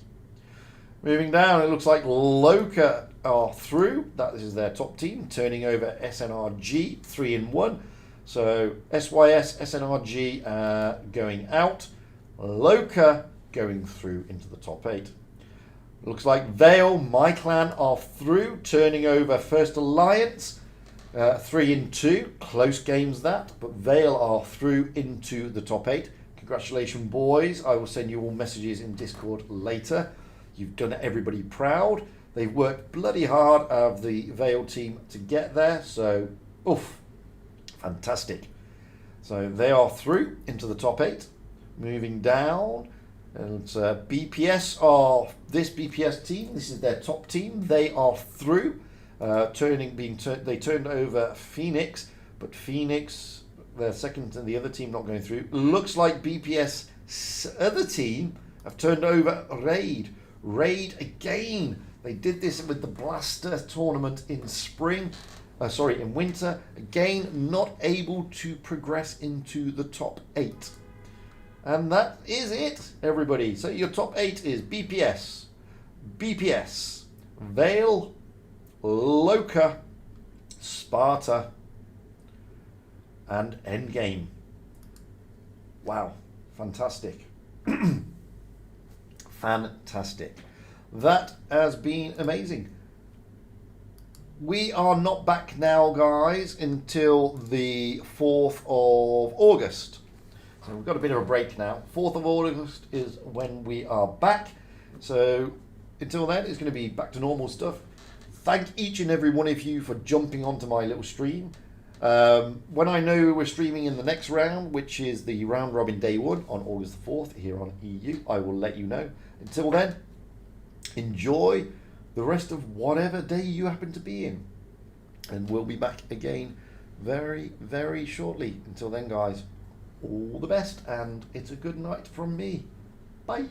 Moving down, it looks like Loka are through. That is their top team, turning over SNRG 3-1. So SYS, SNRG going out. Loka going through into the top 8. Looks like Vale, my clan, are through, turning over First Alliance 3-2. Close games that, but Vale are through into the top 8. Congratulations, boys. I will send you all messages in Discord later. You've done everybody proud. They've worked bloody hard of the Vale team to get there. So, oof, fantastic. So they are through into the top 8. Moving down, and BPS are this BPS team. This is their top team. They are through. They turned over Phoenix, but Phoenix, their second and the other team not going through. Looks like BPS other team have turned over Raid. Raid again. They did this with the Blaster tournament in in winter. Again, not able to progress into the top 8. And that is it, everybody. So your top 8 is BPS, Vale, Loka, Sparta, and Endgame. Wow, fantastic. Fantastic. That has been amazing. We are not back now, guys, until the 4th of August. So we've got a bit of a break now. 4th of August is when we are back. So until then, it's going to be back to normal stuff. Thank each and every one of you for jumping onto my little stream. When I know we're streaming in the next round, which is the round robin day 1 on August the 4th here on EU, I will let you know. Until then, enjoy the rest of whatever day you happen to be in. And we'll be back again very, very shortly. Until then, guys, all the best, and it's a good night from me. Bye.